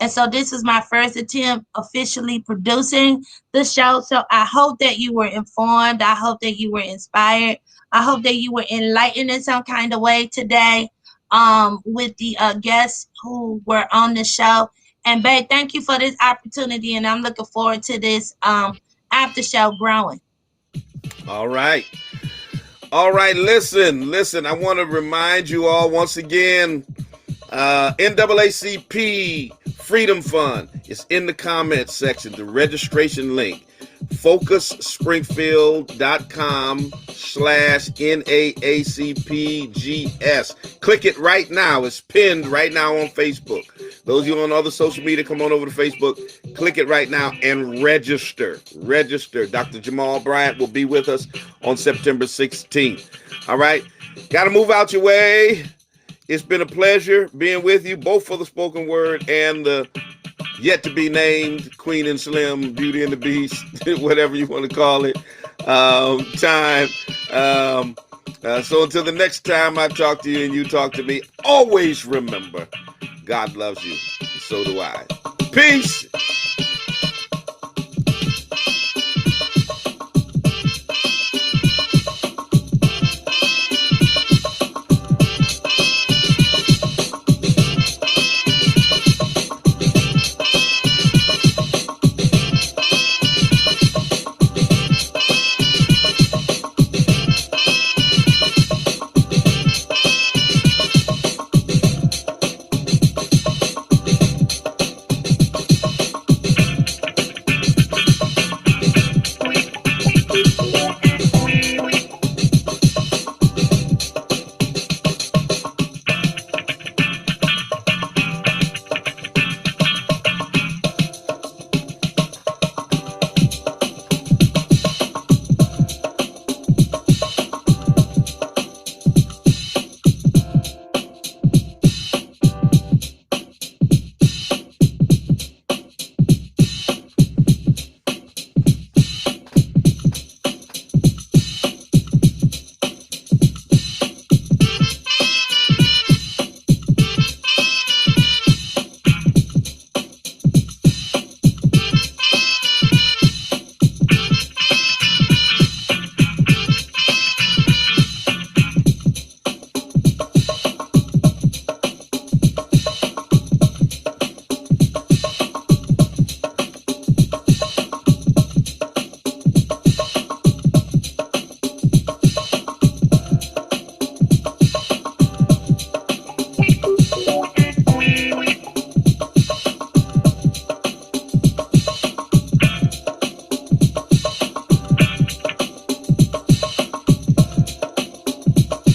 so this is my first attempt officially producing the show. So I hope that you were informed. I hope that you were inspired. I hope that you were enlightened in some kind of way today with the guests who were on the show. And babe, thank you for this opportunity, and I'm looking forward to this after show growing. All right. Listen. I want to remind you all once again, NAACP Freedom Fund is in the comments section, the registration link, focusspringfield.com/NAACPGS. Click it right now. It's pinned right now on Facebook. Those of you on other social media, come on over to Facebook, click it right now and register. Dr. Jamal Bryant will be with us on September 16th. All right. Got to move out your way. It's been a pleasure being with you, both for the spoken word and the yet to be named Queen and Slim, Beauty and the Beast, whatever you want to call it, time. So until the next time I talk to you and you talk to me, always remember, God loves you. So do I. Peace.